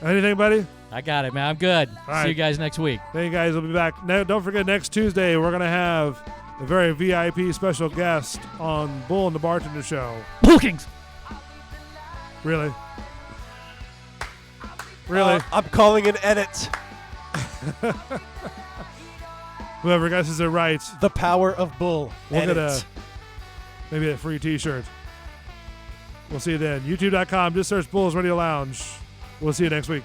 Anything, buddy? I got it, man. I'm good. All See right. you guys next week. Thank you guys. We'll be back. No, don't forget, next Tuesday, we're going to have a very VIP special guest on Bull and the Bartender Show. Bull Kings. Really? Really? I'm calling an edit. Whoever guesses it right, The power of Bull. we'll get Edit. maybe a free T-shirt. We'll see you then. YouTube.com. Just search Bulls Radio Lounge. We'll see you next week.